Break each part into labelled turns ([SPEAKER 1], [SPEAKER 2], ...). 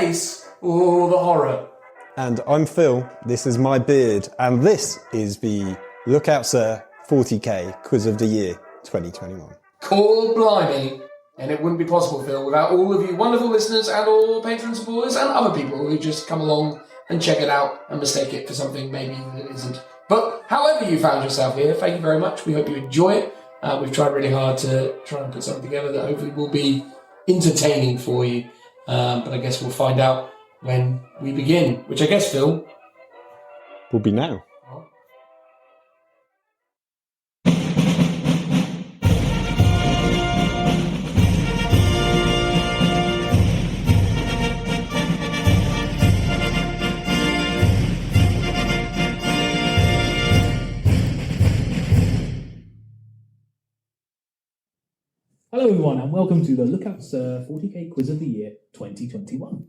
[SPEAKER 1] face or the horror.
[SPEAKER 2] And I'm Phil, this is my beard, and this is the Look Out Sir 40k Quiz of the Year 2021.
[SPEAKER 1] Call blimey. And it wouldn't be possible, Phil, without all of you wonderful listeners and all patron supporters and other people who just come along and check it out and mistake it for something maybe that it isn't. But however you found yourself here, thank you very much. We hope you enjoy it. We've tried really hard to try and put something together that hopefully will be entertaining for you. But I guess we'll find out when we begin, which I guess, Phil,
[SPEAKER 2] will be now.
[SPEAKER 3] Hello everyone and welcome to the Look Out Sir 40k Quiz of the Year 2021.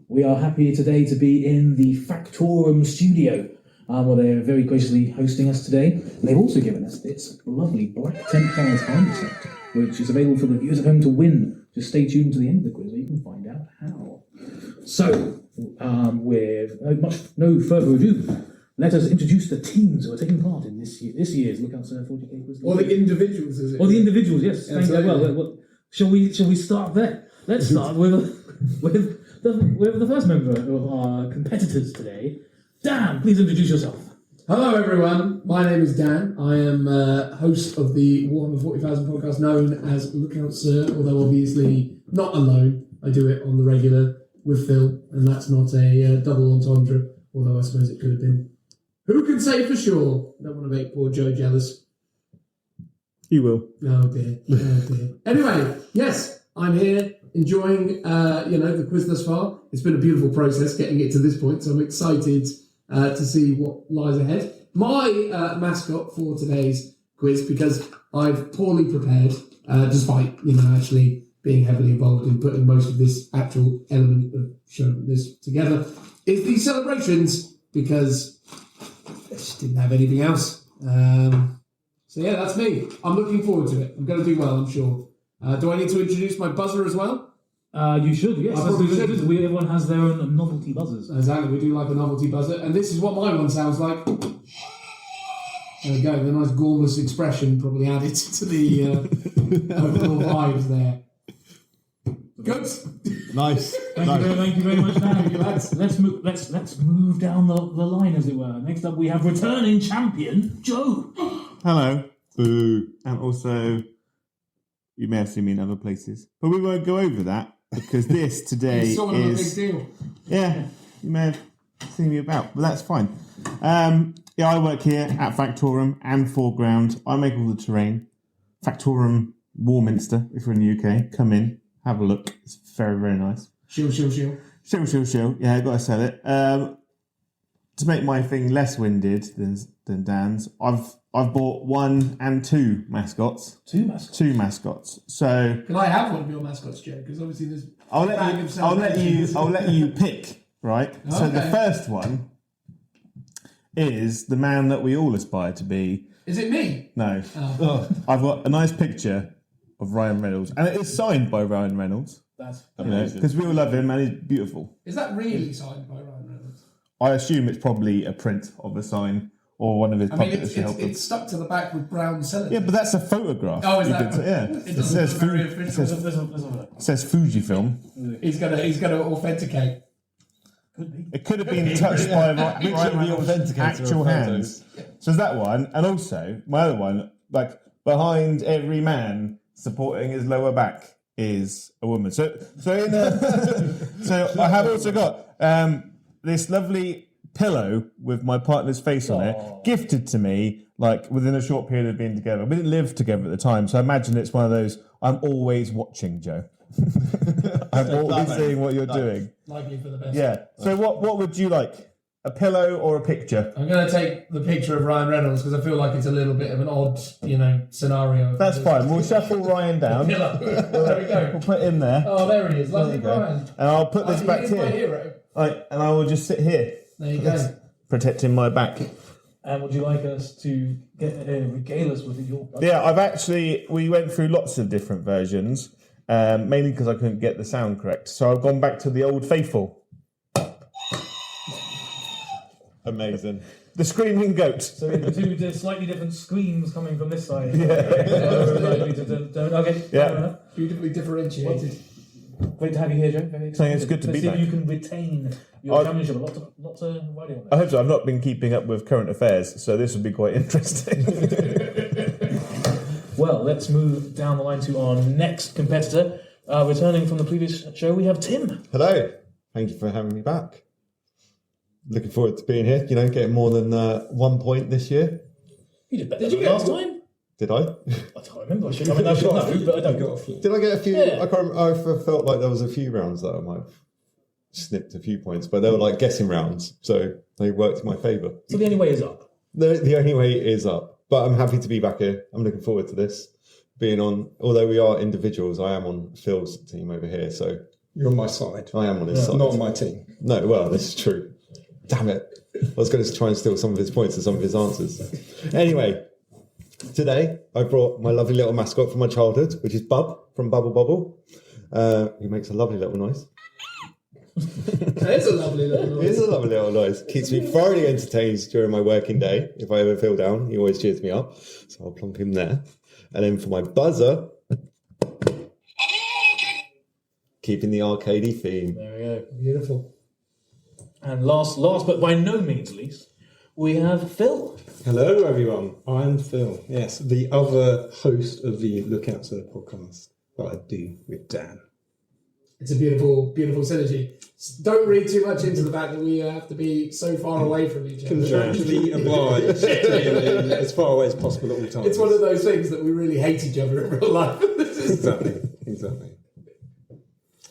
[SPEAKER 3] We are happy today to be in the Factorum studio where they're very graciously hosting us today. And they've also given us this lovely black Templars hand set, which is available for the viewers at home to win. Just stay tuned to the end of the quiz where you can find out how. So, with no further ado, let us introduce the teams who are taking part in this year's Look Out Sir 40k Quiz.
[SPEAKER 4] Or the individuals, is it?
[SPEAKER 3] Or the individuals, yes. Thank you. Well, shall we start there? Let's start with the first member of our competitors today. Dan, please introduce yourself.
[SPEAKER 4] Hello, everyone. My name is Dan. I am host of the Warhammer 40,000 podcast known as Look Out Sir, although obviously not alone. I do it on the regular with Phil, and that's not a double entendre, although I suppose it could have been. Who can say for sure? I don't want to make poor Joe jealous.
[SPEAKER 2] You will.
[SPEAKER 4] Oh dear. Oh dear. Anyway, yes, I'm here enjoying, the quiz thus far. It's been a beautiful process getting it to this point, so I'm excited to see what lies ahead. My mascot for today's quiz, because I've poorly prepared, despite actually being heavily involved in putting most of this actual element of showing this together, is the celebrations, because I just didn't have anything else. So yeah, that's me. I'm looking forward to it. I'm going to do well, I'm sure. Do I need to introduce my buzzer as well?
[SPEAKER 3] You should, yes.
[SPEAKER 4] I probably should.
[SPEAKER 3] Everyone has their own novelty buzzers.
[SPEAKER 4] Exactly, we do like a novelty buzzer. And this is what my one sounds like. There we go, the nice gormless expression probably added to the overall vibes there. Good.
[SPEAKER 5] Nice.
[SPEAKER 3] Thank you very much, Dan. Let's move down the line, as it were. Next up, we have returning champion Joe.
[SPEAKER 5] Hello. Boo. And also, you may have seen me in other places, but we won't go over that because this today
[SPEAKER 4] it's sort of
[SPEAKER 5] is
[SPEAKER 4] a big deal.
[SPEAKER 5] Yeah, you may have seen me about, but that's fine. I work here at Factorum and Foreground. I make all the terrain. Factorum Warminster, if you're in the UK, come in. Have a look. It's very, very nice.
[SPEAKER 4] Shill.
[SPEAKER 5] Shill. Yeah, I got to sell it. To make my thing less winded than Dan's, I've bought 1 and 2 mascots.
[SPEAKER 3] 2 mascots.
[SPEAKER 5] 2 mascots. So
[SPEAKER 4] can I have one of your mascots, Joe? Because obviously there's.
[SPEAKER 5] I'll let you pick. Right. Okay. So the first one is the man that we all aspire to be.
[SPEAKER 4] Is it me?
[SPEAKER 5] No. Oh. I've got a nice picture of Ryan Reynolds, and it is signed by Ryan Reynolds.
[SPEAKER 3] That's
[SPEAKER 5] amazing. Because we all love him, and he's beautiful.
[SPEAKER 4] Is that really signed by Ryan Reynolds?
[SPEAKER 5] I assume it's probably a print of a sign or one of his puppets.
[SPEAKER 4] It's stuck to the back with brown sellotape.
[SPEAKER 5] Yeah, but that's a photograph.
[SPEAKER 4] Oh, is that?
[SPEAKER 5] It says Fujifilm.
[SPEAKER 4] He's got to authenticate.
[SPEAKER 3] Could be.
[SPEAKER 5] It could have been touched by Ryan Reynolds' actual hands. So there's that one, and also my other one, like behind every man supporting his lower back is a woman. So I have also got this lovely pillow with my partner's face on it, gifted to me like within a short period of being together. We didn't live together at the time, so I imagine it's one of those I'm always watching, Joe. I'm always seeing what you're doing.
[SPEAKER 4] Likely for the best.
[SPEAKER 5] Yeah. So what would you like? A pillow or a picture?
[SPEAKER 4] I'm going to take the picture of Ryan Reynolds because I feel like it's a little bit of an odd, scenario.
[SPEAKER 5] That's fine. We'll shuffle Ryan down.
[SPEAKER 4] There we go.
[SPEAKER 5] We'll put him there.
[SPEAKER 4] Oh, there he is. Lovely Ryan.
[SPEAKER 5] And I'll put this back here.
[SPEAKER 4] My hero.
[SPEAKER 5] Right, and I will just sit here.
[SPEAKER 4] There you go.
[SPEAKER 5] Protecting my back.
[SPEAKER 3] And would you like us to regale us with your...
[SPEAKER 5] Yeah, we went through lots of different versions. mainly because I couldn't get the sound correct. So I've gone back to the old faithful. Amazing. The screaming goat.
[SPEAKER 3] So we have two slightly different screams coming from this side.
[SPEAKER 5] Yeah.
[SPEAKER 3] Okay.
[SPEAKER 5] Yeah.
[SPEAKER 4] Beautifully differentiated.
[SPEAKER 3] Great to have you here, Joe. Very
[SPEAKER 5] So it's good to
[SPEAKER 3] Let's
[SPEAKER 5] be
[SPEAKER 3] see
[SPEAKER 5] back.
[SPEAKER 3] if you can retain your championship. Lots of riding on
[SPEAKER 5] I
[SPEAKER 3] that.
[SPEAKER 5] hope so. I've not been keeping up with current affairs, so this would be quite interesting.
[SPEAKER 3] Well, let's move down the line to our next competitor. Returning from the previous show, we have Tim.
[SPEAKER 6] Hello. Thank you for having me back. Looking forward to being here. Getting more than 1 point this year.
[SPEAKER 3] You did better than last time.
[SPEAKER 6] Did I?
[SPEAKER 3] I can't remember. I should know, but I don't.
[SPEAKER 6] Did I get a few?
[SPEAKER 3] Yeah.
[SPEAKER 6] I can't. I felt like there was a few rounds that I might have snipped a few points, but they were like guessing rounds, so they worked in my favour.
[SPEAKER 3] So the only way is up.
[SPEAKER 6] The only way is up. But I'm happy to be back here. I'm looking forward to this. Being on, although we are individuals, I am on Phil's team over here, so
[SPEAKER 2] You're on my side.
[SPEAKER 6] I am on his side.
[SPEAKER 2] Not on my team.
[SPEAKER 6] No, well, this is true. Damn it. I was going to try and steal some of his points and some of his answers. Anyway, today I brought my lovely little mascot from my childhood, which is Bub from Bubble Bobble. He makes a lovely little noise.
[SPEAKER 4] That is a lovely little
[SPEAKER 6] It
[SPEAKER 4] noise.
[SPEAKER 6] is a lovely little noise. Keeps me thoroughly entertained during my working day. If I ever feel down, he always cheers me up. So I'll plonk him there. And then for my buzzer, keeping the arcadey theme.
[SPEAKER 3] There we go.
[SPEAKER 4] Beautiful.
[SPEAKER 3] And last but by no means least, we have Phil.
[SPEAKER 2] Hello, everyone. I'm Phil. Yes, the other host of the Lookout Sir podcast that I do with Dan.
[SPEAKER 4] It's a beautiful, beautiful synergy. Don't read too much into the fact that we have to be so far away from each other.
[SPEAKER 2] Contractually obliged to be as far away as possible at all times.
[SPEAKER 4] It's one of those things that we really hate each other in real life.
[SPEAKER 2] Exactly.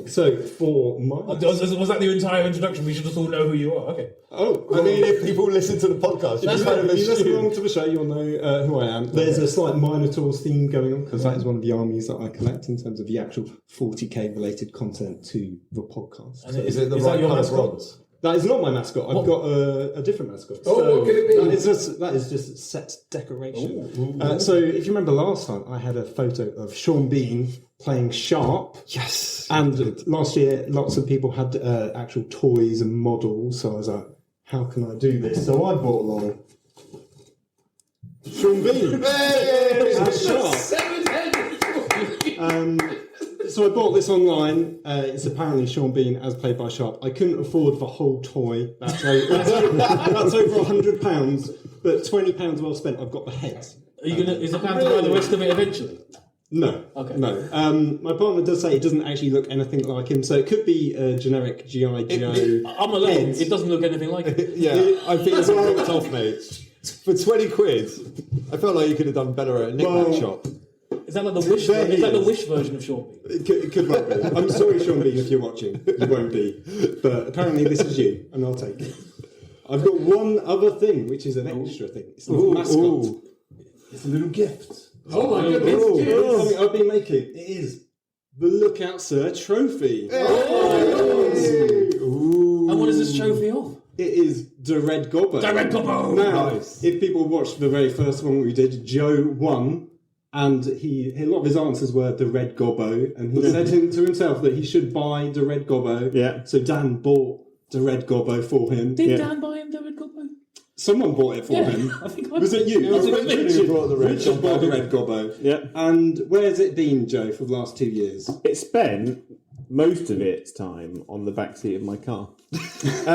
[SPEAKER 2] So, for my...
[SPEAKER 3] Was that the entire introduction? We should just all know who you are. Okay.
[SPEAKER 2] Oh,
[SPEAKER 6] I mean, if people listen to the podcast, you kind of
[SPEAKER 2] if you listen
[SPEAKER 6] assume.
[SPEAKER 2] along to the show, you'll know who I am. There's a slight Minotaurs theme going on because that is one of the armies that I collect in terms of the actual 40k related content to the podcast.
[SPEAKER 3] And
[SPEAKER 6] Is it the
[SPEAKER 3] is that
[SPEAKER 6] right
[SPEAKER 3] your
[SPEAKER 6] kind of
[SPEAKER 3] mascot?
[SPEAKER 6] rods?
[SPEAKER 2] That is not my mascot. I've got a different mascot.
[SPEAKER 4] Oh, what could it be?
[SPEAKER 2] That is just set decoration. So if you remember last time, I had a photo of Sean Bean playing Sharp.
[SPEAKER 6] Yes.
[SPEAKER 2] And last year, lots of people had actual toys and models. So I was like, how can I do this? So I brought along Sean Bean as Sharp. So I bought this online. It's apparently Sean Bean as played by Sharp. I couldn't afford the whole toy. That's over £100, but £20 well spent. I've got the head.
[SPEAKER 3] Are you gonna? Is the plan to buy the rest of it eventually?
[SPEAKER 2] No.
[SPEAKER 3] Okay.
[SPEAKER 2] No. My partner does say it doesn't actually look anything like him, so it could be a generic G.I. Joe.
[SPEAKER 3] I'm alone. It doesn't look anything like it.
[SPEAKER 6] Yeah, I think it's ripped off, mate. For 20 quid, I felt like you could have done better at a knick-knack shop.
[SPEAKER 3] Is that like the Wish?
[SPEAKER 2] There he
[SPEAKER 3] Is that the
[SPEAKER 2] is.
[SPEAKER 3] Wish version of Sean Bean?
[SPEAKER 2] It could well be. I'm sorry, Sean Bean, if you're watching. You won't be. But apparently this is you, and I'll take it. I've got one other thing, which is an extra thing. It's not a mascot. It's a little gift.
[SPEAKER 4] Oh my goodness.
[SPEAKER 2] Something I've been making. It is the Lookout Sir trophy. Ooh.
[SPEAKER 3] And what is this trophy of?
[SPEAKER 2] It is the Red Gobbo.
[SPEAKER 3] The Red Gobbo!
[SPEAKER 2] Now,
[SPEAKER 6] Nice.
[SPEAKER 2] if people watched the very first one we did, Joe won, and a lot of his answers were the Red Gobbo, and he said to himself that he should buy the Red Gobbo.
[SPEAKER 5] Yeah.
[SPEAKER 2] So Dan bought the Red Gobbo for him.
[SPEAKER 3] Did Dan buy him the Red Gobbo?
[SPEAKER 2] Someone bought it for him.
[SPEAKER 3] I think
[SPEAKER 2] Was it you?
[SPEAKER 3] Was it
[SPEAKER 2] Richard,
[SPEAKER 3] me?
[SPEAKER 6] bought the Red
[SPEAKER 2] Richard bought the Red Gobbo.
[SPEAKER 5] Yeah.
[SPEAKER 2] And where's it been, Joe, for the last 2 years?
[SPEAKER 5] It spent most of its time on the back seat of my car. Because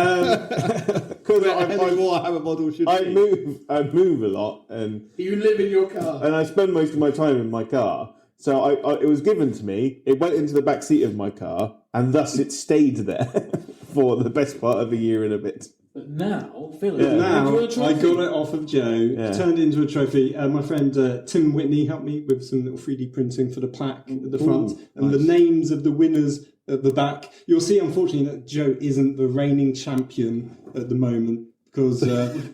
[SPEAKER 6] Warhammer model should
[SPEAKER 5] I
[SPEAKER 6] be.
[SPEAKER 5] move a lot, and
[SPEAKER 4] You live in your car.
[SPEAKER 5] I spend most of my time in my car. So it was given to me. It went into the back seat of my car, and thus it stayed there for the best part of a year and a bit.
[SPEAKER 3] But now, Phil,
[SPEAKER 2] Now,
[SPEAKER 3] you a
[SPEAKER 2] I
[SPEAKER 3] trophy?
[SPEAKER 2] got it off of Joe, turned it into a trophy. My friend Tim Whitney helped me with some little 3D printing for the plaque at the front, and the names of the winners at the back. You'll see, unfortunately, that Joe isn't the reigning champion at the moment, because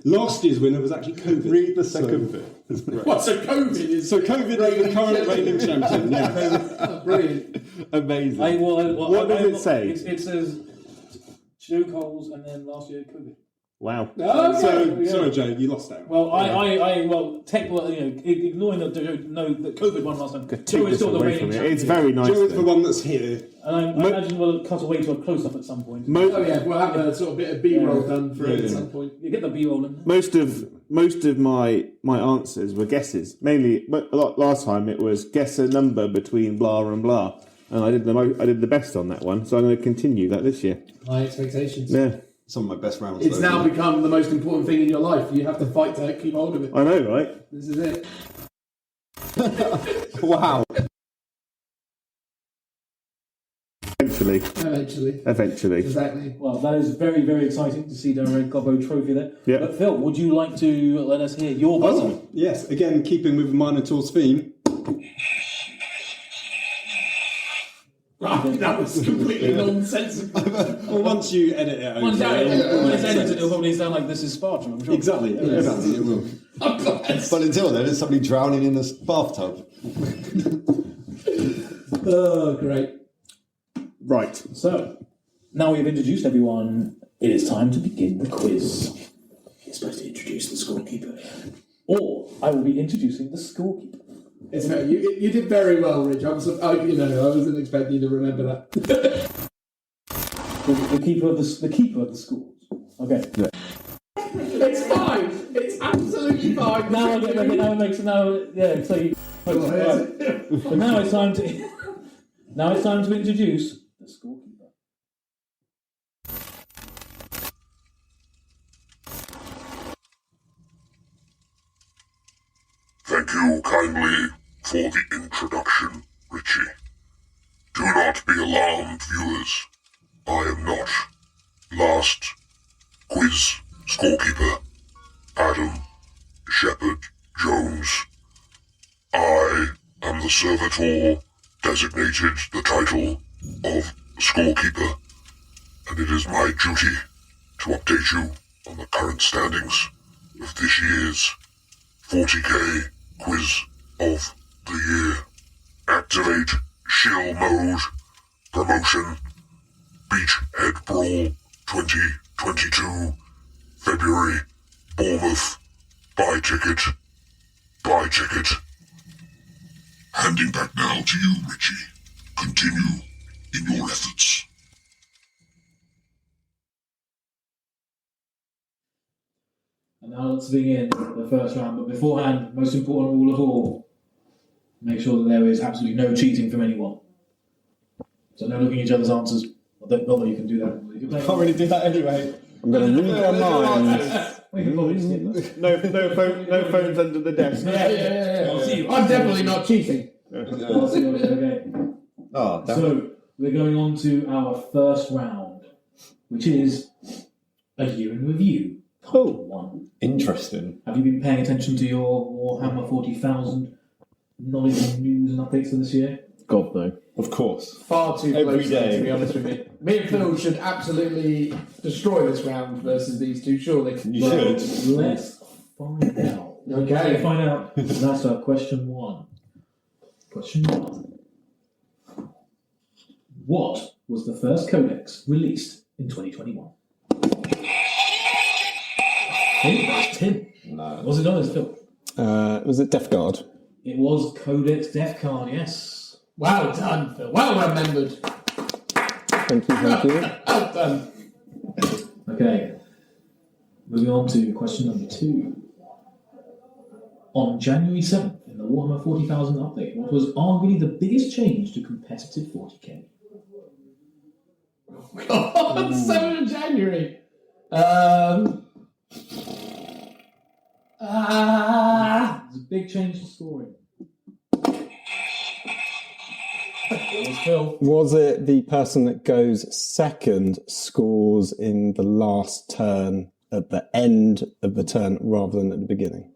[SPEAKER 2] last year's winner was actually COVID.
[SPEAKER 6] Read the second bit.
[SPEAKER 4] What, so COVID is...
[SPEAKER 2] So COVID is the current reigning champion, yeah.
[SPEAKER 4] Brilliant.
[SPEAKER 5] Amazing.
[SPEAKER 3] What
[SPEAKER 5] does it say?
[SPEAKER 3] It says Joe Coles and then last year COVID.
[SPEAKER 5] Wow.
[SPEAKER 2] So, sorry, Joe, you lost out.
[SPEAKER 3] Well, ignoring that COVID one last time. Joe is still the reigning champion.
[SPEAKER 5] It's very nice.
[SPEAKER 2] Joe is the one that's here.
[SPEAKER 3] And I imagine we'll cut away to a close-up at some point.
[SPEAKER 4] Oh yeah, we'll have a sort of bit of B-roll done for it at some point.
[SPEAKER 3] You get the B-roll in.
[SPEAKER 5] Most of my answers were guesses. Mainly, last time it was guess a number between blah and blah, and I did the best on that one. So I'm going to continue that this year.
[SPEAKER 4] High expectations.
[SPEAKER 5] Yeah,
[SPEAKER 6] Some of my best rounds.
[SPEAKER 4] It's now become the most important thing in your life. You have to fight to keep hold of it.
[SPEAKER 5] I know, right?
[SPEAKER 4] This is it.
[SPEAKER 6] Wow.
[SPEAKER 5] Eventually.
[SPEAKER 4] Exactly.
[SPEAKER 3] Well, that is very, very exciting to see the Red Gobbo trophy there.
[SPEAKER 5] Yeah.
[SPEAKER 3] But Phil, would you like to let us hear your buzzer?
[SPEAKER 2] Oh, yes, again, keeping with Minotaur's theme.
[SPEAKER 4] Right, that was completely nonsensical.
[SPEAKER 2] Well, once you edit it,
[SPEAKER 3] When it's edited, it'll probably sound like this is Sparta, I'm sure.
[SPEAKER 2] Exactly, it will.
[SPEAKER 6] But until then, there's somebody drowning in a bathtub.
[SPEAKER 4] Oh, great.
[SPEAKER 5] Right.
[SPEAKER 3] So, now we've introduced everyone, it is time to begin the quiz. You're supposed to introduce the scorekeeper. Or, I will be introducing the scorekeeper.
[SPEAKER 4] It's very, you did very well, Rich. I wasn't expecting you to remember that.
[SPEAKER 3] The keeper of the schools. Okay.
[SPEAKER 5] Yeah.
[SPEAKER 4] It's fine. It's absolutely fine.
[SPEAKER 3] Now it's time to now it's time to introduce the scorekeeper.
[SPEAKER 7] Thank you kindly for the introduction, Richie. Do not be alarmed, viewers. I am not last quiz scorekeeper Adam Shepherd Jones. I am the servitor designated the title of scorekeeper, and it is my duty to update you on the current standings of this year's 40k quiz of the year. Activate shill mode. Promotion. Beachhead Brawl 2022. February. Bournemouth. Buy ticket. Buy ticket. Handing back now to you, Richie. Continue in your efforts.
[SPEAKER 3] And now let's begin the first round. But beforehand, most important rule of all, make sure that there is absolutely no cheating from anyone. So no looking at each other's answers. Not that you can do that.
[SPEAKER 2] Can't really do that anyway.
[SPEAKER 5] I'm going to read their minds. No phones under the desk.
[SPEAKER 4] Yeah.
[SPEAKER 3] I'll see you.
[SPEAKER 4] I'm definitely not cheating.
[SPEAKER 3] I'll see you. Okay.
[SPEAKER 6] Oh, damn.
[SPEAKER 3] So we're going on to our first round, which is a year in review. Part 1.
[SPEAKER 6] Interesting.
[SPEAKER 3] Have you been paying attention to your Warhammer 40,000 knowledge and news and updates for this year?
[SPEAKER 5] God, no.
[SPEAKER 6] Of course.
[SPEAKER 4] Far too
[SPEAKER 6] Every
[SPEAKER 4] close,
[SPEAKER 6] day.
[SPEAKER 4] to be honest with you. Me and Phil should absolutely destroy this round versus these two, surely.
[SPEAKER 6] You should.
[SPEAKER 3] Let's find out.
[SPEAKER 4] Okay.
[SPEAKER 3] Let's find out. That's our question 1. Question 1. What was the first codex released in 2021? That's Tim.
[SPEAKER 6] No.
[SPEAKER 3] Was it not as Phil?
[SPEAKER 2] Was it Death Guard?
[SPEAKER 3] It was Codex Death Card, yes.
[SPEAKER 4] Well done, Phil. Well remembered.
[SPEAKER 2] Thank you.
[SPEAKER 4] Well done.
[SPEAKER 3] Okay. Moving on to question number 2. On January 7th, in the Warhammer 40,000 update, what was arguably the biggest change to competitive 40k?
[SPEAKER 4] God, 7th of January.
[SPEAKER 3] It's a big change to scoring. It was Phil.
[SPEAKER 2] Was it the person that goes second scores in the last turn at the end of the turn rather than at the beginning?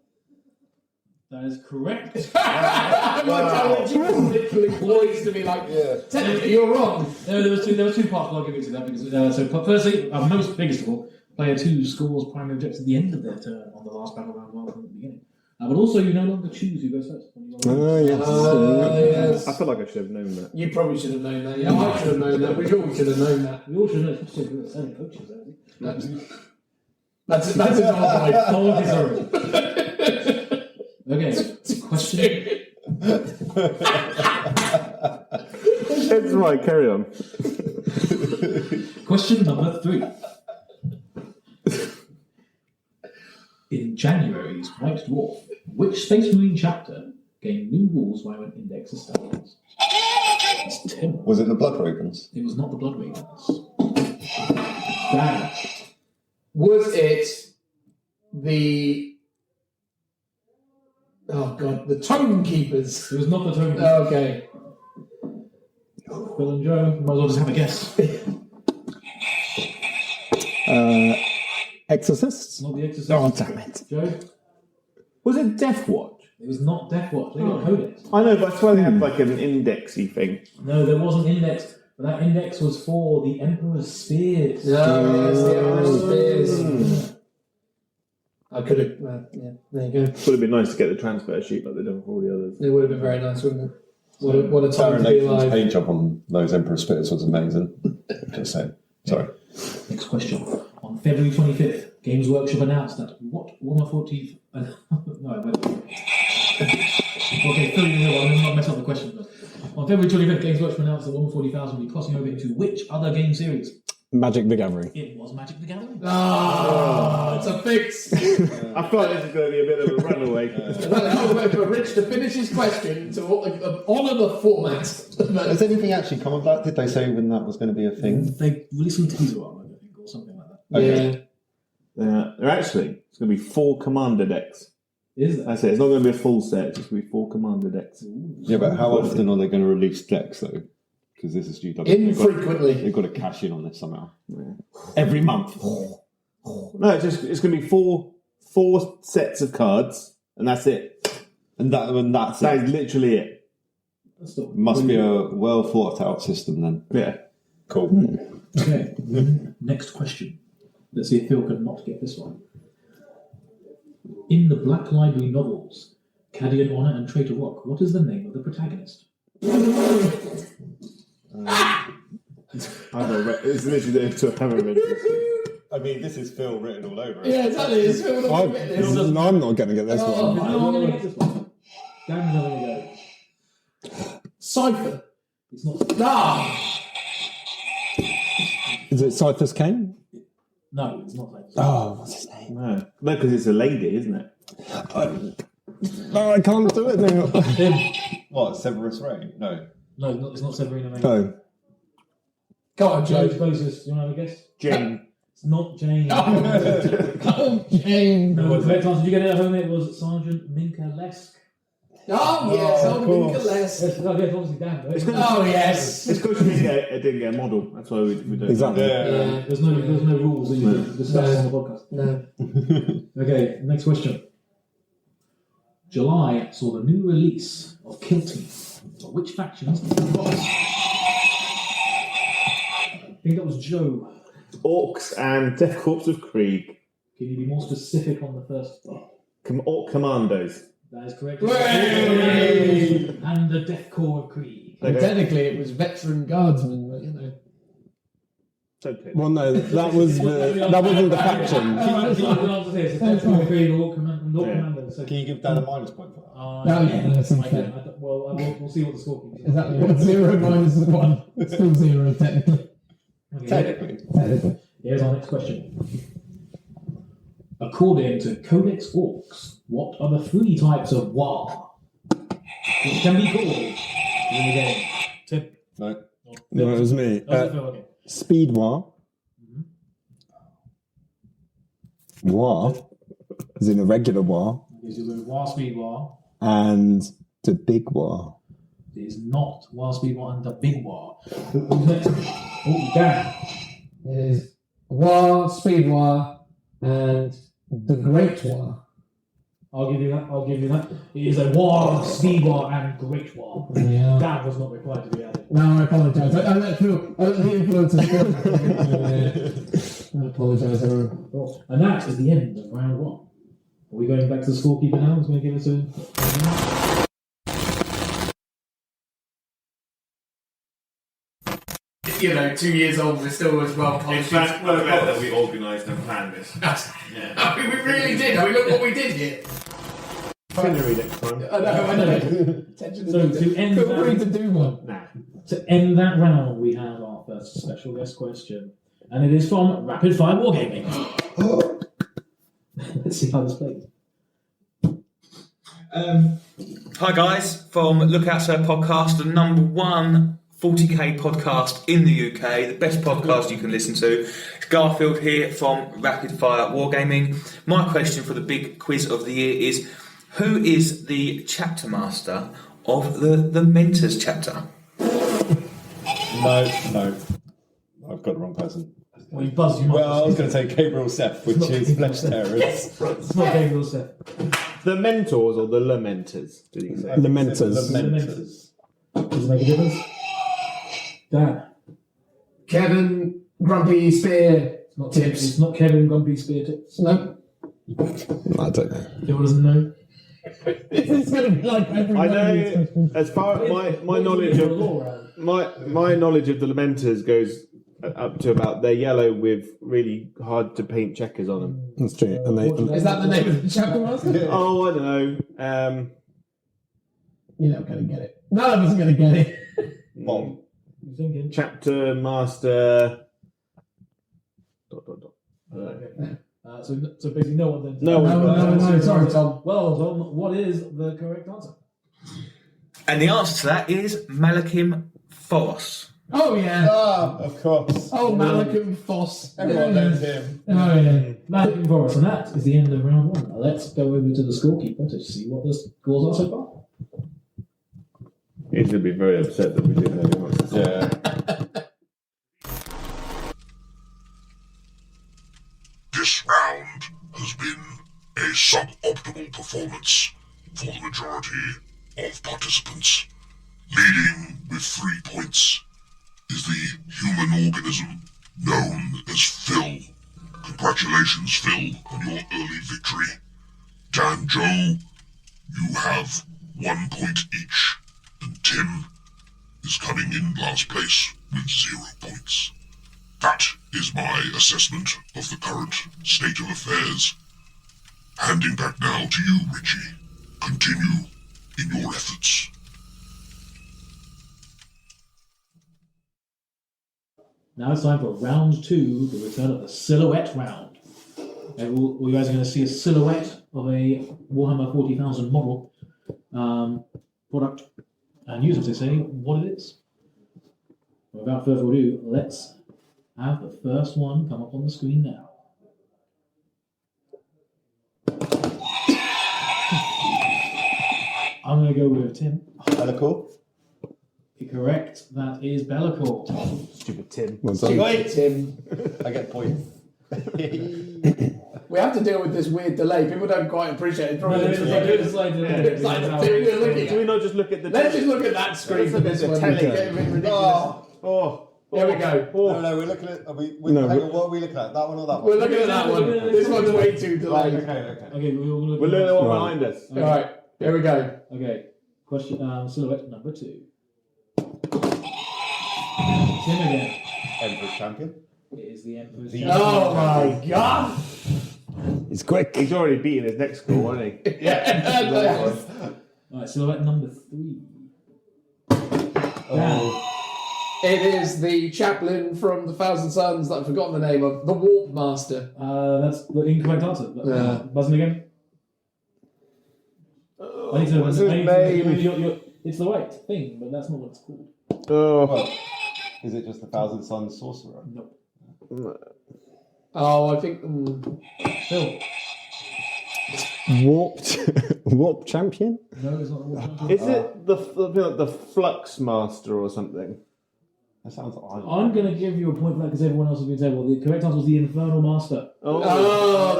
[SPEAKER 3] That is correct.
[SPEAKER 4] Wow. You were literally poised to be like, technically you're wrong.
[SPEAKER 3] No, there were two parts. I'll give you to that because so firstly, most biggest of all, player 2 scores primary objectives at the end of their turn on the last battle round rather than at the beginning. But also, you no longer choose who goes first.
[SPEAKER 4] Yes.
[SPEAKER 5] I feel like I should have known that.
[SPEAKER 4] You probably should have known that. Yeah, I should have known that. We all should have known that.
[SPEAKER 3] We all should know, especially if we were the same coaches.
[SPEAKER 4] That's his whole point.
[SPEAKER 3] Oh, okay, sorry. Okay, question.
[SPEAKER 5] That's right, carry on.
[SPEAKER 3] Question number 3. In January's White Dwarf, which Space Marine chapter gained new rules via an index of standards? It's Tim.
[SPEAKER 6] Was it the Blood Ravens?
[SPEAKER 3] It was not the Blood Ravens. Dan.
[SPEAKER 4] Was it the... Oh, God, the Tome Keepers?
[SPEAKER 3] It was not the Tome.
[SPEAKER 4] Okay.
[SPEAKER 3] Bill and Joe, might as well just have a guess.
[SPEAKER 2] Exorcists?
[SPEAKER 3] Not the Exorcist.
[SPEAKER 2] Oh, damn it.
[SPEAKER 3] Joe?
[SPEAKER 5] Was it Death Watch?
[SPEAKER 3] It was not Death Watch. They got Codex.
[SPEAKER 5] I know, but I swear they had like an indexy thing.
[SPEAKER 3] No, there was an index, but that index was for the Emperor's Spears.
[SPEAKER 4] Oh, yes, the Emperor's Spears. I could have... yeah, there you go.
[SPEAKER 5] Would have been nice to get the transfer sheet like they've done for all the others.
[SPEAKER 4] It would have been very nice, wouldn't it? What a time
[SPEAKER 6] Sarah
[SPEAKER 4] to be
[SPEAKER 6] Nathan's
[SPEAKER 4] alive.
[SPEAKER 6] paint job on those Emperor Spirits was amazing. Just saying. Sorry.
[SPEAKER 3] Next question. On February 25th, Games Workshop announced that what Warhammer 40... no, wait. Okay, fill in the middle. I'm not mess up the question first. On February 25th, Games Workshop announced that Warhammer 40,000 will be crossing over into which other game series?
[SPEAKER 2] Magic the Gathering.
[SPEAKER 3] It was Magic the Gathering.
[SPEAKER 4] Ah, it's a fix.
[SPEAKER 5] I thought this was going to be a bit of a runaway.
[SPEAKER 4] I was waiting for Rich to finish his question to honour the format.
[SPEAKER 6] Has anything actually come of that? Did they say when that was going to be a thing?
[SPEAKER 3] They released some teaser art, I think, or something like that.
[SPEAKER 6] Okay.
[SPEAKER 5] They're actually, it's going to be 4 commander decks.
[SPEAKER 3] Is that?
[SPEAKER 5] That's it. It's not going to be a full set. It's just going to be 4 commander decks.
[SPEAKER 6] Yeah, but how often are they going to release decks though? Because this is GW.
[SPEAKER 4] Infrequently.
[SPEAKER 6] They've got to cash in on this somehow. Yeah. Every month.
[SPEAKER 5] No, it's going to be four sets of cards, and that's it.
[SPEAKER 6] And that's
[SPEAKER 5] That
[SPEAKER 6] it.
[SPEAKER 5] is literally it.
[SPEAKER 6] Must be a well thought out system then.
[SPEAKER 5] Yeah.
[SPEAKER 6] Cool.
[SPEAKER 3] Okay, next question. Let's see if Phil can not get this one. In the Black Library novels, Cadian Honor and Traitor Rock, what is the name of the protagonist?
[SPEAKER 5] It's literally the two I haven't read this.
[SPEAKER 6] I mean, this is Phil written all over it.
[SPEAKER 4] Yeah, exactly. It's Phil not gonna get this.
[SPEAKER 2] I'm not going to get this one.
[SPEAKER 3] No, I'm going to get this one. Dan's not going to go.
[SPEAKER 4] Cypher.
[SPEAKER 3] It's not.
[SPEAKER 4] Ah!
[SPEAKER 2] Is it Cyphers Kane?
[SPEAKER 3] No, it's not.
[SPEAKER 2] Oh, what's his name?
[SPEAKER 5] No, because it's a lady, isn't it?
[SPEAKER 2] No, I can't do it now.
[SPEAKER 6] What, Severus Ray? No.
[SPEAKER 3] No, it's not Severina May.
[SPEAKER 2] Oh.
[SPEAKER 4] Go on,
[SPEAKER 3] Joe's
[SPEAKER 4] Joe.
[SPEAKER 3] closest. Do you want to have a guess?
[SPEAKER 5] Jane.
[SPEAKER 3] It's not Jane.
[SPEAKER 4] Oh, Jane.
[SPEAKER 3] No, the correct answer. Did you get it at home? It was Sergeant Minka Lesk.
[SPEAKER 4] Oh, yes. Oh, Minka Les.
[SPEAKER 3] Yes, obviously Dan. Right?
[SPEAKER 4] Oh, yes.
[SPEAKER 5] It's because she didn't get a model. That's why we don't.
[SPEAKER 2] Exactly.
[SPEAKER 4] Yeah.
[SPEAKER 3] There's no rules that you can discuss on the podcast.
[SPEAKER 4] No.
[SPEAKER 3] Okay, next question. July saw the new release of Kill Team. But which factions did it cross? I think that was Joe.
[SPEAKER 5] Orcs and Death Corps of Krieg.
[SPEAKER 3] Can you be more specific on the first part?
[SPEAKER 5] Orc Commandos.
[SPEAKER 3] That is correct.
[SPEAKER 4] Hooray!
[SPEAKER 3] And the Death Corps of Krieg.
[SPEAKER 4] And technically, it was veteran guardsmen, but you know.
[SPEAKER 5] Okay.
[SPEAKER 2] Well, no, that wasn't the faction.
[SPEAKER 3] Can you answer this? Death Corps of Krieg, Orc Commandos. So,
[SPEAKER 6] Can you give Dan a minus point for that?
[SPEAKER 4] No, yeah, that's unfair.
[SPEAKER 3] We'll see what the score keeps.
[SPEAKER 4] Exactly. 0 minus 1. It's still 0, technically.
[SPEAKER 3] Okay.
[SPEAKER 4] Technically.
[SPEAKER 3] Here's our next question. According to Codex Orcs, what are the 3 types of war which can be called in the game? Tim?
[SPEAKER 6] No.
[SPEAKER 2] No, it was me.
[SPEAKER 3] Okay.
[SPEAKER 2] Speed War. War. As in a regular war.
[SPEAKER 3] Is it the War Speed War?
[SPEAKER 2] And the Big War.
[SPEAKER 3] It is not War Speed War and the Big War. Who's next? Oh, Dan.
[SPEAKER 4] It is War, Speed War, and the Great War.
[SPEAKER 3] I'll give you that. It is a War, Speed War, and Great War.
[SPEAKER 4] Yeah.
[SPEAKER 3] Dan was not required to be added.
[SPEAKER 4] No, I apologise. I let Phil. I let the influences Phil. I apologise, everyone.
[SPEAKER 3] Cool. And that is the end of round 1. Are we going back to the scorekeeper now? Who's going to give us a...
[SPEAKER 1] 2 years old, we're still as well polished.
[SPEAKER 5] It's well that we organised and planned this.
[SPEAKER 1] I mean, we really did. I mean, look what we did here.
[SPEAKER 5] Itinerary next time.
[SPEAKER 1] I know.
[SPEAKER 3] So to end
[SPEAKER 1] Feel free to
[SPEAKER 3] that,
[SPEAKER 1] do one.
[SPEAKER 3] to end that round, we have our first special guest question, and it is from Rapid Fire Wargaming. Let's see how this plays.
[SPEAKER 8] Hi guys, from Look Out Sir podcast, the number one 40k podcast in the UK, the best podcast you can listen to. It's Garfield here from Rapid Fire Wargaming. My question for the big quiz of the year is, who is the chapter master of the Mentors chapter?
[SPEAKER 6] No. I've got the wrong person.
[SPEAKER 3] Well, you buzz, you
[SPEAKER 6] Well, I was going to say Gabriel Seth, which is Flesh Terrors.
[SPEAKER 3] It's not Gabriel Seth.
[SPEAKER 5] The mentors or the lamenters, did you say?
[SPEAKER 2] Lamenters.
[SPEAKER 6] Lamenters.
[SPEAKER 3] Does it make a difference? Dan.
[SPEAKER 4] Kevin, Grumpy Spear, Tips.
[SPEAKER 3] It's not Kevin Grumpy Spear Tips.
[SPEAKER 4] No.
[SPEAKER 2] I don't know.
[SPEAKER 3] Who doesn't know?
[SPEAKER 4] It's going to be like every
[SPEAKER 5] I
[SPEAKER 4] one of these
[SPEAKER 5] know,
[SPEAKER 4] questions.
[SPEAKER 5] as far as my knowledge of my knowledge of the lamenters goes up to about they're yellow with really hard to paint checkers on them.
[SPEAKER 2] That's true. And
[SPEAKER 4] Is that the name of the chapter master?
[SPEAKER 5] Oh, I don't know.
[SPEAKER 4] You're not going to get it. None of us are going to get it.
[SPEAKER 6] Bomb.
[SPEAKER 3] You thinking?
[SPEAKER 5] Chapter master. ...
[SPEAKER 3] So basically, no one then.
[SPEAKER 4] No, sorry, Tom.
[SPEAKER 3] Well, Tom, what is the correct answer?
[SPEAKER 8] And the answer to that is Malakim Foros.
[SPEAKER 4] Oh, yeah.
[SPEAKER 6] Ah, of course.
[SPEAKER 4] Oh, Malcolm Foss.
[SPEAKER 6] Everyone knows him.
[SPEAKER 4] Oh, yeah.
[SPEAKER 3] Malcolm Forrest, and that is the end of round one. Now let's go over to the scorekeeper to see what the scores are so far.
[SPEAKER 5] He's going to be very upset that we didn't know the answers.
[SPEAKER 6] Yeah.
[SPEAKER 7] This round has been a suboptimal performance for the majority of participants. Leading with 3 points is the human organism known as Phil. Congratulations, Phil, on your early victory. Dan, Joe, you have 1 point each, and Tim is coming in last place with 0 points. That is my assessment of the current state of affairs. Handing back now to you, Richie. Continue in your efforts.
[SPEAKER 3] Now it's time for round two, the return of the silhouette round. And you guys are going to see a silhouette of a Warhammer 40,000 model product and use, as they say, what it is. Without further ado, let's have the first one come up on the screen now. I'm going to go with Tim.
[SPEAKER 6] Bellicle.
[SPEAKER 3] Correct, that is Bellicle.
[SPEAKER 5] Stupid Tim.
[SPEAKER 2] Well done.
[SPEAKER 4] Tim.
[SPEAKER 6] I get points.
[SPEAKER 4] We have to deal with this weird delay. People don't quite appreciate it. Probably
[SPEAKER 3] It's like
[SPEAKER 4] It's like the thing we're looking
[SPEAKER 5] Do we
[SPEAKER 4] at.
[SPEAKER 5] not just look at the
[SPEAKER 4] Let's just look at that screen for this one.
[SPEAKER 6] telly.
[SPEAKER 4] Get a bit ridiculous. There we go.
[SPEAKER 6] No, we're looking at.
[SPEAKER 2] No,
[SPEAKER 6] hang on, what are we looking at? That one or that one?
[SPEAKER 4] We're looking at that one. This one's way too
[SPEAKER 6] Right,
[SPEAKER 4] delayed.
[SPEAKER 6] okay.
[SPEAKER 3] Okay, we'll look
[SPEAKER 5] We're looking at the one
[SPEAKER 2] Right.
[SPEAKER 5] behind us.
[SPEAKER 3] Okay.
[SPEAKER 4] Alright, here we go.
[SPEAKER 3] Okay, question, silhouette number 2. Tim again.
[SPEAKER 6] Emperor's Champion.
[SPEAKER 3] It is the Emperor's
[SPEAKER 4] Oh my god!
[SPEAKER 2] It's quick.
[SPEAKER 5] He's already beaten his next score, hasn't he?
[SPEAKER 4] Yeah.
[SPEAKER 3] Alright, silhouette number 3.
[SPEAKER 4] It is the chaplain from the Thousand Suns that I've forgotten the name of, the Warp Master.
[SPEAKER 3] That's the incorrect answer.
[SPEAKER 4] Yeah.
[SPEAKER 3] Buzzing again. I need to,
[SPEAKER 5] What's his name?
[SPEAKER 3] it's the right thing, but that's not what it's called.
[SPEAKER 5] Oh.
[SPEAKER 6] Well, is it just the Thousand Suns Sorcerer?
[SPEAKER 3] Nope.
[SPEAKER 4] Oh, I think.
[SPEAKER 3] Phil.
[SPEAKER 2] Warp champion?
[SPEAKER 3] No, it's not the Warp.
[SPEAKER 5] Is it the Flux Master or something?
[SPEAKER 6] That sounds like
[SPEAKER 3] I'm going to give you a point for that because everyone else has been saying, well, the correct answer was the Infernal Master.
[SPEAKER 4] Oh,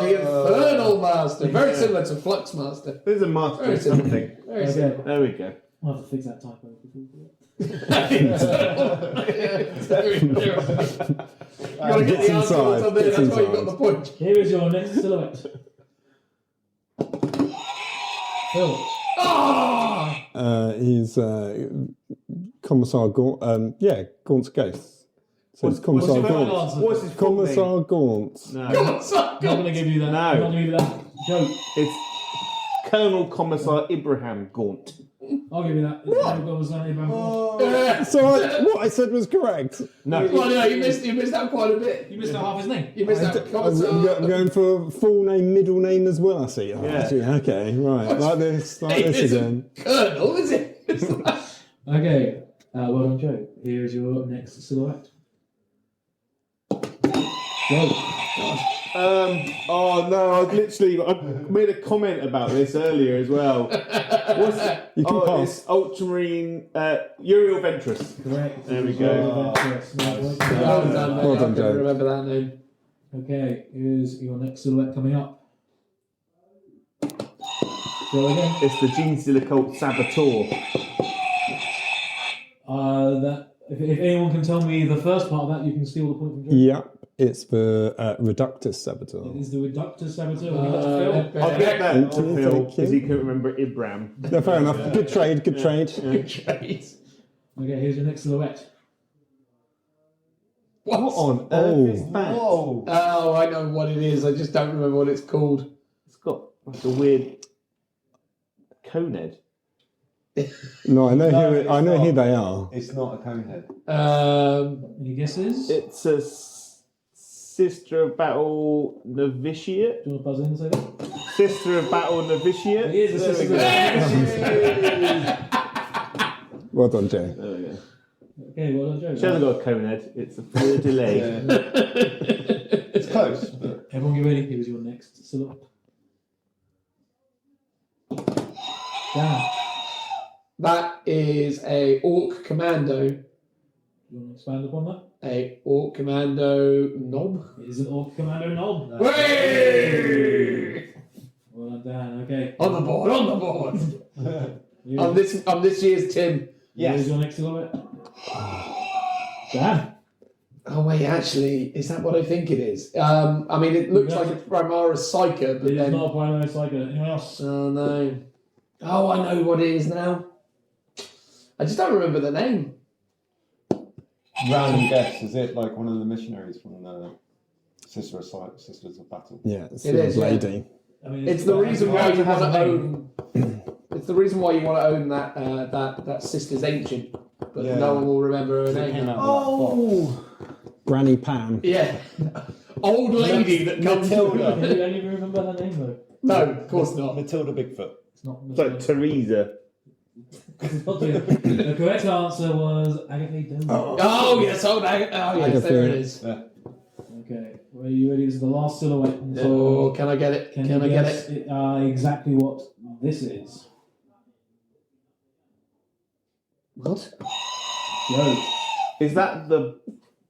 [SPEAKER 4] the Infernal Master. Very similar to Flux Master.
[SPEAKER 5] There's a master
[SPEAKER 4] Very
[SPEAKER 5] of
[SPEAKER 4] similar.
[SPEAKER 5] something.
[SPEAKER 4] Very
[SPEAKER 3] Okay.
[SPEAKER 4] similar.
[SPEAKER 5] There we go.
[SPEAKER 3] I'll have to fix that typo before we do it.
[SPEAKER 4] You got to get
[SPEAKER 2] Bits
[SPEAKER 4] the answer
[SPEAKER 2] inside,
[SPEAKER 4] on there.
[SPEAKER 2] bits
[SPEAKER 4] That's why you got
[SPEAKER 2] inside.
[SPEAKER 4] the point.
[SPEAKER 3] Here is your next silhouette. Phil.
[SPEAKER 4] Ah!
[SPEAKER 2] He's Commissar Gaunt. Gaunt's Ghost. So it's Commissar Gaunt.
[SPEAKER 5] What's his full name?
[SPEAKER 2] Commissar Gaunt.
[SPEAKER 5] No,
[SPEAKER 3] I'm not going to give you that.
[SPEAKER 5] No.
[SPEAKER 3] I'm not going to give you that. Joe,
[SPEAKER 5] it's Colonel Commissar Ibrahim Gaunt.
[SPEAKER 3] I'll give you that.
[SPEAKER 2] So what I said was correct.
[SPEAKER 5] No.
[SPEAKER 4] Well, no, you missed out quite a bit.
[SPEAKER 3] You missed out half his name.
[SPEAKER 4] You missed out.
[SPEAKER 2] I'm going for full name, middle name as well. I see. Oh,
[SPEAKER 5] Yeah.
[SPEAKER 2] gee, okay, right. Like this again.
[SPEAKER 4] Colonel, is it?
[SPEAKER 3] Okay. Well done, Joe. Here is your next silhouette. Joe.
[SPEAKER 5] Oh no! I made a comment about this earlier as well. What's it?
[SPEAKER 2] You can pass.
[SPEAKER 5] It's Ultramarine Uriel Ventress.
[SPEAKER 3] Correct.
[SPEAKER 5] There we go.
[SPEAKER 4] Well done, mate.
[SPEAKER 2] Well done,
[SPEAKER 4] I
[SPEAKER 2] Joe.
[SPEAKER 4] couldn't remember that name.
[SPEAKER 3] Okay, here's your next silhouette coming up. Go again.
[SPEAKER 5] It's the Gene Silicult Saboteur.
[SPEAKER 3] If anyone can tell me the first part of that, you can steal the point from Joe.
[SPEAKER 2] Yep, it's the Reductus Saboteur.
[SPEAKER 3] It is the Reductor Saboteur. We'll give that to Phil.
[SPEAKER 5] I'll get that
[SPEAKER 2] Thank
[SPEAKER 5] to
[SPEAKER 2] you,
[SPEAKER 5] Phil
[SPEAKER 2] thank
[SPEAKER 5] because
[SPEAKER 2] you.
[SPEAKER 5] he couldn't remember Ibram.
[SPEAKER 2] No, fair enough. Good trade. Good trade.
[SPEAKER 3] Okay, here's your next silhouette.
[SPEAKER 5] What on
[SPEAKER 2] Oh.
[SPEAKER 5] earth is that? Whoa!
[SPEAKER 4] Oh, I know what it is. I just don't remember what it's called.
[SPEAKER 5] It's got like a weird coned.
[SPEAKER 2] No, I know
[SPEAKER 6] No,
[SPEAKER 2] who.
[SPEAKER 6] it's
[SPEAKER 2] I know
[SPEAKER 6] not.
[SPEAKER 2] who they are.
[SPEAKER 6] It's not a conehead.
[SPEAKER 3] Any guesses?
[SPEAKER 5] It's a Sister of Battle Novitiate.
[SPEAKER 3] Do you want to buzz in and say that?
[SPEAKER 5] Sister of Battle Novitiate.
[SPEAKER 3] It is the
[SPEAKER 5] There we
[SPEAKER 3] Sister
[SPEAKER 5] go.
[SPEAKER 2] Well done, Joe.
[SPEAKER 5] There we go.
[SPEAKER 3] Okay, well done, Joe.
[SPEAKER 5] She hasn't got a cone head, it's a fleur de lis.
[SPEAKER 6] It's close. But
[SPEAKER 3] Everyone get ready. Here's your next silhouette. Dan,
[SPEAKER 4] That is a Orc Commando.
[SPEAKER 3] do you want to expand upon that?
[SPEAKER 4] A Orc Commando knob.
[SPEAKER 3] It is an Orc Commando knob.
[SPEAKER 4] Way!
[SPEAKER 3] Well done, Dan. Okay.
[SPEAKER 4] On the board, on the board.
[SPEAKER 3] Here's,
[SPEAKER 4] I'm this year's Tim.
[SPEAKER 3] here's your next silhouette. Dan.
[SPEAKER 4] Oh wait, actually, is that what I think it is? I mean, it looks like a Primara Psyker, but
[SPEAKER 3] It is
[SPEAKER 4] then
[SPEAKER 3] not a primary psycho. Anyone else?
[SPEAKER 4] oh no. Oh, I know what it is now. I just don't remember the name.
[SPEAKER 6] random guess. Is it like one of the missionaries from the Sisters of Battle?
[SPEAKER 2] Yeah, it's
[SPEAKER 4] It
[SPEAKER 2] the
[SPEAKER 4] is,
[SPEAKER 2] old
[SPEAKER 4] yeah.
[SPEAKER 2] lady.
[SPEAKER 3] I mean,
[SPEAKER 4] It's the reason why you want to
[SPEAKER 3] own.
[SPEAKER 4] own. It's the reason why you want to own that Sister's Ancient, but
[SPEAKER 6] Yeah.
[SPEAKER 4] no one will remember her
[SPEAKER 6] It came
[SPEAKER 4] name.
[SPEAKER 6] out of that box.
[SPEAKER 2] Granny Pam.
[SPEAKER 4] Yeah, old lady that comes.
[SPEAKER 6] Matilda.
[SPEAKER 3] Can you even remember her name though?
[SPEAKER 4] No, of course not.
[SPEAKER 6] Matilda Bigfoot.
[SPEAKER 3] It's not.
[SPEAKER 5] It's like Teresa.
[SPEAKER 3] It's not doing it. The correct answer was Agatha Dover.
[SPEAKER 4] Oh yes, old Ag- oh yes,
[SPEAKER 2] Agatha.
[SPEAKER 4] there it is.
[SPEAKER 3] Okay, are you ready? This is the last silhouette.
[SPEAKER 4] Oh, can I get it?
[SPEAKER 3] Can
[SPEAKER 4] Can
[SPEAKER 3] you
[SPEAKER 4] I get
[SPEAKER 3] guess
[SPEAKER 4] it?
[SPEAKER 3] exactly what this is?
[SPEAKER 4] What?
[SPEAKER 3] Joe.
[SPEAKER 5] Is that the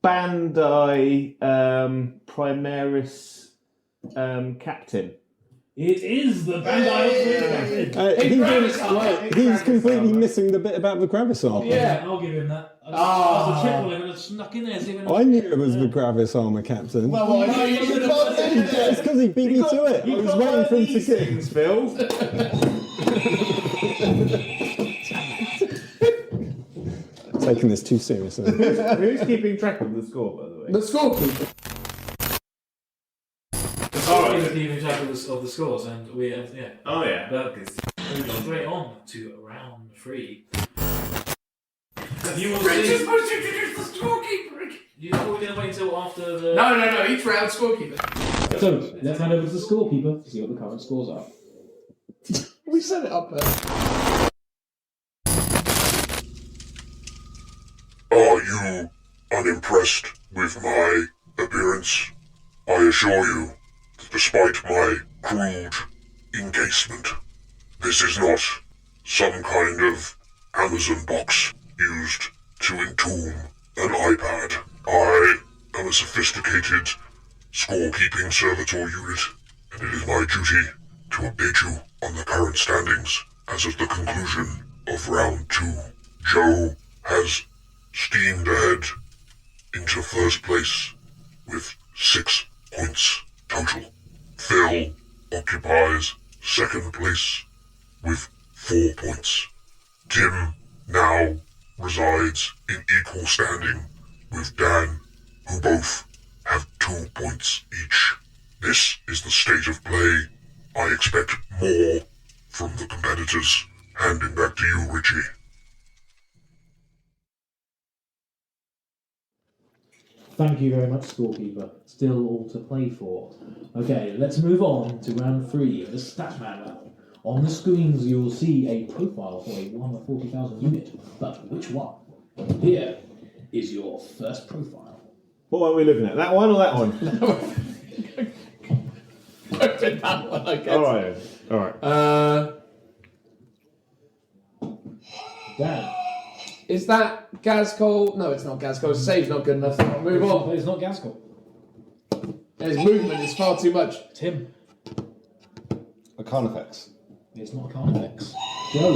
[SPEAKER 5] Bandai Primaris Captain?
[SPEAKER 3] It is the Bandai
[SPEAKER 2] He's completely missing the bit about the Gravis armor.
[SPEAKER 4] Yeah.
[SPEAKER 3] I'll give him that. I was a triple and it snuck in there. See when
[SPEAKER 2] I knew it was the Gravis armor, Captain.
[SPEAKER 6] Well,
[SPEAKER 4] No, you should have put it in there.
[SPEAKER 2] It's because he beat me to it. I was waiting for him to get.
[SPEAKER 5] things, Phil.
[SPEAKER 2] Taking this too seriously.
[SPEAKER 5] Who's keeping track of the score, by the way?
[SPEAKER 4] The scorpion.
[SPEAKER 3] Alright, keeping track of the scores, and we have
[SPEAKER 5] Oh yeah.
[SPEAKER 3] moving straight on to round 3. You will see.
[SPEAKER 4] supposed to introduce the scorekeeper.
[SPEAKER 3] You thought we were going to wait until after the.
[SPEAKER 4] No. Each round scorekeeper.
[SPEAKER 3] So let's hand over to the scorekeeper to see what the current scores are.
[SPEAKER 4] We set it up there.
[SPEAKER 7] Are you unimpressed with my appearance? I assure you that despite my crude encasement, this is not some kind of Amazon box used to entomb an iPad. I am a sophisticated scorekeeping servitor unit, and it is my duty to update you on the current standings as of the conclusion of round 2. Joe has steamed ahead into first place with 6 points total. Phil occupies second place with 4 points. Tim now resides in equal standing with Dan who both have 2 points each. This is the state of play. I expect more from the competitors. Handing back to you, Richie.
[SPEAKER 3] Thank you very much, scorekeeper. Still all to play for. Okay, let's move on to round 3 of the Statman round. On the screens, you will see a profile for a Warhammer 40,000 unit, but which one? Here is your first profile.
[SPEAKER 5] What are we looking at? That one or that one?
[SPEAKER 4] That one, I guess.
[SPEAKER 5] All right.
[SPEAKER 3] Dan.
[SPEAKER 4] Is that Gazcol? No, it's not Gazcol. Save's not good enough. Move on.
[SPEAKER 3] It's not Gaskell.
[SPEAKER 4] His movement is far too much.
[SPEAKER 3] Tim.
[SPEAKER 6] A Carnifex.
[SPEAKER 3] It's not a Carnifex. Joe.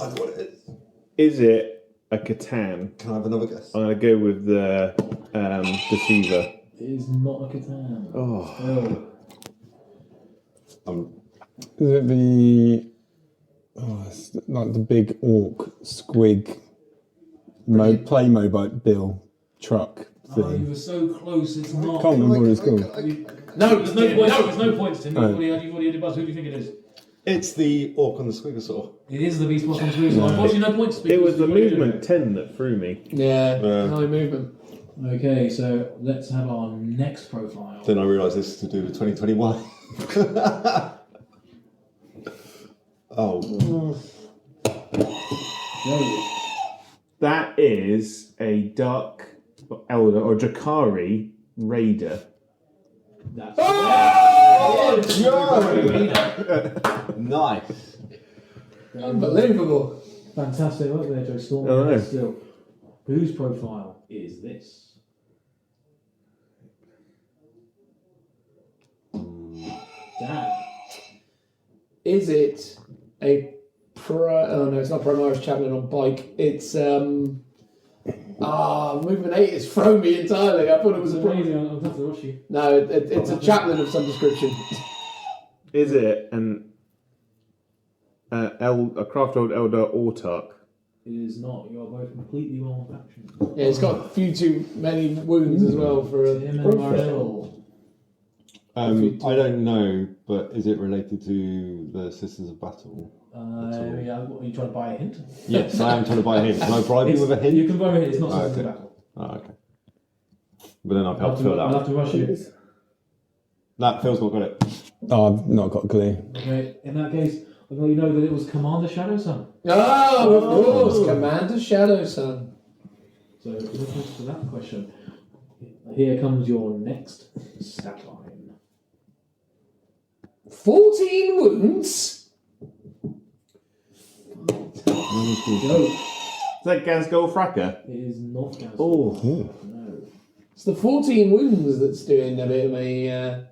[SPEAKER 6] I know what it is.
[SPEAKER 5] Is it a Catan?
[SPEAKER 6] Can I have another guess?
[SPEAKER 5] I'm going to go with the Deceiver.
[SPEAKER 3] It is not a Catan.
[SPEAKER 5] Oh.
[SPEAKER 2] Is it the... Oh, it's like the big orc squig Playmobil truck thing.
[SPEAKER 3] Oh, you were so close, it's not.
[SPEAKER 2] Can't remember what it's called.
[SPEAKER 4] No,
[SPEAKER 3] There's no points. There's no points, Tim. You've already had your buzz. Who do you think it is?
[SPEAKER 6] It's the orc on the Squigosaur.
[SPEAKER 3] It is the Beast Boss on Screws. Unfortunately, no points.
[SPEAKER 5] It was the movement 10 that threw me.
[SPEAKER 4] Yeah, high movement.
[SPEAKER 3] Okay, so let's have our next profile.
[SPEAKER 6] Then I realised this is to do with 2021. Oh.
[SPEAKER 3] Joe.
[SPEAKER 5] That is a Dark Elder or Drakari Raider.
[SPEAKER 3] That's
[SPEAKER 6] Nice.
[SPEAKER 4] Unbelievable.
[SPEAKER 3] fantastic work there, Joe Storm.
[SPEAKER 5] Oh, no.
[SPEAKER 3] Still, whose profile is this? Dan.
[SPEAKER 4] Is it a Oh no, it's not Primaris Chaplain on bike. It's movement 8 has thrown me entirely. I thought it was a
[SPEAKER 3] amazing. I'll have to rush you.
[SPEAKER 4] No, it's a chaplain of some description.
[SPEAKER 5] Is it a Craft Old Elder Autark?
[SPEAKER 3] It is not. You are both completely wrong faction.
[SPEAKER 4] Yeah, it's got a few too many wounds as well for a.
[SPEAKER 3] Tim and Marshall.
[SPEAKER 6] I don't know, but is it related to the Sisters of Battle?
[SPEAKER 3] Yeah, are you trying to buy a hint?
[SPEAKER 6] Yes, I am trying to buy a hint. Can I bribe you with a hint?
[SPEAKER 3] You can buy a hint. It's not Sisters of
[SPEAKER 6] okay.
[SPEAKER 3] Battle.
[SPEAKER 6] Oh, okay. But then I've helped Phil
[SPEAKER 3] I'll have
[SPEAKER 6] out.
[SPEAKER 3] to rush you.
[SPEAKER 6] Nah, Phil's not got it.
[SPEAKER 2] Oh, I've not got a clue.
[SPEAKER 3] Okay, in that case, I'll let you know that it was Commander Shadowsun.
[SPEAKER 4] Oh, of course, Commander Shadowsun.
[SPEAKER 3] So, looking for that question. Here comes your next stat line.
[SPEAKER 4] 14 wounds.
[SPEAKER 3] Joe.
[SPEAKER 5] Is that Gazgol Fracker?
[SPEAKER 3] It is not Gazelle.
[SPEAKER 5] Oh.
[SPEAKER 3] No.
[SPEAKER 4] It's the 14 wounds that's doing a bit of a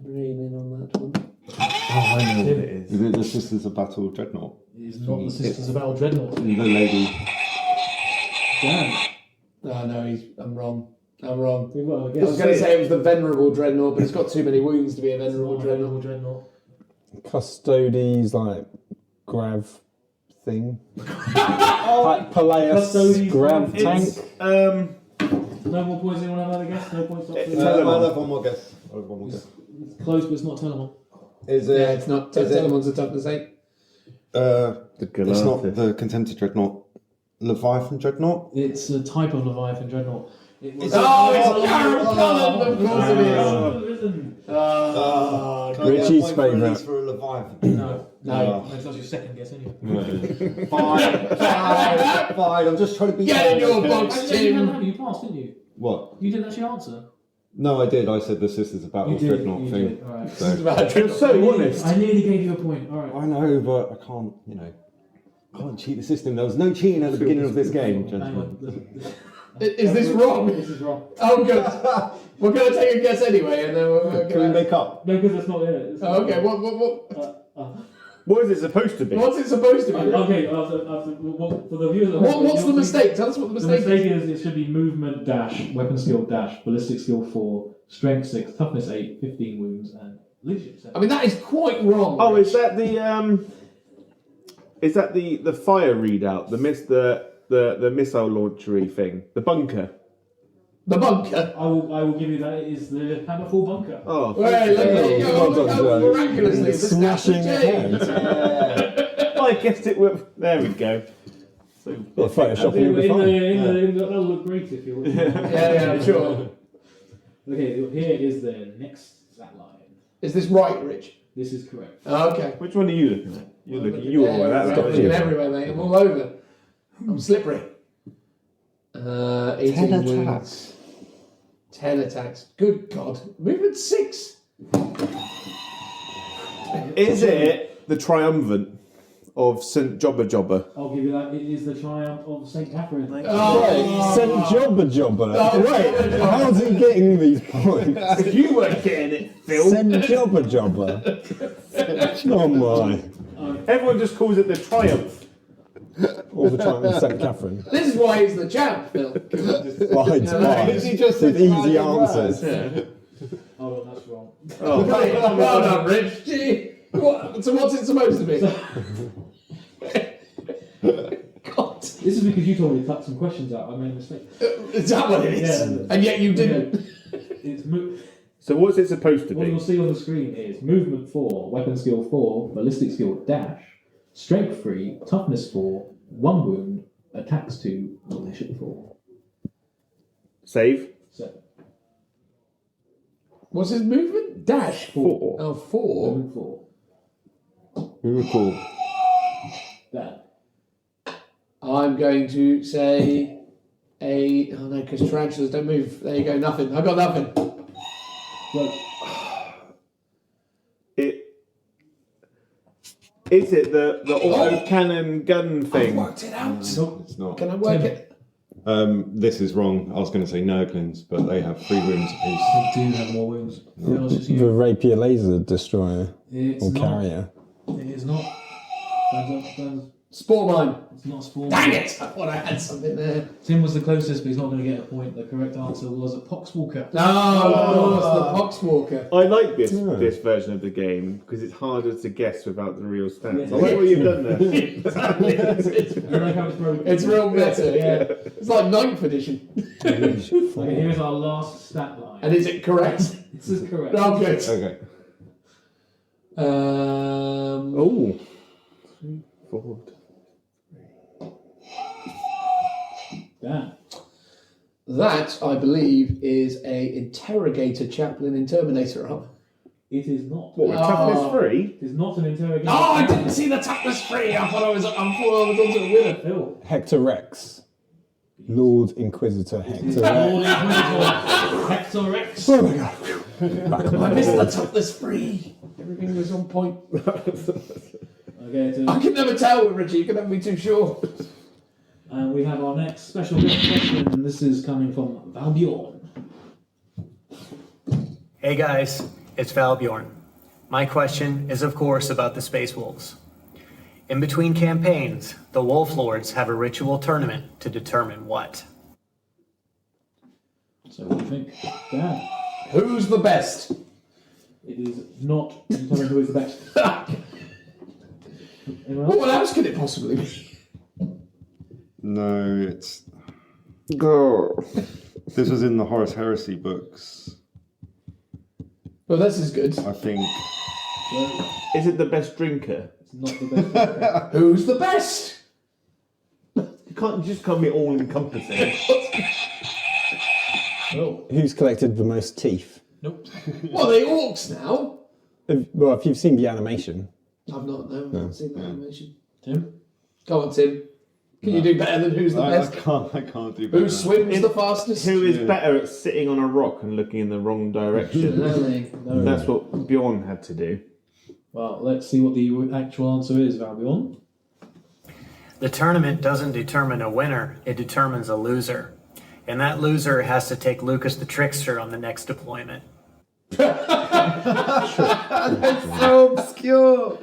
[SPEAKER 4] reading on that one.
[SPEAKER 5] Oh, I know what it is.
[SPEAKER 6] Is it the Sisters of Battle Dreadnought?
[SPEAKER 3] It is not the Sisters of Battle Dreadnought.
[SPEAKER 6] The lady.
[SPEAKER 3] Dan.
[SPEAKER 4] Oh no, I'm wrong. I'm wrong.
[SPEAKER 3] Well,
[SPEAKER 4] I was going to say it was the Venerable Dreadnought, but it's got too many wounds to be a Venerable Dreadnought.
[SPEAKER 3] Dreadnought.
[SPEAKER 2] Custodes, like, grav thing. Like Peleus grav tank.
[SPEAKER 3] No more points. Anyone have another guess? No points.
[SPEAKER 6] I'll have one more guess.
[SPEAKER 3] It's close, but it's not Telemon.
[SPEAKER 6] Is it?
[SPEAKER 4] Yeah, it's not. Telemon's a toughness 8.
[SPEAKER 6] It's not the Contempted Dreadnought. Leviathan Dreadnought?
[SPEAKER 3] It's a type of Leviathan Dreadnought. It's
[SPEAKER 4] Karen Cullen, of course it is.
[SPEAKER 2] Richie's favourite.
[SPEAKER 6] For a Leviathan.
[SPEAKER 3] No, that's your second guess anyway.
[SPEAKER 6] Fine. I'm just trying to be.
[SPEAKER 4] Get in your box,
[SPEAKER 3] You
[SPEAKER 4] Tim.
[SPEAKER 3] you passed, didn't you?
[SPEAKER 6] What?
[SPEAKER 3] You didn't actually answer.
[SPEAKER 6] No, I did. I said the Sisters of Battle Dreadnought
[SPEAKER 3] you
[SPEAKER 6] thing.
[SPEAKER 3] did. All right.
[SPEAKER 6] So.
[SPEAKER 5] You're so honest.
[SPEAKER 3] I nearly gave you a point. All right.
[SPEAKER 6] I know, but I can't. I can't cheat the system. There was no cheating at the beginning of this game, gentlemen.
[SPEAKER 4] Is this wrong?
[SPEAKER 3] This is wrong.
[SPEAKER 4] Oh, good. We're going to take a guess anyway, and then we're
[SPEAKER 6] Can we make up?
[SPEAKER 3] No, because it's not in it.
[SPEAKER 4] Oh, okay. What?
[SPEAKER 5] What is it supposed to be?
[SPEAKER 4] What's it supposed to be?
[SPEAKER 3] Okay, for the viewers at home.
[SPEAKER 4] What's the mistake? Tell us what the
[SPEAKER 3] The
[SPEAKER 4] mistake
[SPEAKER 3] mistake is it should be movement dash, weapon skill dash, ballistic skill 4, strength 6, toughness 8, 15 wounds, and leadership 7.
[SPEAKER 4] I mean, that is quite wrong.
[SPEAKER 5] Oh, is that the fire readout? The missile launchery thing? The bunker?
[SPEAKER 4] The bunker.
[SPEAKER 3] I will give you that. It is the Hammerfall bunker.
[SPEAKER 5] Oh,
[SPEAKER 4] Hey, look at you
[SPEAKER 2] Well
[SPEAKER 4] go.
[SPEAKER 2] done, Joe.
[SPEAKER 4] Miraculously.
[SPEAKER 2] Smashing
[SPEAKER 4] James.
[SPEAKER 2] ahead.
[SPEAKER 5] I guessed it with. There we go. So,
[SPEAKER 2] Well, Photoshopping
[SPEAKER 3] In
[SPEAKER 2] will be fine.
[SPEAKER 3] that'll look great if you.
[SPEAKER 4] Yeah, sure.
[SPEAKER 3] Okay, here is the next stat line.
[SPEAKER 4] Is this right, Rich?
[SPEAKER 3] This is correct.
[SPEAKER 4] Oh, okay.
[SPEAKER 5] which one are you looking at? You're looking. You were
[SPEAKER 4] Yeah,
[SPEAKER 5] that.
[SPEAKER 4] I'm
[SPEAKER 5] That
[SPEAKER 4] looking everywhere, mate. I'm all over. I'm slippery. 18
[SPEAKER 6] 10
[SPEAKER 4] wounds.
[SPEAKER 6] attacks.
[SPEAKER 4] 10 attacks. Good God. Movement 6.
[SPEAKER 5] Is it the triumvirate of St. Jobber Jobber?
[SPEAKER 3] I'll give you that. It is the triumph of St. Catherine.
[SPEAKER 2] St. Jobber Jobber. Wait, how's he getting these points?
[SPEAKER 5] You weren't getting it, Phil.
[SPEAKER 2] St. Jobber Jobber. Oh my.
[SPEAKER 5] Everyone just calls it the triumph.
[SPEAKER 2] All the time with St. Catherine.
[SPEAKER 4] This is why he's the champ, Phil.
[SPEAKER 2] Right,
[SPEAKER 6] He just
[SPEAKER 2] with
[SPEAKER 6] said
[SPEAKER 2] easy
[SPEAKER 6] random
[SPEAKER 2] answers.
[SPEAKER 3] Oh, that's wrong.
[SPEAKER 4] Well done, Rich. Gee. So what's it supposed to be? God.
[SPEAKER 3] This is because you told me to cut some questions out. I made a mistake.
[SPEAKER 4] Is that what it is?
[SPEAKER 3] Yeah.
[SPEAKER 4] And yet you didn't.
[SPEAKER 3] It's
[SPEAKER 5] So what's it supposed to
[SPEAKER 3] what you'll
[SPEAKER 5] be?
[SPEAKER 3] see on the screen is movement 4, weapon skill 4, ballistic skill dash, strength 3, toughness 4, 1 wound, attacks 2, volition 4.
[SPEAKER 5] Save.
[SPEAKER 3] 7.
[SPEAKER 4] What's his movement? Dash.
[SPEAKER 5] 4.
[SPEAKER 4] Oh, 4.
[SPEAKER 3] Movement 4.
[SPEAKER 2] Very cool.
[SPEAKER 3] Dan.
[SPEAKER 4] I'm going to say a. Oh no, because tarantulas don't move. There you go, nothing. I got nothing.
[SPEAKER 3] So,
[SPEAKER 5] Is it the auto cannon gun
[SPEAKER 4] I
[SPEAKER 5] thing?
[SPEAKER 4] worked it out.
[SPEAKER 6] It's not.
[SPEAKER 4] Can I work it?
[SPEAKER 6] This is wrong. I was going to say Nurglings, but they have 3 wounds apiece.
[SPEAKER 3] I do have more wounds.
[SPEAKER 2] The rapier laser destroyer
[SPEAKER 3] It's
[SPEAKER 2] or
[SPEAKER 3] not.
[SPEAKER 2] carrier.
[SPEAKER 3] It is not. Dan's
[SPEAKER 4] Spore mine.
[SPEAKER 3] it's not spawn.
[SPEAKER 4] Dang it! I thought I had something there.
[SPEAKER 3] Tim was the closest, but he's not going to get a point. The correct answer was a poxwalker.
[SPEAKER 4] No, of course, the Poxwalker.
[SPEAKER 5] I like this version of the game because it's harder to guess without the real stats. I like what you've done there.
[SPEAKER 3] You like how it's broken?
[SPEAKER 4] It's real meta, yeah. It's like 9th edition.
[SPEAKER 3] Okay, here's our last stat line.
[SPEAKER 4] And is it correct?
[SPEAKER 3] This is correct.
[SPEAKER 4] Oh, good.
[SPEAKER 6] Okay.
[SPEAKER 5] Oh. 3, 4.
[SPEAKER 3] Dan.
[SPEAKER 4] That, I believe, is a interrogator chaplain in Terminator armor.
[SPEAKER 3] It is not.
[SPEAKER 5] What, with toughness 3?
[SPEAKER 3] It is not an interrogation.
[SPEAKER 4] Oh, I didn't see the toughness 3. I thought I was onto the winner.
[SPEAKER 3] Phil.
[SPEAKER 2] Hector Rex. Lord Inquisitor Hector
[SPEAKER 3] Lord
[SPEAKER 2] Rex.
[SPEAKER 3] Hector Rex.
[SPEAKER 2] Oh my god.
[SPEAKER 4] I missed the toughness 3. Everything was on point.
[SPEAKER 3] Okay,
[SPEAKER 4] I can never tell with Richie. You can never be too sure.
[SPEAKER 3] and we have our next special guest question, and this is coming from Valbjorn.
[SPEAKER 9] Hey guys, it's Valbjorn. My question is, of course, about the Space Wolves. In between campaigns, the Wolf Lords have a ritual tournament to determine what?
[SPEAKER 3] So what do you think? Dan.
[SPEAKER 4] Who's the best?
[SPEAKER 3] It is not determined who is the best. Anyone
[SPEAKER 4] What
[SPEAKER 3] else?
[SPEAKER 4] else could it possibly be?
[SPEAKER 6] No, it's. Oh. This was in the Horus Heresy books.
[SPEAKER 4] Well, this is good.
[SPEAKER 6] I think.
[SPEAKER 5] Is it the best drinker?
[SPEAKER 3] It's not the best.
[SPEAKER 4] Who's the best?
[SPEAKER 5] You just can't be all encompassing.
[SPEAKER 3] Oh,
[SPEAKER 2] Who's collected the most teeth?
[SPEAKER 3] nope.
[SPEAKER 4] Well, they orcs now.
[SPEAKER 2] Well, if you've seen the animation.
[SPEAKER 4] I've not seen that animation.
[SPEAKER 3] Tim?
[SPEAKER 4] Go on, Tim. Can you do better than who's the
[SPEAKER 6] I
[SPEAKER 4] best?
[SPEAKER 6] can't do better.
[SPEAKER 4] Who swims the fastest?
[SPEAKER 5] Who is better at sitting on a rock and looking in the wrong direction?
[SPEAKER 4] Really?
[SPEAKER 3] No.
[SPEAKER 5] That's what Bjorn had to do.
[SPEAKER 3] Well, let's see what the actual answer is, Valbjorn.
[SPEAKER 9] The tournament doesn't determine a winner, it determines a loser. And that loser has to take Lucas the Trickster on the next deployment.
[SPEAKER 6] So obscure.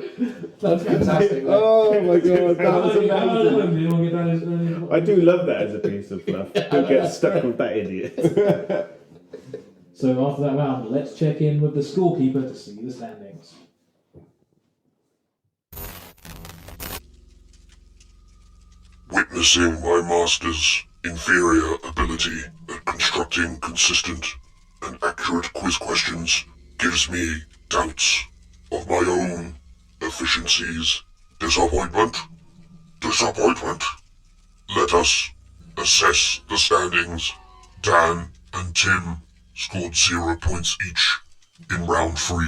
[SPEAKER 4] That's fantastic.
[SPEAKER 6] Oh my god, that was amazing.
[SPEAKER 5] I do love that as a piece of fluff. Don't get stuck with that idiot.
[SPEAKER 3] So after that round, let's check in with the scorekeeper to see the standings.
[SPEAKER 7] Witnessing my master's inferior ability at constructing consistent and accurate quiz questions gives me doubts of my own efficiencies. Disappointment? Disappointment? Let us assess the standings. Dan and Tim scored 0 points each in round 3,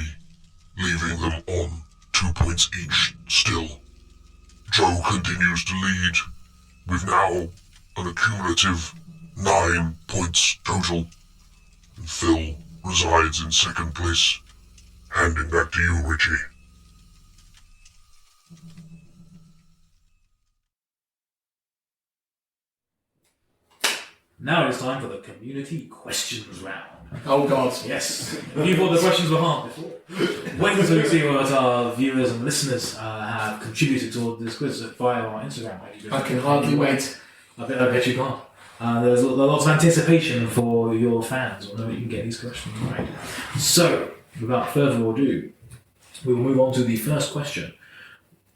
[SPEAKER 7] leaving them on 2 points each still. Joe continues to lead with now an accumulative 9 points total. And Phil resides in second place. Handing back to you, Richie.
[SPEAKER 3] Now it's time for the community questions round.
[SPEAKER 1] Oh God.
[SPEAKER 3] Yes. If you thought the questions were hard before, wait until you see what our viewers and listeners have contributed toward this quiz via our Instagram page.
[SPEAKER 1] I can hardly wait.
[SPEAKER 3] I bet you can't. There's lots of anticipation for your fans whenever you can get these questions right. So, without further ado, we will move on to the first question,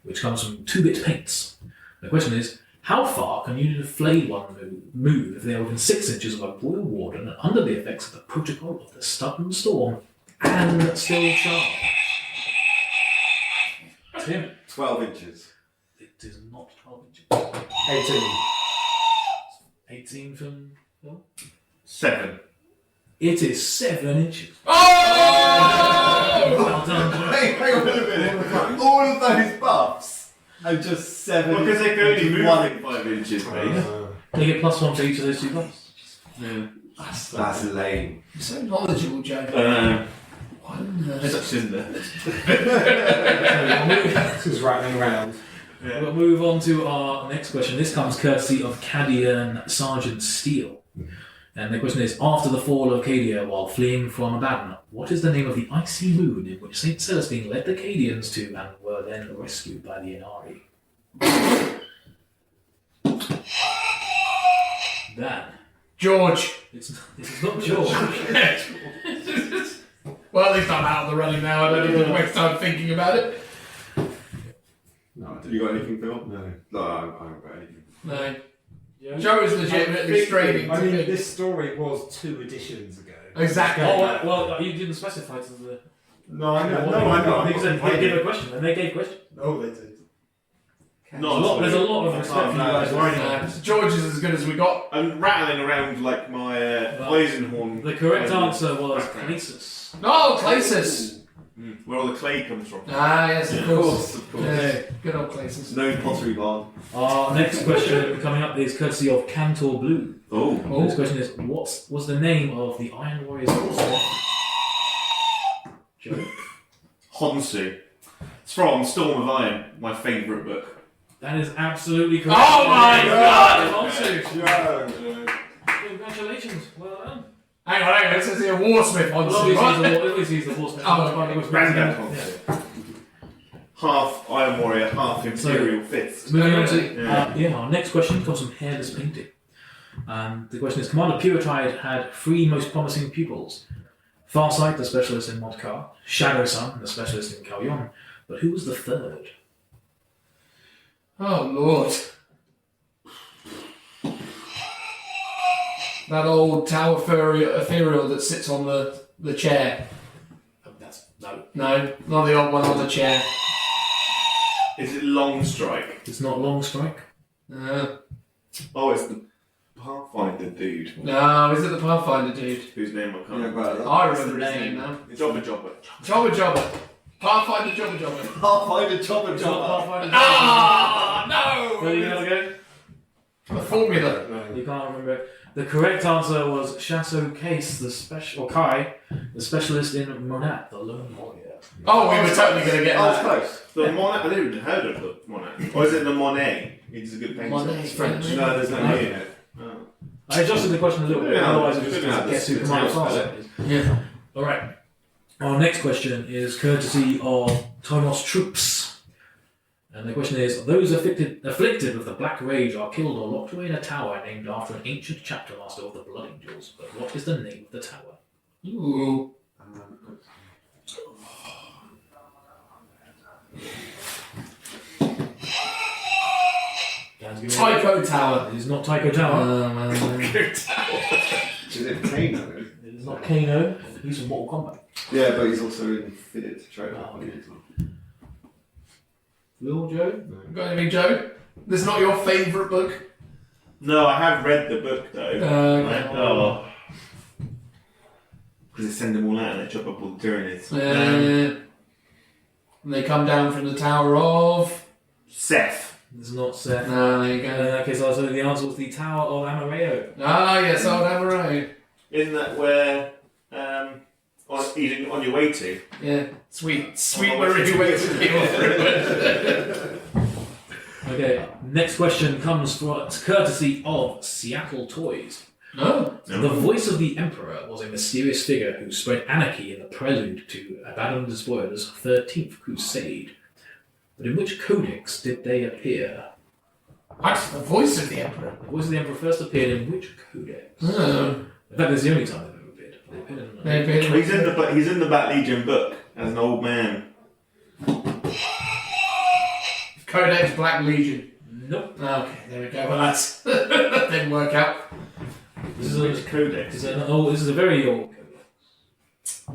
[SPEAKER 3] which comes from 2-Bit Paints. The question is, how far can you deflate one move if they are within 6 inches of a Royal Warden and under the effects of the protocol of the Stubborn Storm and still charged? Tim?
[SPEAKER 6] 12 inches.
[SPEAKER 3] It is not 12 inches.
[SPEAKER 6] 18.
[SPEAKER 3] 18 from Phil?
[SPEAKER 5] 7.
[SPEAKER 3] It is 7 inches.
[SPEAKER 1] Oh!
[SPEAKER 3] Well done, Joe.
[SPEAKER 6] Hang on a minute. All of those buffs are just 7
[SPEAKER 5] Well, because they can only move
[SPEAKER 6] 1
[SPEAKER 5] 5 inches, mate.
[SPEAKER 3] You get +1 for each of those 2 buffs.
[SPEAKER 5] Yeah.
[SPEAKER 6] That's lame.
[SPEAKER 1] You're so knowledgeable, Joe.
[SPEAKER 5] There's such in there.
[SPEAKER 2] This is rattling around.
[SPEAKER 3] We'll move on to our next question. This comes courtesy of Cadian Sergeant Steele. And the question is, after the fall of Cadia while fleeing from Abaddon, what is the name of the icy moon in which St. Celestine led the Cadians to and were then rescued by the Inari? Dan.
[SPEAKER 1] George.
[SPEAKER 3] It's not George.
[SPEAKER 1] Well, at least I'm out of the running now. I don't need to waste time thinking about it.
[SPEAKER 6] No, you got anything, Phil? No, I haven't got anything.
[SPEAKER 1] No. Joe is legitimately straining.
[SPEAKER 2] I mean, this story was 2 editions ago.
[SPEAKER 1] Exactly.
[SPEAKER 3] Oh, well, you didn't specify to the...
[SPEAKER 2] No, I know.
[SPEAKER 3] I think they gave a question, and they gave a question.
[SPEAKER 2] Oh, they did.
[SPEAKER 3] There's a lot of respect for you guys right now.
[SPEAKER 1] George is as good as we got.
[SPEAKER 5] I'm rattling around like my Eisenhorn.
[SPEAKER 3] The correct answer was Clesus.
[SPEAKER 1] Oh, Clasis.
[SPEAKER 5] Where all the clay comes from.
[SPEAKER 1] Ah, yes, of course.
[SPEAKER 6] Of course.
[SPEAKER 1] Yeah, good old Clasis.
[SPEAKER 6] No pottery barn.
[SPEAKER 3] Our next question coming up is courtesy of Cantor Blue.
[SPEAKER 5] Oh.
[SPEAKER 3] The next question is, what was the name of the Iron Warrior's horse? Joe?
[SPEAKER 5] Honsu. It's from Storm of Iron, my favourite book.
[SPEAKER 3] That is absolutely correct.
[SPEAKER 1] Oh my God!
[SPEAKER 3] Honsu. Congratulations. Well done.
[SPEAKER 1] Hang on. This is the Warsmith on
[SPEAKER 3] Obviously he's the horseman.
[SPEAKER 5] Granddad Honsu. Half Iron Warrior, half Imperial Fifth.
[SPEAKER 3] Moving on to our next question comes from Hairless Painting. The question is, Commander Puretide had 3 most promising pupils. Farsight, the specialist in Modkar, Shadow Sun, the specialist in Kalyon, but who was the 3rd?
[SPEAKER 1] Oh, Lord. That old Tower Ethereal that sits on the chair. No, not the old one on the chair.
[SPEAKER 5] Is it Long Strike?
[SPEAKER 3] It's not Long Strike.
[SPEAKER 5] Oh, it's the Pathfinder dude.
[SPEAKER 1] No, is it the Pathfinder dude?
[SPEAKER 5] Whose name I can't remember.
[SPEAKER 1] I remember his name now.
[SPEAKER 5] Jobber Jobber.
[SPEAKER 1] Jobber Jobber. Pathfinder Jobber Jobber.
[SPEAKER 6] Pathfinder Jobber
[SPEAKER 3] It's not
[SPEAKER 6] Jobber.
[SPEAKER 3] Pathfinder.
[SPEAKER 1] Ah, no!
[SPEAKER 3] Will you have a go?
[SPEAKER 1] The formula.
[SPEAKER 3] You can't remember it. The correct answer was Shasso Case, Kai, the specialist in Monat, the Lone Warrior.
[SPEAKER 1] Oh, we were totally going to get
[SPEAKER 6] I was
[SPEAKER 1] that.
[SPEAKER 6] close.
[SPEAKER 5] The Monet, I never even heard of the Monet. Or is it the Monet? It's a good painter.
[SPEAKER 1] Monet.
[SPEAKER 5] It's French.
[SPEAKER 1] Yeah.
[SPEAKER 5] No, there's no
[SPEAKER 3] No.
[SPEAKER 5] E in it. Oh.
[SPEAKER 3] I adjusted the question a little bit,
[SPEAKER 5] Yeah,
[SPEAKER 3] otherwise it was
[SPEAKER 5] good
[SPEAKER 3] just
[SPEAKER 5] now,
[SPEAKER 3] guess who
[SPEAKER 5] it's
[SPEAKER 3] Commander
[SPEAKER 5] nice,
[SPEAKER 3] Farsight is.
[SPEAKER 1] Yeah.
[SPEAKER 3] Alright. Our next question is courtesy of Tomos Troops. And the question is, those afflicted with the Black Rage are killed or locked away in a tower named after an ancient chapter master of the Blood Angels. But what is the name of the tower?
[SPEAKER 1] Ooh.
[SPEAKER 3] Dan's giving me
[SPEAKER 1] Tycho Tower.
[SPEAKER 3] It is not Tycho Tower.
[SPEAKER 6] Is it Kano?
[SPEAKER 3] It is not Kano. He's from Mortal Kombat.
[SPEAKER 6] Yeah, but he's also in Fitted Trailer.
[SPEAKER 3] Little Joe?
[SPEAKER 1] Got anything, Joe? This is not your favourite book?
[SPEAKER 5] No, I have read the book though. Because they send them all out and they chop up all the Tyranids.
[SPEAKER 1] And they come down from the Tower of...
[SPEAKER 5] Seth.
[SPEAKER 3] It's not Seth.
[SPEAKER 1] No, there you
[SPEAKER 3] In
[SPEAKER 1] go.
[SPEAKER 3] that case, also the answer was the Tower of Amareo.
[SPEAKER 1] Ah, yes, old Amaray.
[SPEAKER 5] Isn't that where on your way to?
[SPEAKER 1] Yeah, sweet
[SPEAKER 5] Oh,
[SPEAKER 1] Marie ways to people through.
[SPEAKER 3] Okay, next question comes from courtesy of Seattle Toys.
[SPEAKER 1] No.
[SPEAKER 3] The voice of the Emperor was a mysterious figure who spread anarchy in the prelude to Abaddon the Despoiler's 13th Crusade. But in which codex did they appear?
[SPEAKER 1] What? The voice of the Emperor?
[SPEAKER 3] The voice of the Emperor first appeared in which codex?
[SPEAKER 1] Oh.
[SPEAKER 3] In fact, it's the only time they've ever appeared. They appeared in
[SPEAKER 5] He's in the Bat Legion book as an old man.
[SPEAKER 1] Codex Black Legion.
[SPEAKER 3] Nope.
[SPEAKER 1] Okay, there we go. Well, that's that didn't work out.
[SPEAKER 3] This is
[SPEAKER 5] Which codex?
[SPEAKER 3] this is a very old codex.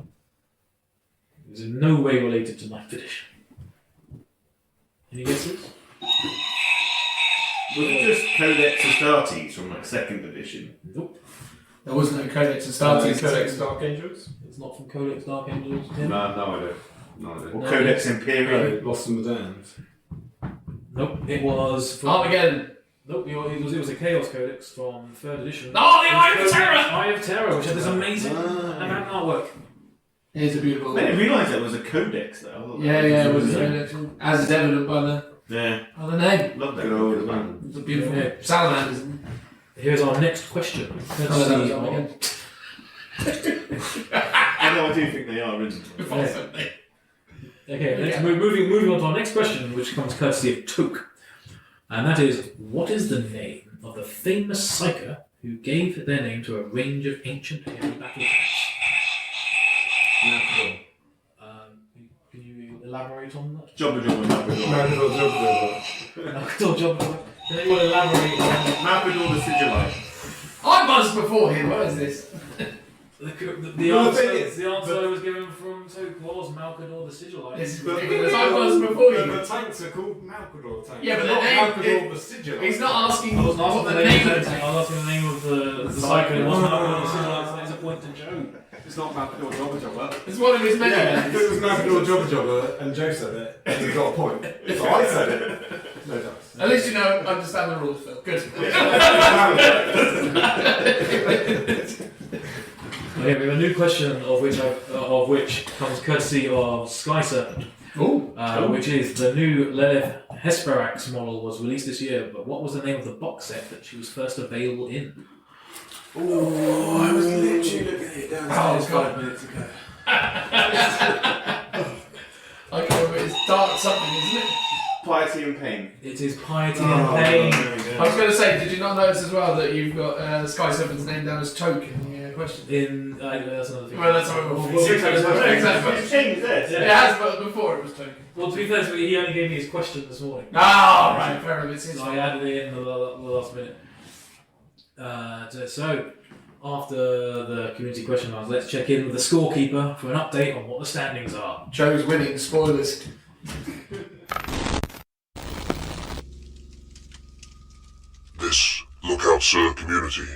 [SPEAKER 3] It is in no way related to 9th edition. Any guesses?
[SPEAKER 5] Was it just Codex Astartes from like 2nd edition?
[SPEAKER 3] Nope.
[SPEAKER 1] There was no Codex Astartes.
[SPEAKER 2] Codex Dark Angels?
[SPEAKER 3] It's not from Codex Dark Angels. Tim?
[SPEAKER 2] No idea. No idea.
[SPEAKER 5] Or
[SPEAKER 3] No.
[SPEAKER 5] Codex Imperium?
[SPEAKER 2] Lost in the Damned.
[SPEAKER 3] Nope. It was from...
[SPEAKER 1] Armageddon.
[SPEAKER 3] Nope, it was a Chaos Codex from 3rd edition.
[SPEAKER 1] Oh, the Eye of Terror!
[SPEAKER 3] Eye of Terror, which had this amazing amount artwork.
[SPEAKER 1] Here's a beautiful.
[SPEAKER 5] I didn't realise that was a codex though.
[SPEAKER 1] Yeah, it was as is evident by the name.
[SPEAKER 5] Love that.
[SPEAKER 6] Good old man.
[SPEAKER 1] It's a beautiful
[SPEAKER 3] Yeah.
[SPEAKER 1] salamanders.
[SPEAKER 3] Here's our next question.
[SPEAKER 1] Oh, that was Armageddon.
[SPEAKER 5] Although I do think they are, isn't it?
[SPEAKER 1] Before something.
[SPEAKER 3] Okay, next, moving on to our next question, which comes courtesy of Toke. And that is, what is the name of the famous psyker who gave their name to a range of ancient heavy battle tanks? Can you elaborate on that?
[SPEAKER 5] Jobber.
[SPEAKER 3] Can anyone elaborate on
[SPEAKER 5] Mapador the Sigillite.
[SPEAKER 1] I buzzed before him. What is this?
[SPEAKER 3] the answer I was given from Toke was Malcador the Sigillite.
[SPEAKER 1] This is ridiculous. I buzzed before you.
[SPEAKER 2] The tanks are called Malcador tanks.
[SPEAKER 1] Yeah, but
[SPEAKER 2] not
[SPEAKER 1] the name-
[SPEAKER 2] Malcador the Sigillite.
[SPEAKER 1] He's not asking
[SPEAKER 3] I wasn't asking
[SPEAKER 1] what
[SPEAKER 3] the
[SPEAKER 1] the name of the
[SPEAKER 3] I
[SPEAKER 1] tank.
[SPEAKER 3] was asking the name of the psyker. It wasn't Malcador the Sigillite, so it's a point to Joe.
[SPEAKER 2] It's not Malcador Jobber.
[SPEAKER 1] It's one of his many
[SPEAKER 2] Yeah, if
[SPEAKER 1] names.
[SPEAKER 2] it was Malcador Jobber and Joe said it, and he got a point. If I said it, no dice.
[SPEAKER 1] At least you know, understand the rules, Phil. Good.
[SPEAKER 3] Okay, we have a new question of which comes courtesy of Sky Serpent, which is the new Lilith Hesperax model was released this year, but what was the name of the box set that she was first available in?
[SPEAKER 2] Oh, I was literally looking at it downstairs 5 minutes ago.
[SPEAKER 1] Okay, it's dark something, isn't it?
[SPEAKER 5] Piety and Pain.
[SPEAKER 3] It is Piety and Pain.
[SPEAKER 1] I was going to say, did you not notice as well that you've got Sky Serpent's name down as Toke in the question?
[SPEAKER 3] That's another thing.
[SPEAKER 1] Well, that's how it will be.
[SPEAKER 3] Exactly.
[SPEAKER 5] It's changed this.
[SPEAKER 1] It has, but before it was Toke.
[SPEAKER 3] Well, to be fair, he only gave me his question this morning.
[SPEAKER 1] Ah, right, fair enough. It's his
[SPEAKER 3] So I added it in the last minute. So, after the community question rounds, let's check in with the scorekeeper for an update on what the standings are.
[SPEAKER 1] Joe's winning, spoilers.
[SPEAKER 7] This Lookout Sir community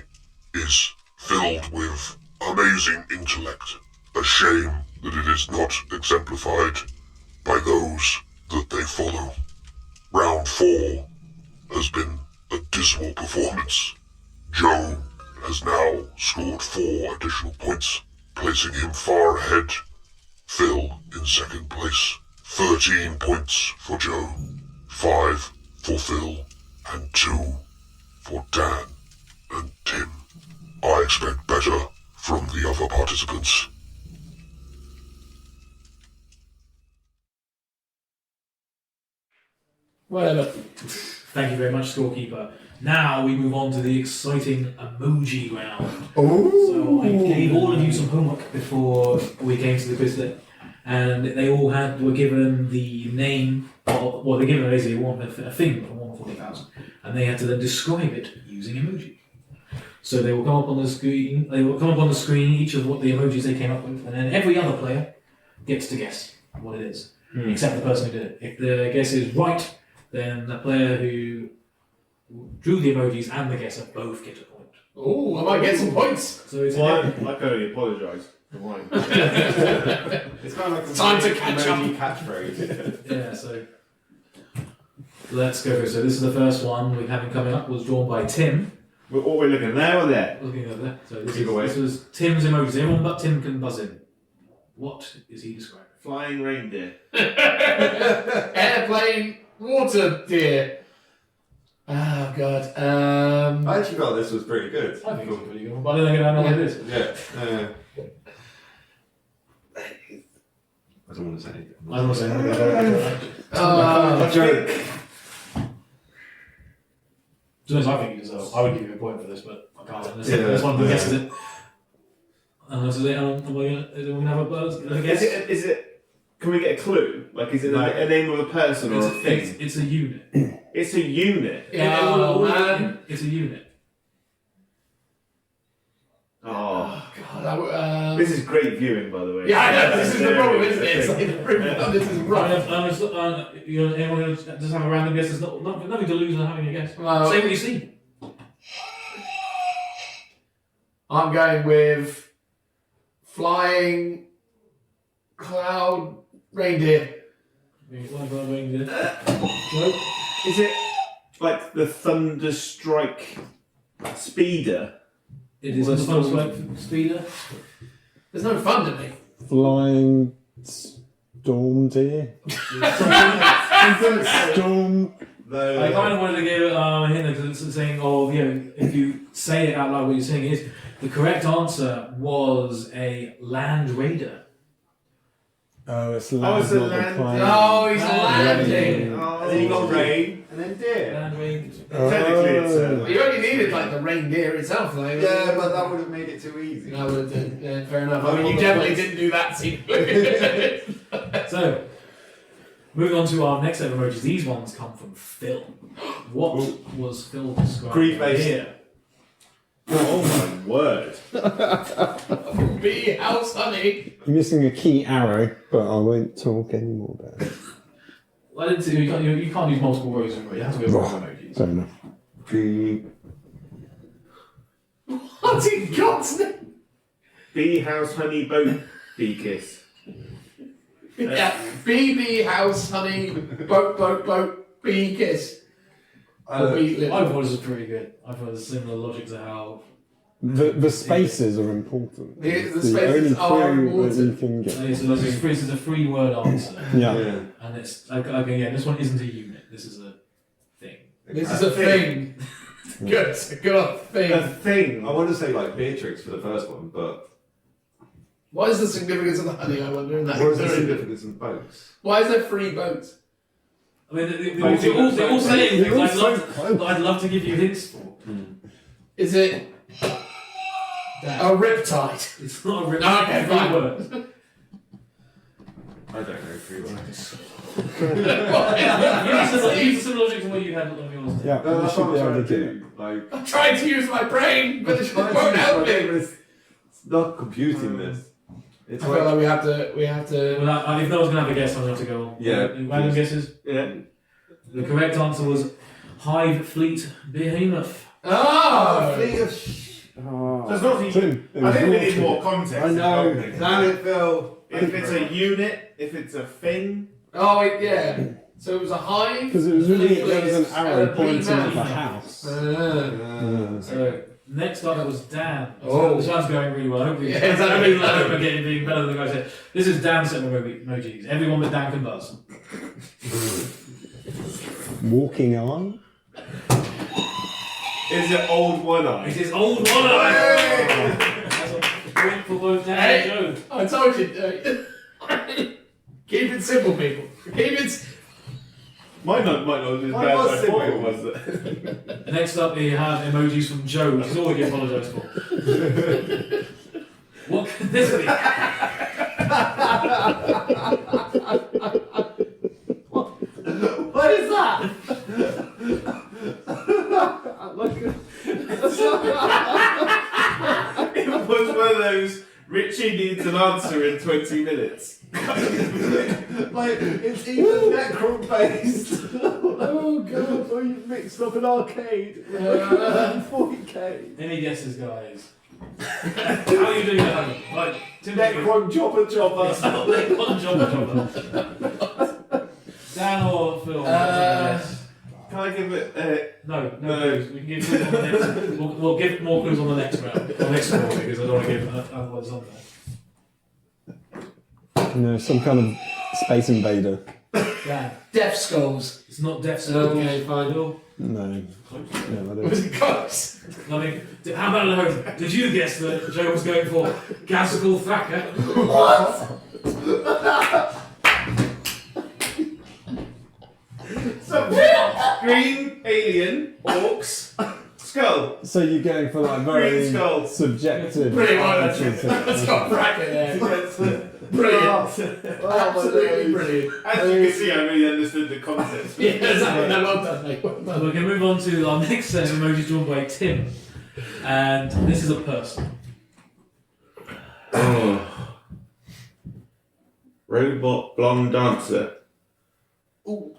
[SPEAKER 7] is filled with amazing intellect. A shame that it is not exemplified by those that they follow. Round 4 has been a dismal performance. Joe has now scored 4 additional points, placing him far ahead. Phil in second place. 13 points for Joe, 5 for Phil, and 2 for Dan and Tim. I expect better from the other participants.
[SPEAKER 3] Whatever. Thank you very much, scorekeeper. Now we move on to the exciting emoji round. So I gave all of you some homework before we came to the quiz day, and they all were given the name of, well, they were given basically a thing from 140,000, and they had to then describe it using emoji. So they will come up on the screen. They will come up on the screen. Each of what the emojis they came up with, and then every other player gets to guess what it is, except the person who did it. If the guess is right, then the player who drew the emojis and the guesser both get a point.
[SPEAKER 4] Oh, I might get some points.
[SPEAKER 3] So it's
[SPEAKER 5] I can only apologise for mine.
[SPEAKER 6] It's kind of like
[SPEAKER 4] Time to catch
[SPEAKER 6] emoji catchphrase.
[SPEAKER 3] yeah. So let's go. So this is the first one we having coming up. Was drawn by Tim.
[SPEAKER 5] What we're looking there or there?
[SPEAKER 3] Looking over there. So this,
[SPEAKER 5] Either way.
[SPEAKER 3] this was Tim's emojis. Everyone but Tim can buzz in. What is he describing?
[SPEAKER 5] Flying reindeer.
[SPEAKER 4] Airplane, water deer. Oh god.
[SPEAKER 6] I actually thought this was pretty good.
[SPEAKER 3] I think it's a pretty good one, but I don't think I know what it is.
[SPEAKER 6] Yeah. I don't want to say anything.
[SPEAKER 3] I don't want to say anything.
[SPEAKER 4] Oh,
[SPEAKER 6] Joke.
[SPEAKER 3] I think you deserve. I would give you a point for this, but I can't. Unless
[SPEAKER 6] Yeah.
[SPEAKER 3] there's one that guesses it. Unless we're going to have a buzz.
[SPEAKER 5] Is it? Can we get a clue? Like, is it a name of a person or a thing?
[SPEAKER 3] It's a unit.
[SPEAKER 5] It's a unit.
[SPEAKER 4] oh man.
[SPEAKER 3] It's a unit.
[SPEAKER 5] Oh,
[SPEAKER 4] God,
[SPEAKER 5] this is great viewing, by the way.
[SPEAKER 4] yeah, I know. This is the problem, isn't it? It's like the proof. This is rough.
[SPEAKER 3] Anyone who just have a random guess, there's nothing to lose in having a guess.
[SPEAKER 4] Well,
[SPEAKER 3] Say what you see.
[SPEAKER 4] I'm going with flying cloud reindeer.
[SPEAKER 5] Is it like the Thunderstrike Speeder?
[SPEAKER 3] It is a Thunderstrike Speeder.
[SPEAKER 4] There's no fun to me.
[SPEAKER 2] Flying storm deer. Storm.
[SPEAKER 3] I kind of wanted to give a hint because it's saying, if you say it out loud, what you're saying is the correct answer was a Land Raider.
[SPEAKER 2] Oh, it's land,
[SPEAKER 5] it's a
[SPEAKER 2] not the
[SPEAKER 5] land-
[SPEAKER 2] plane.
[SPEAKER 4] Oh, he's landing.
[SPEAKER 5] And then you got rain, and then deer.
[SPEAKER 3] Land Raider.
[SPEAKER 5] Technically, it's
[SPEAKER 4] You only needed like the reindeer itself, though.
[SPEAKER 6] Yeah, but that would have made it too easy.
[SPEAKER 4] I would have done. Yeah, fair enough. I mean, you definitely didn't do that sequence.
[SPEAKER 3] So, moving on to our next set of emojis. These ones come from Phil. What was Phil describing
[SPEAKER 6] Grief-based.
[SPEAKER 3] here?
[SPEAKER 5] Oh my word!
[SPEAKER 4] Bee house honey.
[SPEAKER 2] I'm missing a key arrow, but I won't talk anymore about it.
[SPEAKER 3] Well, I didn't see, you can't use multiple rows of emojis. You have to go with emojis.
[SPEAKER 2] Fair enough.
[SPEAKER 4] What's in God's name?
[SPEAKER 5] Bee house, honey, boat, bee kiss.
[SPEAKER 4] Yeah. Bee house honey boat bee kiss. Or bee lip.
[SPEAKER 3] I thought this was pretty good. I thought there's similar logic to how.
[SPEAKER 2] The spaces are important.
[SPEAKER 4] The
[SPEAKER 2] It's
[SPEAKER 4] spaces are
[SPEAKER 2] only
[SPEAKER 4] important.
[SPEAKER 2] clue that you can
[SPEAKER 3] So
[SPEAKER 2] get.
[SPEAKER 3] this is a 3-word answer.
[SPEAKER 2] Yeah.
[SPEAKER 3] And it's, okay, yeah, this one isn't a unit. This is a thing.
[SPEAKER 4] This is a thing. Good thing.
[SPEAKER 5] A thing.
[SPEAKER 6] I want to say like Beatrix for the first one, but
[SPEAKER 4] What is the significance of the honey, I wonder? In that
[SPEAKER 6] what is the significance of boats?
[SPEAKER 4] Why is there 3 boats?
[SPEAKER 3] I mean, they're all saying things I'd love to give you hints for.
[SPEAKER 4] Is it a riptide?
[SPEAKER 3] It's not a rip.
[SPEAKER 4] Okay, fine.
[SPEAKER 3] Word.
[SPEAKER 6] I don't know. 3 words.
[SPEAKER 3] Use the logic to what you had on yours.
[SPEAKER 2] Yeah,
[SPEAKER 6] No,
[SPEAKER 2] you
[SPEAKER 6] that's
[SPEAKER 2] should
[SPEAKER 6] what
[SPEAKER 2] be
[SPEAKER 6] I'm
[SPEAKER 2] able
[SPEAKER 6] trying
[SPEAKER 2] to
[SPEAKER 6] to
[SPEAKER 2] do it.
[SPEAKER 6] do. Like,
[SPEAKER 4] I'm trying to use my brain, but it won't help me.
[SPEAKER 6] It's not computing this. It's
[SPEAKER 4] I feel like we have to.
[SPEAKER 3] Well, if no one's going to have a guess, I'm going to have to go on.
[SPEAKER 6] Yeah,
[SPEAKER 3] Random guesses?
[SPEAKER 5] Yeah.
[SPEAKER 3] The correct answer was Hive Fleet Behemoth.
[SPEAKER 4] Oh!
[SPEAKER 5] So it's not
[SPEAKER 2] Tim, it
[SPEAKER 5] I
[SPEAKER 2] was
[SPEAKER 5] think we
[SPEAKER 2] your
[SPEAKER 5] need
[SPEAKER 2] turn.
[SPEAKER 5] more context.
[SPEAKER 6] I know.
[SPEAKER 5] don't we?
[SPEAKER 6] Damn it, Phil.
[SPEAKER 5] If it's a unit, if it's a thing.
[SPEAKER 4] Oh, wait, yeah. So it was a hive.
[SPEAKER 2] Because it was really, there was an
[SPEAKER 4] and
[SPEAKER 2] arrow
[SPEAKER 4] a
[SPEAKER 2] pointing
[SPEAKER 4] bee
[SPEAKER 2] at the
[SPEAKER 4] man.
[SPEAKER 2] house.
[SPEAKER 3] So next up was Dan.
[SPEAKER 4] Oh.
[SPEAKER 3] This one's going really well. Hopefully,
[SPEAKER 4] Yeah, exactly.
[SPEAKER 3] I'm getting being better than the guys here. This is Dan's set of emojis. Everyone but Dan can buzz.
[SPEAKER 2] Walking on.
[SPEAKER 5] Is it old one eye?
[SPEAKER 3] It is Old One Eye. That's a point for both Dan and Joe.
[SPEAKER 4] I told you. Keep it simple, people. Keep it.
[SPEAKER 5] Might not be as
[SPEAKER 6] Mine
[SPEAKER 5] bad
[SPEAKER 6] was
[SPEAKER 5] as I thought it
[SPEAKER 6] simple.
[SPEAKER 5] was.
[SPEAKER 3] Next up, we have emojis from Joe, which is all we get apologised for. What can this be?
[SPEAKER 4] What is that?
[SPEAKER 5] needs an answer in 20 minutes.
[SPEAKER 6] Like, it's either Necron based.
[SPEAKER 4] Oh god.
[SPEAKER 6] Or you've mixed up an arcade with 40k.
[SPEAKER 3] Any guesses, guys? How are you doing that? Like,
[SPEAKER 6] Necron chopper.
[SPEAKER 3] Necron chopper. Dan or Phil?
[SPEAKER 5] Can I give it
[SPEAKER 3] No. Clues. We can give clues on the next. We'll give more clues on the next round, or next round, because I don't want to give otherwise on there.
[SPEAKER 2] No, some kind of space invader.
[SPEAKER 3] Dan.
[SPEAKER 1] Death Skulls.
[SPEAKER 3] It's not Death Skulls.
[SPEAKER 1] Okay, fine.
[SPEAKER 3] Phil?
[SPEAKER 2] No. Yeah, that
[SPEAKER 1] Was
[SPEAKER 2] is.
[SPEAKER 1] it close?
[SPEAKER 3] Nothing. How about at home? Did you guess that Joe was going for Gazagal Thacker?
[SPEAKER 1] What?
[SPEAKER 5] green alien orcs skull.
[SPEAKER 2] So you're going for like very
[SPEAKER 5] Green skull.
[SPEAKER 2] subjective.
[SPEAKER 1] Brilliant,
[SPEAKER 2] answers.
[SPEAKER 1] that's got bracket there. Brilliant. Absolutely brilliant.
[SPEAKER 5] As you can see, I really understood the concept.
[SPEAKER 1] Yeah, exactly. No, well done, mate. Well done.
[SPEAKER 3] We're going to move on to our next set of emojis drawn by Tim. And this is a person.
[SPEAKER 5] Oh. Robot blonde dancer.
[SPEAKER 1] Ooh.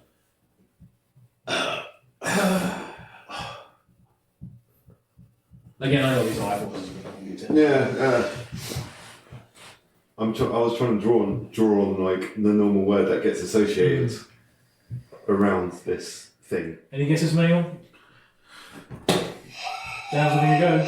[SPEAKER 3] Again, I know these are eyeballs.
[SPEAKER 6] Yeah. I was trying to draw on like the normal word that gets associated around this thing.
[SPEAKER 3] Any guesses from anyone? Dan's going to go.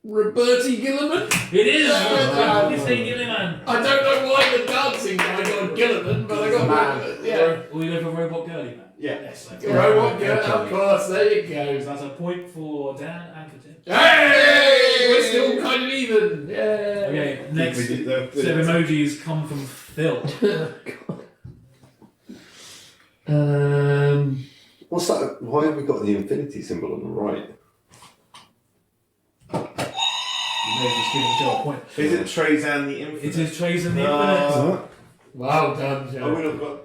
[SPEAKER 1] Roberti Gilliman?
[SPEAKER 3] It is!
[SPEAKER 1] Yeah.
[SPEAKER 3] It's Gilliman.
[SPEAKER 1] I don't know why the dancing guy got Gilliman, but I got man. Yeah.
[SPEAKER 3] Or you go for Robot Girly Man?
[SPEAKER 6] Yeah.
[SPEAKER 3] Yes.
[SPEAKER 1] Robot girl, of course, there you go.
[SPEAKER 3] So that's a point for Dan and for Tim.
[SPEAKER 1] Hey! We're still kind of even. Yeah.
[SPEAKER 3] Okay, next set of emojis come from Phil.
[SPEAKER 6] What's that? Why have we got the infinity symbol on the right?
[SPEAKER 3] You may just give Joe a point.
[SPEAKER 5] Is it Trazan the Infinite?
[SPEAKER 3] It is Trazan the Infinite.
[SPEAKER 1] Well done, Joe.
[SPEAKER 6] I would have got.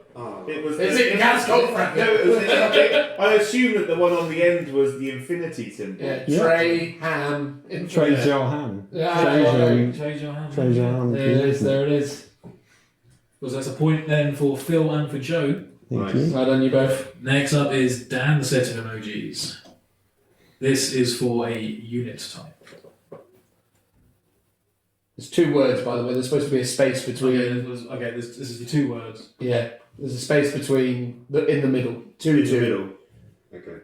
[SPEAKER 5] It was.
[SPEAKER 1] Is it Gas Goldfrack?
[SPEAKER 5] No, it was. I assume that the one on the end was the infinity symbol.
[SPEAKER 1] Yeah,
[SPEAKER 2] Yeah.
[SPEAKER 1] Trey, Ham,
[SPEAKER 2] Trey Johan.
[SPEAKER 1] Yeah,
[SPEAKER 3] Trey Johan.
[SPEAKER 2] Trey Johan.
[SPEAKER 1] There it is, there it is.
[SPEAKER 3] Because that's a point then for Phil and for Joe.
[SPEAKER 2] Thank you.
[SPEAKER 1] Well done, you both.
[SPEAKER 3] Next up is Dan's set of emojis. This is for a unit type.
[SPEAKER 1] There's two words, by the way. There's supposed to be a space between.
[SPEAKER 3] This is the two words.
[SPEAKER 1] Yeah, there's a space between in the middle.
[SPEAKER 5] In the middle.
[SPEAKER 6] Okay.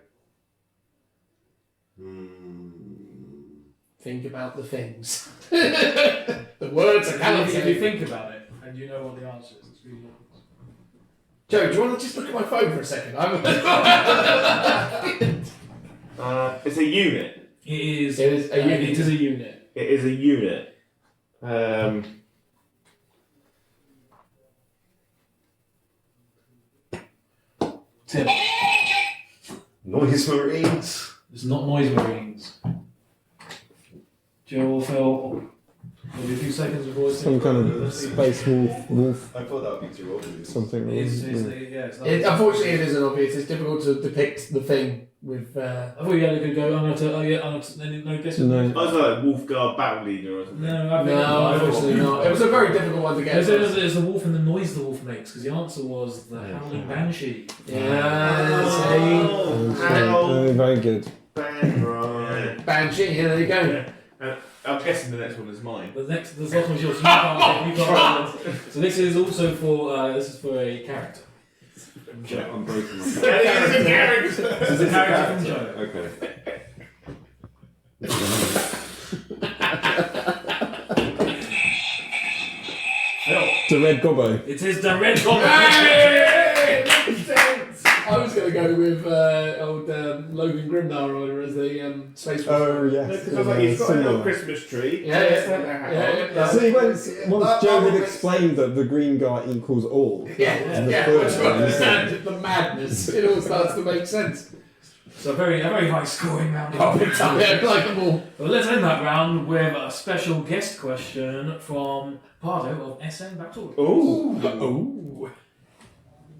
[SPEAKER 1] Think about the things. The words are
[SPEAKER 3] If you
[SPEAKER 1] calibrated.
[SPEAKER 3] think about it and you know what the answer is, it's really obvious.
[SPEAKER 1] Joe, do you want to just look at my phone for a second?
[SPEAKER 5] It's a unit.
[SPEAKER 3] It is.
[SPEAKER 1] It is a unit.
[SPEAKER 3] It is a unit.
[SPEAKER 5] It is a unit.
[SPEAKER 3] Tim.
[SPEAKER 6] Noise Marines.
[SPEAKER 3] It's not Noise Marines. Joe or Phil. Maybe a few seconds before it's
[SPEAKER 2] Some kind of space wolf,
[SPEAKER 6] I thought that would be too obvious.
[SPEAKER 2] something.
[SPEAKER 1] Unfortunately, it isn't obvious. It's difficult to depict the thing with.
[SPEAKER 3] I thought you had a good go. I'm going to. Oh yeah, no guesses.
[SPEAKER 2] No.
[SPEAKER 5] I was like Wolfguard Battle Leader or something.
[SPEAKER 3] No, I think
[SPEAKER 1] No, unfortunately not. It was a very difficult one to get.
[SPEAKER 3] There's the wolf and the noise the wolf makes, because the answer was the howling banshee.
[SPEAKER 1] Yeah,
[SPEAKER 2] Very good.
[SPEAKER 5] Right.
[SPEAKER 1] Banshee. Yeah, there you go.
[SPEAKER 3] Yeah.
[SPEAKER 5] I'm guessing the next one is mine.
[SPEAKER 3] The last one's yours. So you can't. So this is also for a character.
[SPEAKER 6] I'm breaking my
[SPEAKER 3] This is a character from Joe.
[SPEAKER 6] Okay.
[SPEAKER 2] The Red Gobbo.
[SPEAKER 3] It is the red goblin.
[SPEAKER 1] I was going to go with old Logan Grimnar or whatever as the space.
[SPEAKER 2] Oh, yes.
[SPEAKER 5] Because I was like, he's got a little Christmas tree.
[SPEAKER 1] Yeah.
[SPEAKER 2] So once Joe had explained that the green guy equals all.
[SPEAKER 1] Yeah. Once you understand the madness, it all starts to make sense.
[SPEAKER 3] So a very high scoring round.
[SPEAKER 1] Oh, big time. Yeah, like them all.
[SPEAKER 3] Well, let's end that round with a special guest question from Pardo of SM Battle.
[SPEAKER 5] Ooh.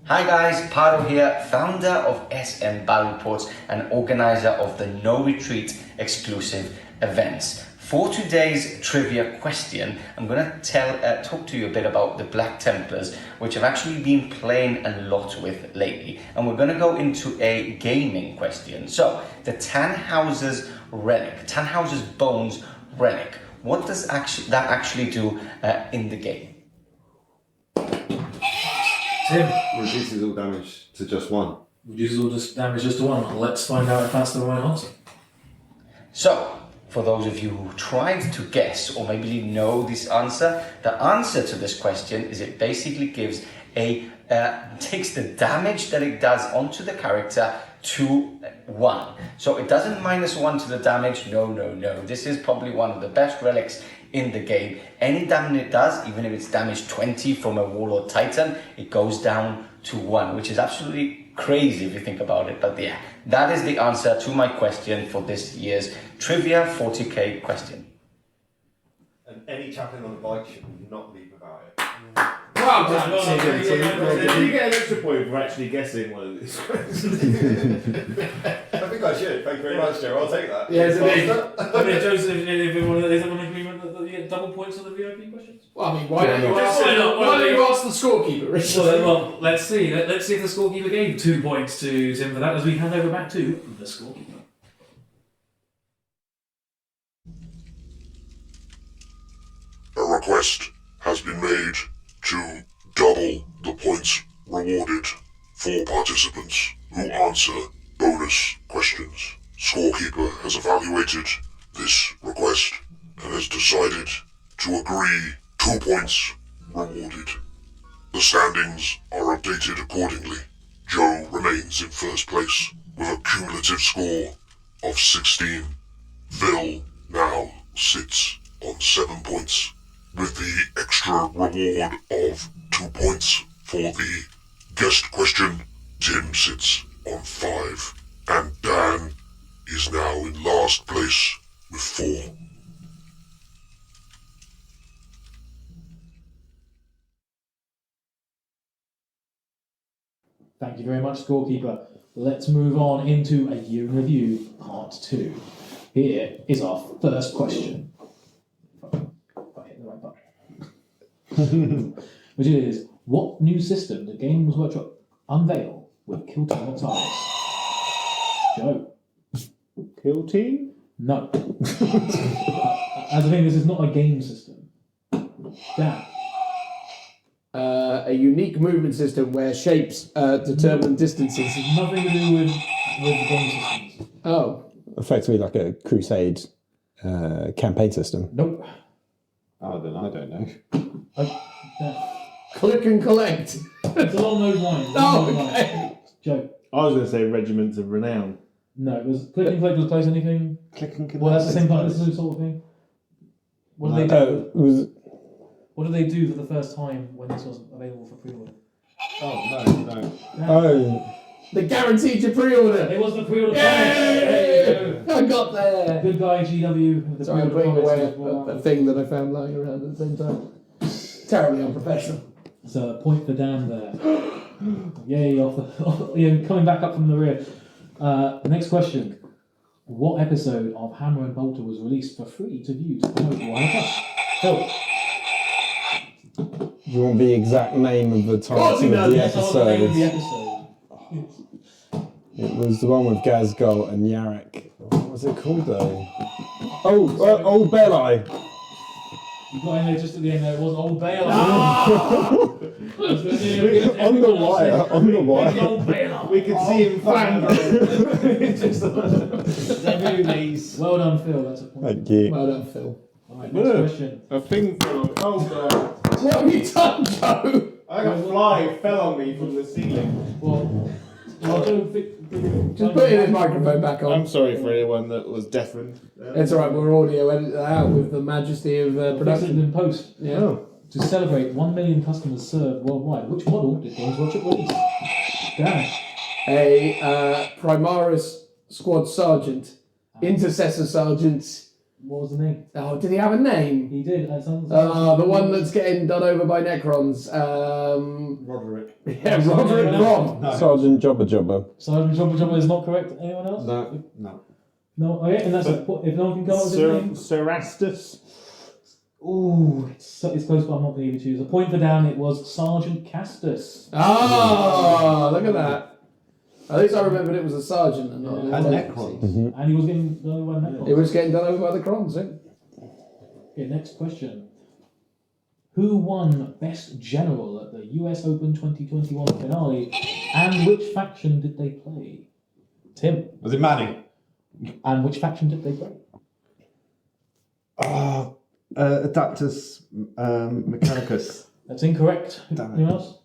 [SPEAKER 10] Hi guys, Pardo here, founder of SM Battle Reports and organizer of the No Retreat exclusive events. For today's trivia question, I'm going to talk to you a bit about the Black Templars, which I've actually been playing a lot with lately. And we're going to go into a gaming question. So, the Tannhauser's relic, Tannhauser's bones relic, what does that actually do in the game?
[SPEAKER 11] Tim.
[SPEAKER 6] Reduces all damage to just one.
[SPEAKER 11] Reduces all damage just to one. Let's find out if that's the right answer.
[SPEAKER 10] So, for those of you who tried to guess or maybe you know this answer, the answer to this question is it basically gives takes the damage that it does onto the character to 1. So it doesn't -1 to the damage, no. This is probably one of the best relics in the game. Any damage it does, even if it's damage 20 from a Warlord Titan, it goes down to 1, which is absolutely crazy if you think about it. But yeah, that is the answer to my question for this year's Trivia 40k question.
[SPEAKER 6] And any chaplain on a bike should not leave without it.
[SPEAKER 4] Well done,
[SPEAKER 5] You get an extra point for actually guessing one of these questions.
[SPEAKER 6] I think I should. Thank you very much, Joe. I'll take that.
[SPEAKER 4] Yes, indeed.
[SPEAKER 11] I mean, Joseph, is everyone in agreement that you get double points on the VIP questions?
[SPEAKER 4] Well, I mean, why don't you ask the scorekeeper, Richard?
[SPEAKER 11] Well, let's see. Let's see if the scorekeeper gave 2 points to Tim for that as we hand over back to the scorekeeper.
[SPEAKER 7] A request has been made to double the points rewarded for participants who answer bonus questions. Scorekeeper has evaluated this request and has decided to agree 2 points rewarded. The standings are updated accordingly. Joe remains in first place with a cumulative score of 16. Phil now sits on 7 points, with the extra reward of 2 points for the guest question. Tim sits on 5, and Dan is now in last place with 4.
[SPEAKER 3] Thank you very much, scorekeeper. Let's move on into a year in review, part 2. Here is our first question. If I hit the right button. Which is, what new system did Games Workshop unveil with Kill Team on targets? Joe?
[SPEAKER 5] Kill Team?
[SPEAKER 3] No. As I think this is not a game system. Dan?
[SPEAKER 4] A unique movement system where shapes determine distances.
[SPEAKER 3] This has nothing to do with game systems.
[SPEAKER 4] Oh.
[SPEAKER 2] Effectively like a Crusade campaign system.
[SPEAKER 3] Nope.
[SPEAKER 2] Oh, then I don't know.
[SPEAKER 4] Click and collect.
[SPEAKER 3] It's along those lines.
[SPEAKER 4] Oh, okay.
[SPEAKER 3] Joe?
[SPEAKER 5] I was going to say Regiments of Renown.
[SPEAKER 3] No, it was Click and Collect was close anything?
[SPEAKER 2] Click and collect.
[SPEAKER 3] Well, that's the same part, this is the sort of thing. What did they do? What did they do for the first time when this was available for pre-order?
[SPEAKER 2] Oh, no.
[SPEAKER 4] They guaranteed your pre-order.
[SPEAKER 3] It was the pre-order
[SPEAKER 4] Yay! I got there.
[SPEAKER 3] Good guy, GW.
[SPEAKER 4] Sorry, I'm putting away a thing that I found lying around at the same time. Terribly unprofessional.
[SPEAKER 3] So a point for Dan there. Yay, coming back up from the rear. The next question. What episode of Hammer and Bolter was released for free to view to promote Warhammer Plus? Phil?
[SPEAKER 2] You want the exact name of the title of the episode? It was the one with Gazgol and Yarrick. What was it called though? Old Belli.
[SPEAKER 3] You got in there just at the end there, it was Old Baylor.
[SPEAKER 2] On the wire.
[SPEAKER 3] Old Baylor.
[SPEAKER 5] We could see him floundering.
[SPEAKER 3] Well done, Phil, that's a point.
[SPEAKER 2] Thank you.
[SPEAKER 4] Well done, Phil.
[SPEAKER 3] Alright, next question.
[SPEAKER 5] A thing fell. Oh god.
[SPEAKER 4] What have you done, Joe?
[SPEAKER 5] I got a fly fell on me from the ceiling.
[SPEAKER 4] Just put his microphone back on.
[SPEAKER 5] I'm sorry for anyone that was deafened.
[SPEAKER 4] It's alright, we'll audio edit that out with the majesty of production.
[SPEAKER 3] in post.
[SPEAKER 4] Yeah.
[SPEAKER 5] Oh.
[SPEAKER 3] To celebrate 1 million customers served worldwide, which model did Games Workshop release? Dan?
[SPEAKER 4] A Primaris Squad Sergeant. Intercessor Sergeant.
[SPEAKER 3] What was the name?
[SPEAKER 4] Oh, did he have a name?
[SPEAKER 3] He did.
[SPEAKER 4] The one that's getting done over by Necrons.
[SPEAKER 5] Roderick.
[SPEAKER 4] Yeah, Roderick Rom.
[SPEAKER 2] Sergeant Jobber Jobber.
[SPEAKER 3] Sergeant Jobber Jobber is not correct. Anyone else?
[SPEAKER 6] No.
[SPEAKER 3] No, okay, and that's if no one can come up with his name.
[SPEAKER 5] Cerastus.
[SPEAKER 3] Ooh, it's close, but I'm not going to give it to you. The point for Dan, it was Sergeant Castus.
[SPEAKER 4] Ah, look at that. At least I remembered it was a sergeant and not
[SPEAKER 6] And Necrons.
[SPEAKER 3] And he was getting done over by Necrons.
[SPEAKER 4] It was getting done over by the Crons, eh?
[SPEAKER 3] Okay, next question. Who won Best General at the US Open 2021 finale, and which faction did they play? Tim.
[SPEAKER 6] Was it Manning?
[SPEAKER 3] And which faction did they play?
[SPEAKER 6] Adaptus Mechanicus.
[SPEAKER 3] That's incorrect.
[SPEAKER 6] Damn it.
[SPEAKER 3] Anyone else?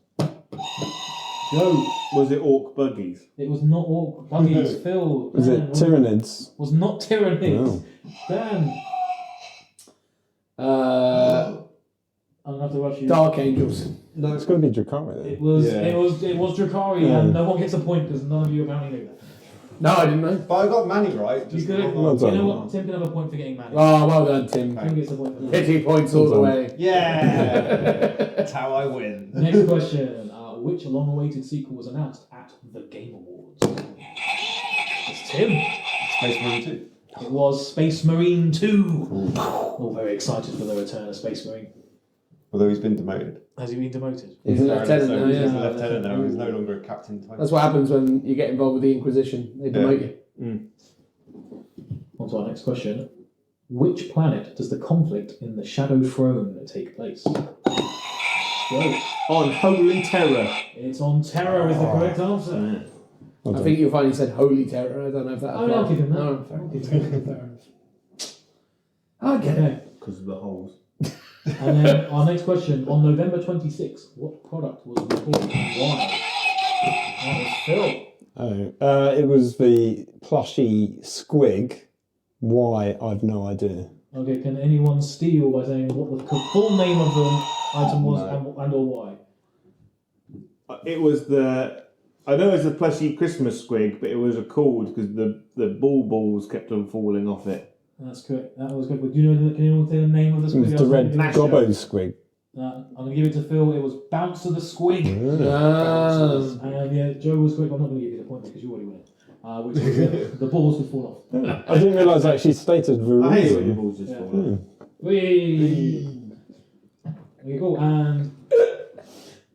[SPEAKER 3] Joe.
[SPEAKER 5] Was it Orc Buggies?
[SPEAKER 3] It was not all buggies. Phil.
[SPEAKER 2] Was
[SPEAKER 3] Dan,
[SPEAKER 2] it Tyranids?
[SPEAKER 3] Was not Tyranids.
[SPEAKER 2] No.
[SPEAKER 3] Dan. I'm gonna have to rush you.
[SPEAKER 4] Dark Angels.
[SPEAKER 2] No, it's got to be Drakari then.
[SPEAKER 3] It was
[SPEAKER 5] Yeah.
[SPEAKER 3] it was Drakari, and no one gets a point because none of you apparently knew that.
[SPEAKER 4] No, I didn't know.
[SPEAKER 6] But I got Manning right.
[SPEAKER 3] You
[SPEAKER 6] Just
[SPEAKER 3] could have.
[SPEAKER 2] Well done.
[SPEAKER 3] You know what? Tim can have a point for getting mad.
[SPEAKER 4] Oh, well done, Tim.
[SPEAKER 3] Tim gets a point for that.
[SPEAKER 4] Pity points all the way.
[SPEAKER 6] Yeah, that's how I win.
[SPEAKER 3] Next question. Which long-awaited sequel was announced at the Game Awards? It's Tim.
[SPEAKER 6] Space Marine 2.
[SPEAKER 3] It was Space Marine 2. All very excited for the return of Space Marine.
[SPEAKER 6] Although he's been demoted.
[SPEAKER 3] Has he been demoted?
[SPEAKER 4] He's a lieutenant now,
[SPEAKER 6] He's a
[SPEAKER 4] yeah.
[SPEAKER 6] lieutenant now. He's no longer a captain type.
[SPEAKER 4] That's what happens when you get involved with the Inquisition. They demote you.
[SPEAKER 3] On to our next question. Which planet does the conflict in the Shadow Throne take place? Go.
[SPEAKER 5] On Holy Terror.
[SPEAKER 3] It's on Terror is the correct answer.
[SPEAKER 4] I think you'll find he said Holy Terror. I don't know if that applies.
[SPEAKER 3] I'll give him that.
[SPEAKER 4] No, fair enough. I'll get it.
[SPEAKER 3] Okay.
[SPEAKER 5] Because of the holes.
[SPEAKER 3] And then our next question. On November 26th, what product was recalled and why? That was Phil.
[SPEAKER 2] Oh, it was the plushy squig. Why? I've no idea.
[SPEAKER 3] Okay, can anyone steal by saying what the full name of the item was and or why?
[SPEAKER 5] It was the. I know it's a plushy Christmas squig, but it was a cord because the balls kept on falling off it.
[SPEAKER 3] That's correct. That was good. But do you know? Can anyone say the name of the
[SPEAKER 2] It
[SPEAKER 3] squig?
[SPEAKER 2] was the red gobbo squig.
[SPEAKER 3] I'm going to give it to Phil. It was Bouncer the Squig. And yeah, Joe was correct. I'm not going to give you the point because you already won it. Which was the balls would fall off.
[SPEAKER 2] I didn't realise I actually stated the
[SPEAKER 5] I hate it when
[SPEAKER 2] reason.
[SPEAKER 5] the balls just fall off.
[SPEAKER 3] Whee! There you go. And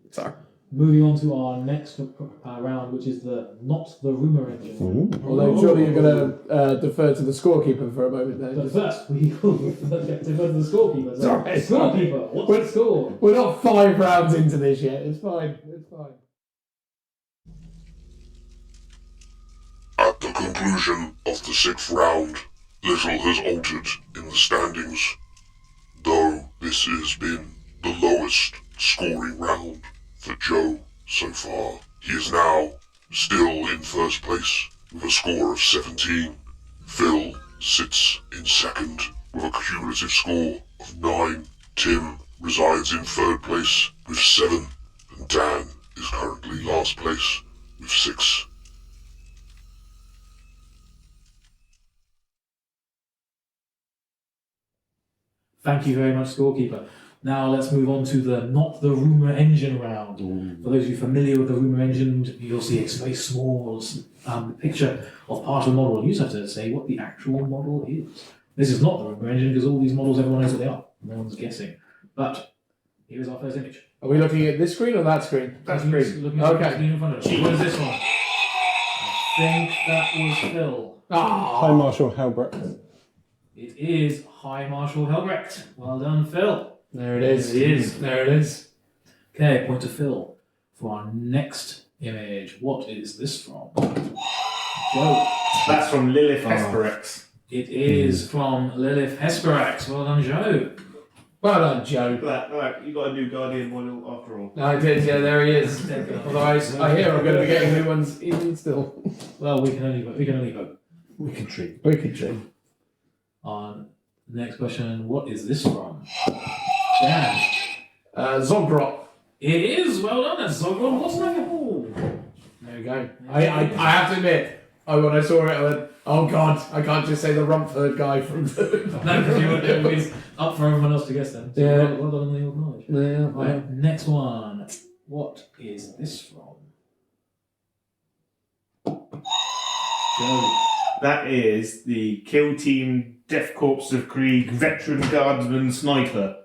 [SPEAKER 4] Sorry.
[SPEAKER 3] moving on to our next round, which is the Not the Rumour Engine.
[SPEAKER 4] Although surely you're going to defer to the scorekeeper for a moment there.
[SPEAKER 3] But first, we will defer to the scorekeeper. So,
[SPEAKER 4] Sorry.
[SPEAKER 3] scorekeeper, what's the score?
[SPEAKER 4] We're not 5 rounds into this yet. It's fine. It's fine.
[SPEAKER 7] At the conclusion of the 6th round, little has altered in the standings, though this has been the lowest scoring round for Joe so far. He is now still in first place with a score of 17. Phil sits in second with a cumulative score of 9. Tim resides in third place with 7, and Dan is currently last place with 6.
[SPEAKER 3] Thank you very much, scorekeeper. Now let's move on to the Not the Rumour Engine round. For those of you familiar with the Rumour Engine, you'll see it's a very small picture of part of a model. You just have to say what the actual model is. This is not the Rumour Engine because all these models, everyone knows what they are. No one's guessing. But here is our first image.
[SPEAKER 4] Are we looking at this screen or that screen? That screen.
[SPEAKER 3] Looking at the
[SPEAKER 4] Okay.
[SPEAKER 3] screen in front of us. What is this one? I think that was Phil.
[SPEAKER 2] High Marshal Halbrecht.
[SPEAKER 3] It is High Marshal Helbrecht. Well done, Phil.
[SPEAKER 4] There it is.
[SPEAKER 3] There it is.
[SPEAKER 4] There it is.
[SPEAKER 3] Okay, point to Phil. For our next image, what is this from? Joe.
[SPEAKER 5] That's from Lilith Hesperex.
[SPEAKER 3] It is from Lilith Hesperax. Well done, Joe.
[SPEAKER 4] Well done, Joe.
[SPEAKER 5] Right, you got a new Guardian model after all.
[SPEAKER 4] I did, yeah, there he is. Although I hear I'm going to be getting new ones even still.
[SPEAKER 3] Well, we can only vote.
[SPEAKER 5] We can treat.
[SPEAKER 4] We could dream.
[SPEAKER 3] On the next question, what is this from? Dan.
[SPEAKER 4] Zogrot.
[SPEAKER 3] It is. Well done, that's Zogron. What's that?
[SPEAKER 4] There you go. I have to admit, when I saw it, I went, oh god, I can't just say the Rumford guy from the...
[SPEAKER 3] No, because it was up for everyone else to guess then. So
[SPEAKER 4] Yeah.
[SPEAKER 3] Well done on the old knowledge.
[SPEAKER 4] Yeah,
[SPEAKER 3] Right, next one. What is this from? Joe.
[SPEAKER 5] That is the Kill Team Death Corps of Krieg Veteran Guardsman Sniper.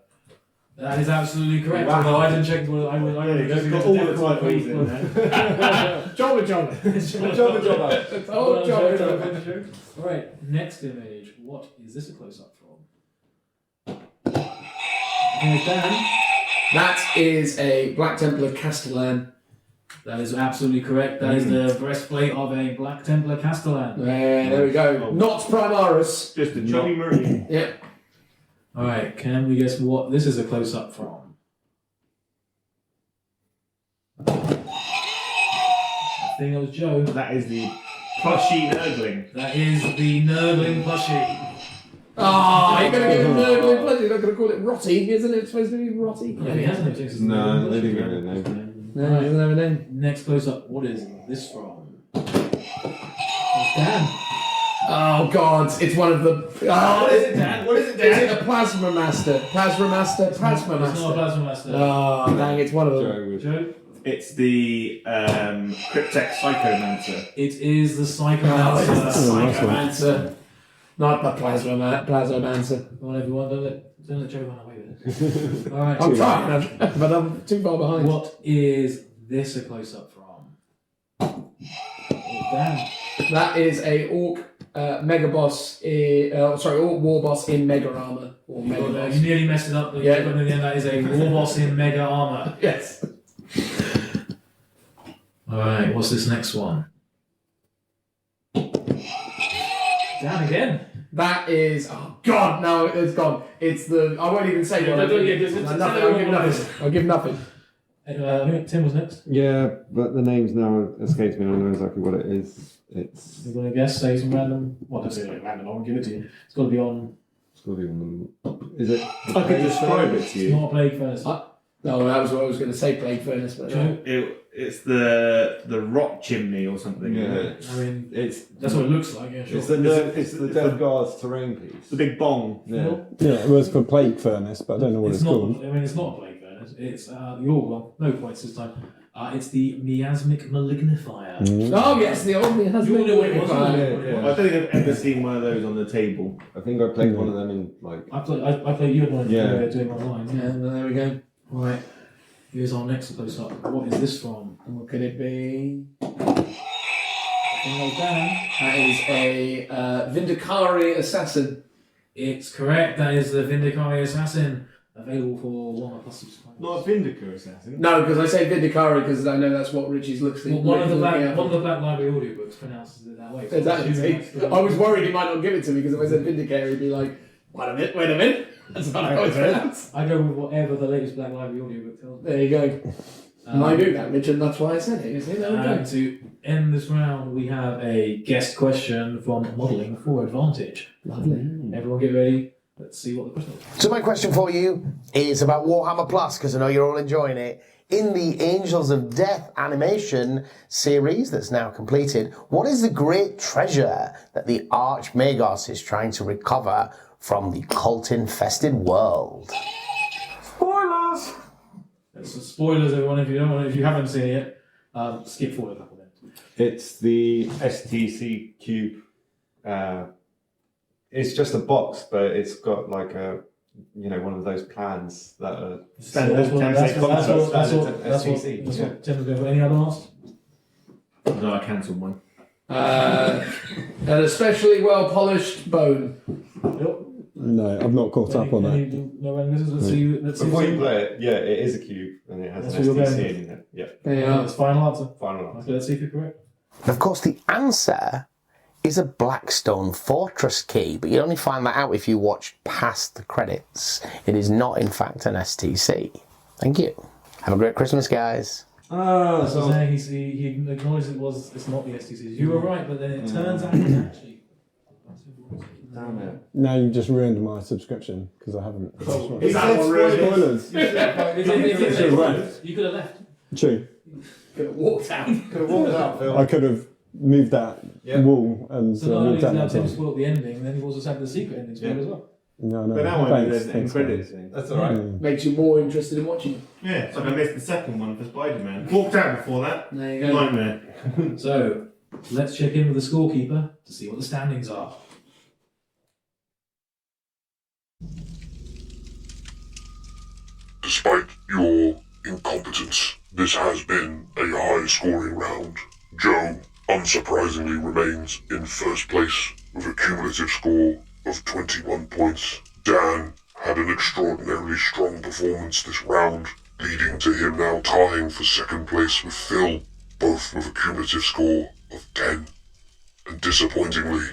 [SPEAKER 11] That is absolutely correct.
[SPEAKER 5] Wow.
[SPEAKER 11] Although I didn't check. I would
[SPEAKER 5] Yeah,
[SPEAKER 11] go
[SPEAKER 5] you've
[SPEAKER 11] through
[SPEAKER 5] got
[SPEAKER 11] the
[SPEAKER 5] all
[SPEAKER 11] depth
[SPEAKER 5] the
[SPEAKER 11] of
[SPEAKER 5] titles
[SPEAKER 11] the
[SPEAKER 5] in there.
[SPEAKER 4] Jobber.
[SPEAKER 11] Jobber.
[SPEAKER 4] Oh, Jobber.
[SPEAKER 11] All right, next image. What is this a close up from? Here's Dan.
[SPEAKER 1] That is a Black Templar Castellan.
[SPEAKER 11] That is absolutely correct. That is the breastplate of a Black Templar Castellan.
[SPEAKER 1] There we go. Not Primaris.
[SPEAKER 5] Just a chubby marine.
[SPEAKER 1] Yeah.
[SPEAKER 11] All right, can we guess what this is a close up from? I think it was Joe.
[SPEAKER 5] That is the Plushy Nurgling.
[SPEAKER 11] That is the Nurgling plushie.
[SPEAKER 1] Oh, you're going to give him Nurgling Plushie. You're not going to call it Rotty, isn't it? It's supposed to be Rotty.
[SPEAKER 11] Yeah, he hasn't noticed.
[SPEAKER 6] No, they didn't give it a name.
[SPEAKER 1] No, he doesn't have a name.
[SPEAKER 11] Next close up. What is this from? It's Dan.
[SPEAKER 1] Oh, God. It's one of the...
[SPEAKER 11] What is it, Dan? What is it, Dan?
[SPEAKER 1] Is it a Plasma Master? Plasma Master? Plasma
[SPEAKER 11] It's
[SPEAKER 1] Master.
[SPEAKER 11] not a Plasma Master.
[SPEAKER 1] Oh, dang, it's one of them.
[SPEAKER 11] Joe?
[SPEAKER 5] It's the Cryptek Psychomancer.
[SPEAKER 11] It is the
[SPEAKER 1] Oh, it's the
[SPEAKER 11] Psychomancer.
[SPEAKER 1] Psychomancer. Not the Plasmomancer.
[SPEAKER 11] Come on, everyone, don't let Joe run away with it. All right.
[SPEAKER 1] I'm trying, but I'm too far behind.
[SPEAKER 11] What is this a close up from? Oh, Dan.
[SPEAKER 1] That is a Orc Mega Boss, Orc War Boss in Mega Armor. Or Mega
[SPEAKER 11] You
[SPEAKER 1] Boss.
[SPEAKER 11] nearly messed it up, but
[SPEAKER 1] Yeah.
[SPEAKER 11] in the end, that is a War Boss in Mega Armor.
[SPEAKER 1] Yes.
[SPEAKER 11] Alright, what's this next one? Dan again.
[SPEAKER 1] That is, oh God, no, it's gone. It's the, I won't even say what I did. Nothing, I'll give nothing. I'll give nothing.
[SPEAKER 11] I think Tim was next.
[SPEAKER 6] Yeah, but the name's now escapes me. I know exactly what it is. It's
[SPEAKER 11] You're going to guess, say some random. Well, don't say random, I won't give it to you. It's got to be on.
[SPEAKER 6] got to be on the. Is it?
[SPEAKER 5] I could describe it to
[SPEAKER 11] It's
[SPEAKER 5] you.
[SPEAKER 11] not a Plague Furnace.
[SPEAKER 1] No, that was what I was going to say, Plague Furnace. But no.
[SPEAKER 5] It's the rock chimney or something.
[SPEAKER 6] Yeah.
[SPEAKER 5] Isn't it?
[SPEAKER 11] I mean,
[SPEAKER 6] It's
[SPEAKER 11] that's what it looks like, yeah, sure.
[SPEAKER 6] it's the Death Guard's terrain piece.
[SPEAKER 5] The big bong.
[SPEAKER 6] Yeah.
[SPEAKER 2] Yeah, it was for Plague Furnace, but I don't know what it's
[SPEAKER 11] not,
[SPEAKER 2] called.
[SPEAKER 11] I mean, it's not a Plague Furnace. It's, well, no points this time. It's the Miasmic Malignifier.
[SPEAKER 1] Oh, yes, the old man has
[SPEAKER 11] You all
[SPEAKER 1] been
[SPEAKER 11] know what it was,
[SPEAKER 1] fire.
[SPEAKER 11] wasn't it?
[SPEAKER 6] Yeah.
[SPEAKER 5] I don't think I've ever seen one of those on the table.
[SPEAKER 6] I think I played one of them in like.
[SPEAKER 11] I play you had one
[SPEAKER 6] Yeah.
[SPEAKER 11] doing online.
[SPEAKER 1] Yeah, there we go.
[SPEAKER 11] Right. Here's our next close up. What is this from?
[SPEAKER 1] What could it be?
[SPEAKER 11] Well done.
[SPEAKER 1] That is a Vindicari Assassin.
[SPEAKER 11] It's correct. That is the Vindicari Assassin, available for Warhammer Plus subscribers.
[SPEAKER 5] Not a Vindicator assassin.
[SPEAKER 1] No, because I say Vindicari because I know that's what Richie's looks like.
[SPEAKER 11] Well, one of the Black Library audiobooks pronounces it that way. So
[SPEAKER 1] Exactly. I was worried he might not give it to me because if I said Vindicari, he'd be like, wait a minute. That's not how it's pronounced.
[SPEAKER 11] I go with whatever the latest Black Library audiobook tells me.
[SPEAKER 1] There you go. And I knew that, Richard, that's why I said it. You see, there we go.
[SPEAKER 11] And to end this round, we have a guest question from Modelling for Advantage.
[SPEAKER 1] Lovely.
[SPEAKER 11] Everyone get ready. Let's see what the question is.
[SPEAKER 12] So my question for you is about Warhammer Plus, because I know you're all enjoying it. In the Angels of Death animation series that's now completed, what is the great treasure that the Archmagos is trying to recover from the cult-infested world?
[SPEAKER 11] Spoilers! So spoilers, everyone. If you haven't seen it yet, skip forward a couple minutes.
[SPEAKER 6] It's the STC cube. It's just a box, but it's got like a, one of those plans that are standard
[SPEAKER 11] That's what Tim was going for. Any other last?
[SPEAKER 5] No, I cancelled one.
[SPEAKER 1] An especially well polished bone.
[SPEAKER 2] No, I've not caught up on that.
[SPEAKER 11] No randomness. Let's see.
[SPEAKER 6] Before you play it, yeah, it is a cube and it has
[SPEAKER 11] That's
[SPEAKER 6] an
[SPEAKER 11] what you're
[SPEAKER 6] STC
[SPEAKER 11] going
[SPEAKER 6] in it. Yeah.
[SPEAKER 1] There you are.
[SPEAKER 11] That's final answer.
[SPEAKER 6] Final answer.
[SPEAKER 11] Okay, let's see if you're correct.
[SPEAKER 12] And of course, the answer is a Blackstone Fortress key, but you'll only find that out if you watch past the credits. It is not, in fact, an STC. Thank you. Have a great Christmas, guys.
[SPEAKER 11] That's what I'm saying. He acknowledged it's not the STCs. You were right, but then it turns out it's actually.
[SPEAKER 6] Damn it.
[SPEAKER 2] Now you've just ruined my subscrition because I haven't.
[SPEAKER 1] Is that what ruined it?
[SPEAKER 2] Spoilers.
[SPEAKER 11] You could have left.
[SPEAKER 2] True.
[SPEAKER 1] Could have walked out.
[SPEAKER 6] Could have walked out, Phil.
[SPEAKER 2] I could have moved that wall and
[SPEAKER 11] So not only
[SPEAKER 2] walked
[SPEAKER 11] did
[SPEAKER 2] out
[SPEAKER 11] now
[SPEAKER 2] that
[SPEAKER 11] Tim
[SPEAKER 2] time.
[SPEAKER 11] spoil the ending, then he also said the secret ending spoiled as well.
[SPEAKER 2] No, no.
[SPEAKER 5] But now I know there's an end
[SPEAKER 2] Thanks,
[SPEAKER 5] credits
[SPEAKER 2] guys.
[SPEAKER 5] thing.
[SPEAKER 6] That's alright.
[SPEAKER 1] Makes you more interested in watching it.
[SPEAKER 5] Yeah, it's like I missed the second one for Spider-Man. Walked out before that.
[SPEAKER 1] There you go.
[SPEAKER 5] Nightmare.
[SPEAKER 11] So,
[SPEAKER 3] Let's check in with the scorekeeper to see what the standings are.
[SPEAKER 7] Despite your incompetence, this has been a high-scoring round. Joe, unsurprisingly, remains in first place with a cumulative score of 21 points. Dan had an extraordinarily strong performance this round, leading to him now tying for second place with Phil, both with a cumulative score of 10. And disappointingly,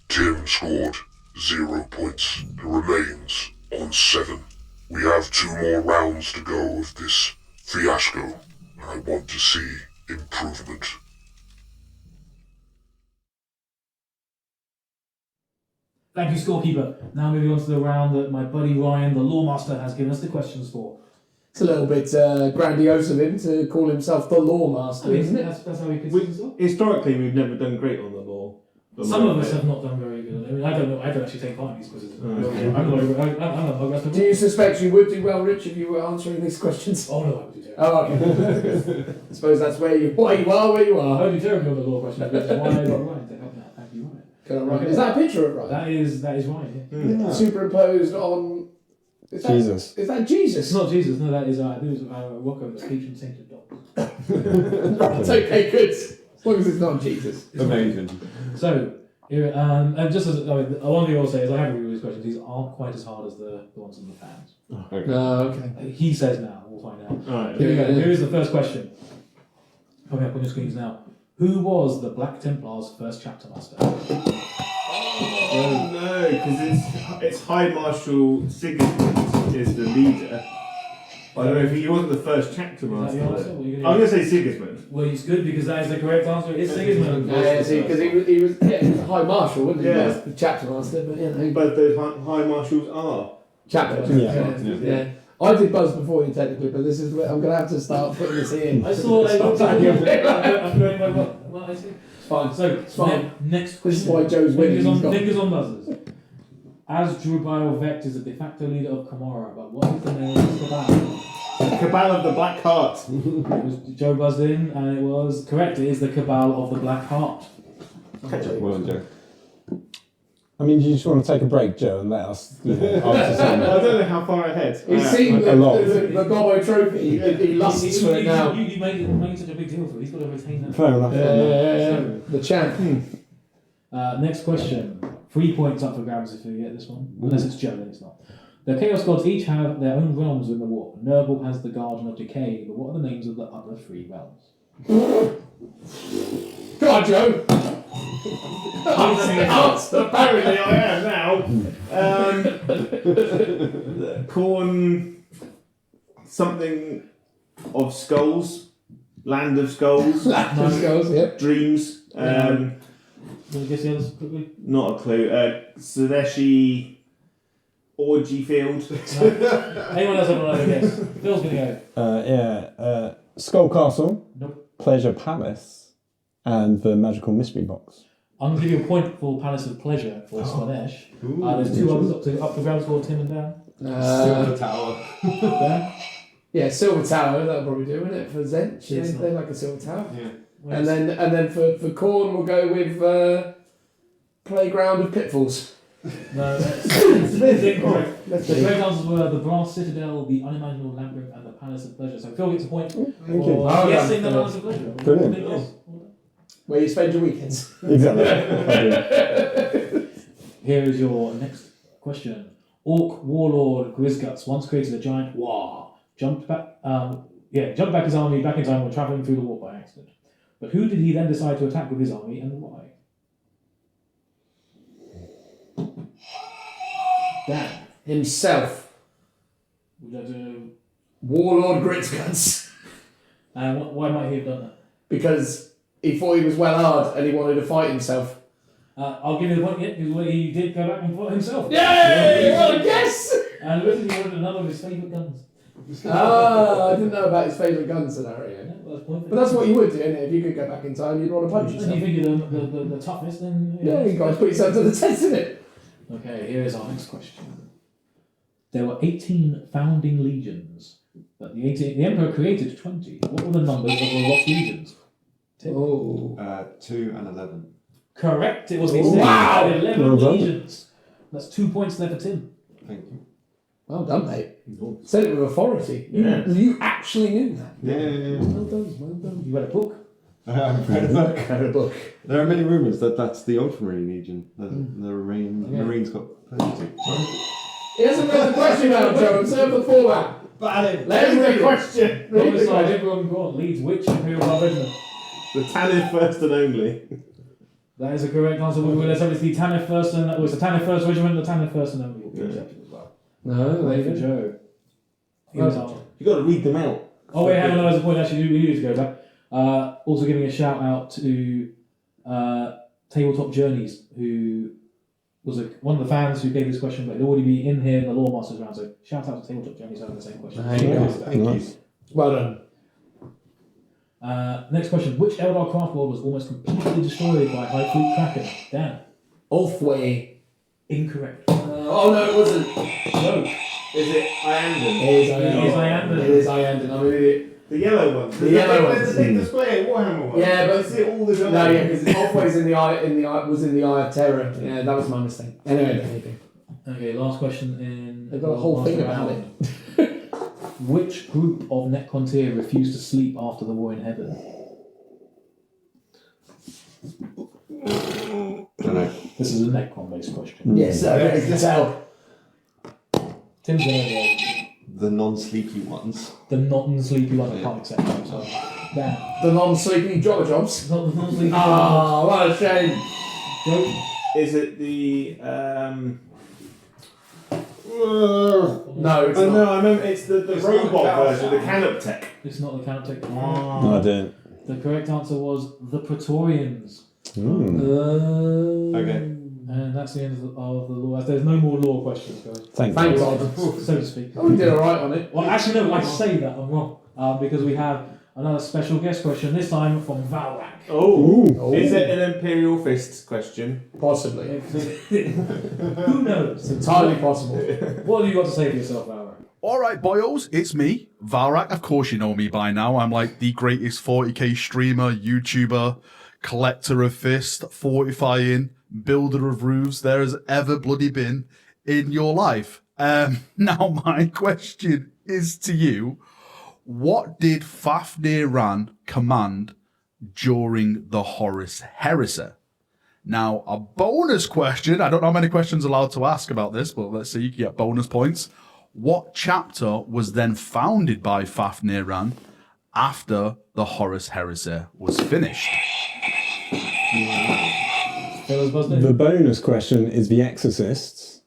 [SPEAKER 7] Tim scored 0 points and remains on 7. We have 2 more rounds to go of this fiasco, and I want to see improvement.
[SPEAKER 3] Thank you, scorekeeper. Now moving on to the round that my buddy Ryan, the Lawmaster, has given us the questions for.
[SPEAKER 4] It's a little bit grandiose of him to call himself the Lawmaster, isn't it?
[SPEAKER 3] That's how he considers himself.
[SPEAKER 5] Historically, we've never done great on the law.
[SPEAKER 3] Some of us have not done very good. I mean, I don't know. I don't actually take part in these quizzes. I'm not.
[SPEAKER 4] Do you suspect you would do well, Rich, if you were answering these questions?
[SPEAKER 3] Oh no, I would do terribly.
[SPEAKER 4] Oh, okay. I suppose that's why you are where you are.
[SPEAKER 3] I would do terribly on the law questions, which is why I got Ryan to help me out. Thank you, Ryan.
[SPEAKER 4] Is that a picture of Ryan?
[SPEAKER 3] That is Ryan. Yeah.
[SPEAKER 4] Yeah. Superimposed on.
[SPEAKER 12] Jesus.
[SPEAKER 4] Is that Jesus?
[SPEAKER 3] It's not Jesus. No, that is Rocco, the patron saint of dogs.
[SPEAKER 4] That's okay, good. As long as it's not Jesus.
[SPEAKER 5] Amazing.
[SPEAKER 3] So, and just as one thing I will say is I have reviewed these questions. These aren't quite as hard as the ones in the fans.
[SPEAKER 5] Okay.
[SPEAKER 4] Okay.
[SPEAKER 3] He says now. We'll find out.
[SPEAKER 5] All right.
[SPEAKER 3] Here we go. Here is the first question. Coming up on your screens now. Who was the Black Templars' first chapter master?
[SPEAKER 5] Oh no, because it's High Marshal Sigismund is the leader. I don't know if he wasn't the first chapter master. I'm going to say Sigismund.
[SPEAKER 3] Well, it's good because that is the correct answer. It's Sigismund.
[SPEAKER 4] Yeah, because he was a High Marshal, wasn't he?
[SPEAKER 5] Yeah.
[SPEAKER 4] The chapter master, but you know.
[SPEAKER 5] Both those High Marshals are.
[SPEAKER 4] Chapter. Yeah. I did buzz before you technically, but this is where I'm going to have to start putting this in.
[SPEAKER 3] I saw it. I'm going by what I see.
[SPEAKER 4] It's fine.
[SPEAKER 3] So,
[SPEAKER 4] it's fine.
[SPEAKER 3] Next question.
[SPEAKER 4] This is why Joe's winning.
[SPEAKER 3] Fingers on buzzers. As Drubile Vecht is the de facto leader of Camorra, but what is the name of the cabal?
[SPEAKER 5] The Cabal of the Black Heart.
[SPEAKER 3] Joe buzzed in, and it was correct. It is the Cabal of the Black Heart.
[SPEAKER 5] Well done, Joe.
[SPEAKER 2] I mean, you just want to take a break, Joe, and let us answer
[SPEAKER 5] I don't know how far ahead.
[SPEAKER 4] He's seen the Gobbo trophy. He lusts for it now.
[SPEAKER 3] You made such a big deal for it. He's got to retain that.
[SPEAKER 2] Fair enough.
[SPEAKER 4] The champ.
[SPEAKER 3] Next question. 3 points up for grabs if you get this one. Unless it's Joe, then it's not. The Chaos Gods each have their own realms in the war. Nurgle has the Guardian of Decay, but what are the names of the other 3 realms?
[SPEAKER 4] Go on, Joe!
[SPEAKER 5] Apparently I am now. Corn something of skulls. Land of Skulls.
[SPEAKER 4] Land of Skulls, yep.
[SPEAKER 5] Dreams.
[SPEAKER 3] Can you guess the others quickly?
[SPEAKER 5] Not a clue. Sadeshi Orgy Field.
[SPEAKER 3] Anyone else have another guess? Phil's going to
[SPEAKER 2] go. Skull Castle.
[SPEAKER 3] Nope.
[SPEAKER 2] Pleasure Palace. And the Magical Mystery Box.
[SPEAKER 3] I'm going to give you a point for Palace of Pleasure for Slanesh. There's 2 others up for grabs for Tim and Dan.
[SPEAKER 6] Silver Tower.
[SPEAKER 3] Dan?
[SPEAKER 4] Yeah, Silver Tower, that'll probably do, wouldn't it? For Zench, they like a Silver Tower. Yeah. And then for Corn, we'll go with Playground of Pitfalls.
[SPEAKER 3] No, that's incorrect. The correct answers were the Brass Citadel, the Unimaginable Labyrinth, and the Palace of Pleasure. So Phil gets a point for guessing the Palace of Pleasure.
[SPEAKER 2] Brilliant.
[SPEAKER 4] Where you spend your weekends.
[SPEAKER 2] Exactly.
[SPEAKER 3] Here is your next question. Orc warlord Grisguts once created a giant war. Jumped back his army back in time while travelling through the war by accident. But who did he then decide to attack with his army and why? Dan.
[SPEAKER 4] Himself.
[SPEAKER 3] Would you like to...
[SPEAKER 4] Warlord Grisguts.
[SPEAKER 3] And why might he have done that?
[SPEAKER 4] Because he thought he was well hard and he wanted to fight himself.
[SPEAKER 3] I'll give you the point yet, because he did go back and fight himself.
[SPEAKER 4] Yay! What a guess!
[SPEAKER 3] And listen, he wanted another of his favourite guns.
[SPEAKER 4] I didn't know about his favourite gun scenario.
[SPEAKER 3] Yeah, well,
[SPEAKER 4] but that's what you would do, isn't it? If you could go back in time, you'd want to punch yourself.
[SPEAKER 3] And you figure the toughness, then...
[SPEAKER 4] Yeah, you got to put yourself to the test, isn't it?
[SPEAKER 3] Okay, here is our next question. There were 18 founding legions, but the Emperor created 20. What were the numbers of the lost legions? Tim?
[SPEAKER 4] Oh.
[SPEAKER 6] 2 and 11.
[SPEAKER 3] Correct. It was the
[SPEAKER 4] Wow.
[SPEAKER 3] 11
[SPEAKER 2] Well done.
[SPEAKER 3] legions. That's 2 points there for Tim.
[SPEAKER 6] Thank you.
[SPEAKER 4] Well done, mate. Said it with authority. You actually knew that.
[SPEAKER 6] Yeah.
[SPEAKER 4] Well done, well done.
[SPEAKER 3] You read a book?
[SPEAKER 6] I've read a book.
[SPEAKER 4] Read a book.
[SPEAKER 6] There are many rumours that that's the Ultramarine Legion. The Marines got purged.
[SPEAKER 4] He hasn't read the question out, Joe. Observe the format. Let him read the question. Read the question.
[SPEAKER 3] Everyone go on. Leads which Imperial Guard regiment?
[SPEAKER 5] The Tanith first and only.
[SPEAKER 3] That is a correct answer. Let's have it's the Tanith first and it's the Tanith first regiment, the Tanith first and only will be accepted as well.
[SPEAKER 4] No,
[SPEAKER 3] Wait for Joe. He was out.
[SPEAKER 5] You got to read them out.
[SPEAKER 3] Oh wait, hang on. There's a point actually. We need to go back. Also giving a shout out to Tabletop Journeys, who was one of the fans who gave this question, but it'd already be in here in the Lore Masters round. So shout out to Tabletop Journeys over the same question.
[SPEAKER 4] There you go.
[SPEAKER 5] Thank you.
[SPEAKER 4] Well done.
[SPEAKER 3] Next question: which Eldar craft world was almost completely destroyed by High Fleet Kraken? Dan.
[SPEAKER 4] Ulthway.
[SPEAKER 3] Incorrect.
[SPEAKER 4] Oh no, it wasn't.
[SPEAKER 3] No.
[SPEAKER 5] Is it Iandon?
[SPEAKER 4] It is Iandon. It is Iandon. I'm an idiot.
[SPEAKER 5] The yellow one.
[SPEAKER 4] The yellow one.
[SPEAKER 5] There's a big display, Warhammer one.
[SPEAKER 4] Yeah, but
[SPEAKER 5] I see all the
[SPEAKER 4] no, yeah, because Ulthway's in the eye was in the Eye of Terror. Yeah, that was my mistake. Anyway, there you go.
[SPEAKER 3] Okay, last question in.
[SPEAKER 4] They've got a whole thing about it.
[SPEAKER 3] Which group of Necrontyr refused to sleep after the war in heaven? This is a Necron-based question.
[SPEAKER 4] Yes, I can tell.
[SPEAKER 3] Tim's going to
[SPEAKER 6] The non-sleepy ones.
[SPEAKER 3] the non-sleepy one. I can't accept that. So, Dan.
[SPEAKER 4] The non-sleepy jobs.
[SPEAKER 3] Not the non-sleepy.
[SPEAKER 4] Ah, what a shame.
[SPEAKER 3] Joe.
[SPEAKER 5] Is it the
[SPEAKER 4] No, it's not.
[SPEAKER 5] no, I remember it's the robot version, the Canoptech.
[SPEAKER 3] It's not the Canoptech.
[SPEAKER 2] No, I don't.
[SPEAKER 3] The correct answer was the Praetorians.
[SPEAKER 6] Okay.
[SPEAKER 3] And that's the end of the law. There's no more law questions, guys.
[SPEAKER 2] Thank
[SPEAKER 4] Thank
[SPEAKER 2] you.
[SPEAKER 4] God.
[SPEAKER 3] So to speak.
[SPEAKER 4] Oh, we did alright on it.
[SPEAKER 3] Well, actually, no, I say that I'm wrong. Because we have another special guest question, this time from Valrak.
[SPEAKER 5] Oh. Is it an Imperial Fists question?
[SPEAKER 4] Possibly.
[SPEAKER 3] Who knows?
[SPEAKER 4] It's entirely possible.
[SPEAKER 3] What have you got to say for yourself, Valrak?
[SPEAKER 13] Alright, boyos, it's me, Valrak. Of course you know me by now. I'm like the greatest 40k streamer, YouTuber, collector of fists, fortifying, builder of roofs there has ever bloody been in your life. Now my question is to you, what did Fafnir Ran command during the Horus Heresy? Now, a bonus question, I don't know how many questions allowed to ask about this, but let's see, you can get bonus points. What chapter was then founded by Fafnir Ran after the Horus Heresy was finished?
[SPEAKER 2] The bonus question is The Exorcists,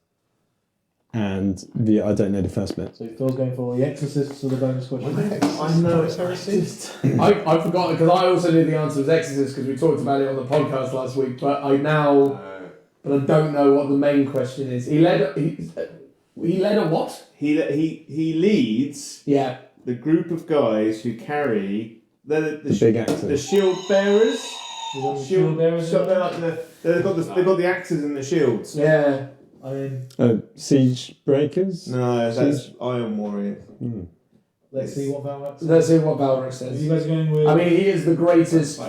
[SPEAKER 2] and I don't know the first bit.
[SPEAKER 3] So Phil's going for the Exorcists or the bonus question?
[SPEAKER 5] I know it's Exorcist.
[SPEAKER 4] I forgot because I also knew the answer was Exorcist because we talked about it on the podcast last week. But I don't know what the main question is. He led a what?
[SPEAKER 5] He leads the group of guys who carry the
[SPEAKER 2] big axes.
[SPEAKER 5] the shield bearers.
[SPEAKER 3] Shield bearers.
[SPEAKER 5] They're like they've got the axes and the shields.
[SPEAKER 4] Yeah.
[SPEAKER 3] I mean,
[SPEAKER 2] Siege Breakers?
[SPEAKER 5] No, that's Iron Warrior.
[SPEAKER 3] let's see what Valrak says.
[SPEAKER 4] Let's see what Valrak says.
[SPEAKER 3] You guys going with?
[SPEAKER 4] I mean, he is the greatest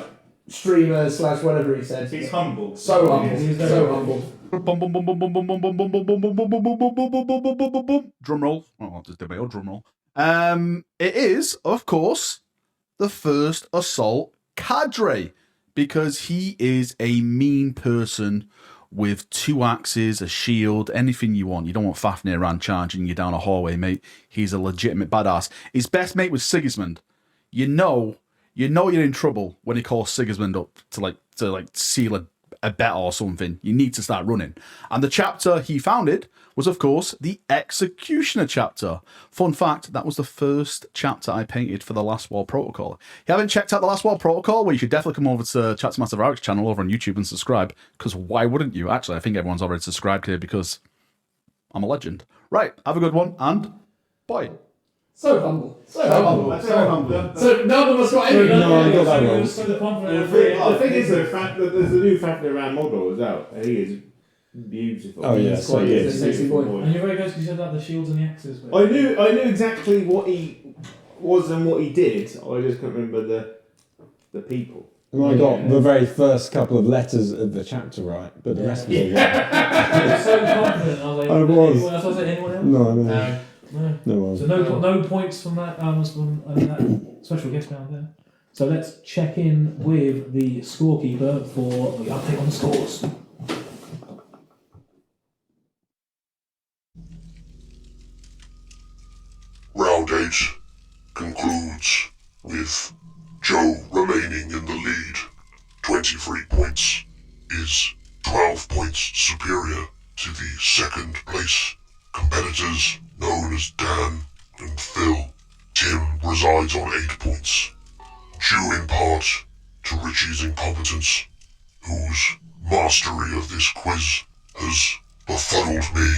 [SPEAKER 4] streamer / whatever he said.
[SPEAKER 5] He's humble.
[SPEAKER 4] So humble. So humble.
[SPEAKER 13] Drum roll. Oh, I'll just do my own drum roll. It is, of course, the first assault cadre, because he is a mean person with 2 axes, a shield, anything you want. You don't want Fafnir Ran charging you down a hallway, mate. He's a legitimate badass. His best mate was Sigismund. You know you're in trouble when he calls Sigismund up to seal a bet or something. You need to start running. And the chapter he founded was, of course, the Executioner chapter. Fun fact, that was the first chapter I painted for the Last War Protocol. If you haven't checked out the Last War Protocol, well, you should definitely come over to Chapter Master Varek's channel over on YouTube and subscribe, because why wouldn't you? Actually, I think everyone's already subscribed here because I'm a legend. Right, have a good one, and bye.
[SPEAKER 4] So humble. So humble. So none of us got any.
[SPEAKER 5] The thing is, the fact that there's a new Fafnir Ran model as well. He is beautiful.
[SPEAKER 2] Oh yeah, so good.
[SPEAKER 3] And you're very good because you said that the shields and the axes.
[SPEAKER 5] I knew exactly what he was and what he did. I just couldn't remember the people.
[SPEAKER 2] And I got the very first couple of letters of the chapter right, but the rest of it
[SPEAKER 3] I was so confident. I was like,
[SPEAKER 2] I was.
[SPEAKER 3] Anyone else? Was it anyone else?
[SPEAKER 2] No. No.
[SPEAKER 3] So no points from that, that special guest round there. So let's check in with the scorekeeper for the update on the scores.
[SPEAKER 7] Round 8 concludes with Joe remaining in the lead. 23 points is 12 points superior to the second place competitors known as Dan and Phil. Tim resides on 8 points, due in part to Richie's incompetence, whose mastery of this quiz has befuddled me.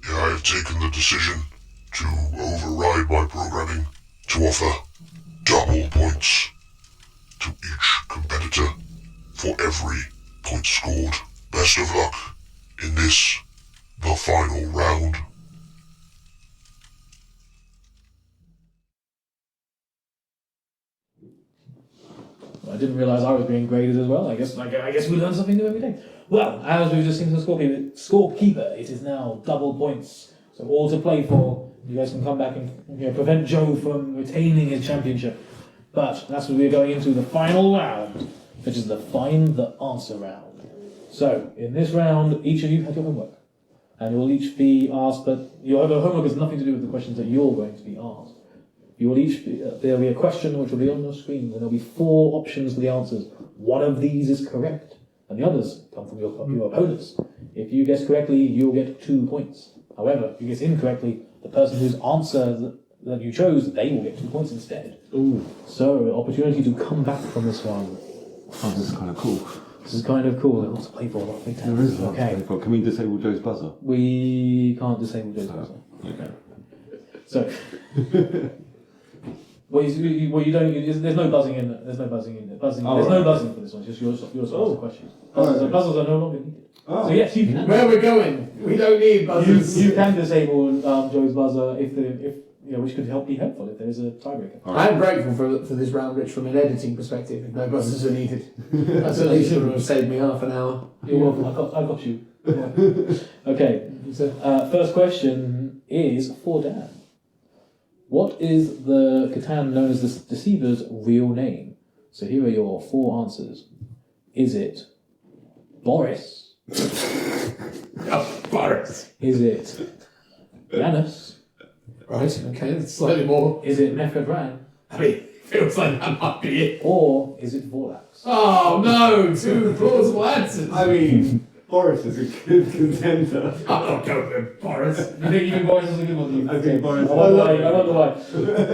[SPEAKER 7] I have taken the decision to override my programming to offer double points to each competitor for every point scored. Best of luck in this, the final round.
[SPEAKER 3] I didn't realise I was being graded as well. I guess we learn something new every day. Well, as we've just seen from the scorekeeper, it is now double points. So all to play for. You guys can come back and prevent Joe from retaining his championship. But that's what we're going into the final round, which is the Find the Answer round. So in this round, each of you had your homework. And you'll each be asked, but your homework has nothing to do with the questions that you're going to be asked. You will each be, there'll be a question which will be on your screen, and there'll be 4 options for the answers. One of these is correct, and the others come from your opponents. If you guess correctly, you'll get 2 points. However, if you guess incorrectly, the person whose answer that you chose, they will get 2 points instead.
[SPEAKER 2] Ooh.
[SPEAKER 3] So, opportunity to come back from this one.
[SPEAKER 14] Oh, this is kind of cool.
[SPEAKER 3] This is kind of cool. There's lots to play for.
[SPEAKER 14] There is lots to play for. Can we disable Joe's buzzer?
[SPEAKER 3] We can't disable Joe's buzzer.
[SPEAKER 14] Okay.
[SPEAKER 3] So, you don't. There's no buzzing in. There's no buzzing in. There's no buzzing for this one. It's just yours to answer the question. Buzzers are no longer needed. So yes, you can.
[SPEAKER 4] Where we're going, we don't need buzzers.
[SPEAKER 3] You can disable Joe's buzzer if which could be helpful if there is a tiebreaker.
[SPEAKER 4] I'm grateful for this round, Rich, from an editing perspective. If no buzzers are needed, that's at least would have saved me half an hour.
[SPEAKER 3] You're welcome. I got you. Okay. First question is for Dan. What is the Catan known as the Deceiver's real name? So here are your 4 answers. Is it Boris?
[SPEAKER 4] Boris.
[SPEAKER 3] Is it Janus?
[SPEAKER 4] Right, okay, that's slightly more.
[SPEAKER 3] Is it Nephedran?
[SPEAKER 4] I mean, feels like that might be it.
[SPEAKER 3] Or is it Vorlax?
[SPEAKER 4] Oh no, 2 plausible answers.
[SPEAKER 14] I mean, Boris is a good contender.
[SPEAKER 4] I'm not going with Boris.
[SPEAKER 3] You think Boris is a good one?
[SPEAKER 14] I think Boris.
[SPEAKER 3] I wonder why.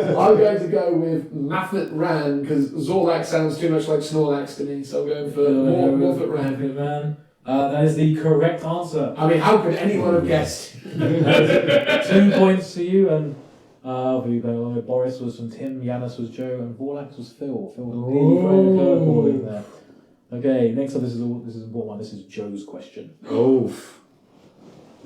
[SPEAKER 4] I'm going to go with Maffet Ran because Zorlax sounds too much like Snorlax to me, so I'm going for Maffet Ran.
[SPEAKER 3] That is the correct answer.
[SPEAKER 4] I mean, how could anyone have guessed?
[SPEAKER 3] 2 points to you, and for you going along with Boris was from Tim, Janus was Joe, and Vorlax was Phil. Phil was really throwing a curveball in there. Okay, next up, this is an important one. This is Joe's question.
[SPEAKER 14] Oh.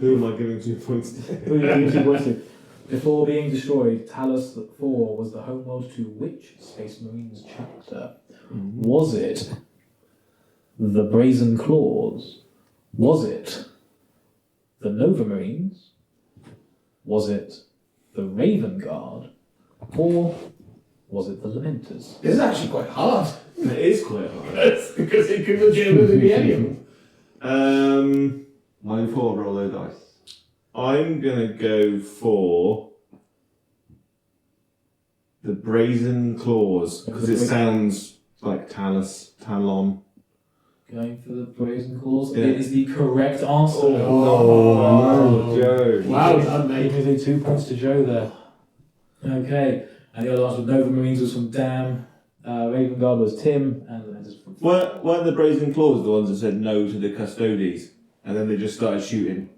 [SPEAKER 14] Who am I giving 2 points to?
[SPEAKER 3] Who are you giving 2 points to? Before being destroyed, Talos 4 was the homeworld to which Space Marines chapter? Was it the Brazen Claws? Was it the Nova Marines? Was it the Raven Guard? Or was it the Lamenters?
[SPEAKER 4] This is actually quite hard.
[SPEAKER 14] It is quite hard.
[SPEAKER 4] That's because it could legitimately be any of them.
[SPEAKER 14] 1 in 4, roll those dice.
[SPEAKER 5] I'm gonna go for the Brazen Claws because it sounds like Talon.
[SPEAKER 3] Going for the Brazen Claws. Yeah. It is the correct answer.
[SPEAKER 14] Oh, Joe.
[SPEAKER 4] Wow, done, mate.
[SPEAKER 3] Giving 2 points to Joe there. Okay. And the other ones with Nova Marines was from Dan. Raven Guard was Tim. And the Lamenters from
[SPEAKER 5] Weren't the Brazen Claws the ones that said no to the Custodes? And then they just started shooting?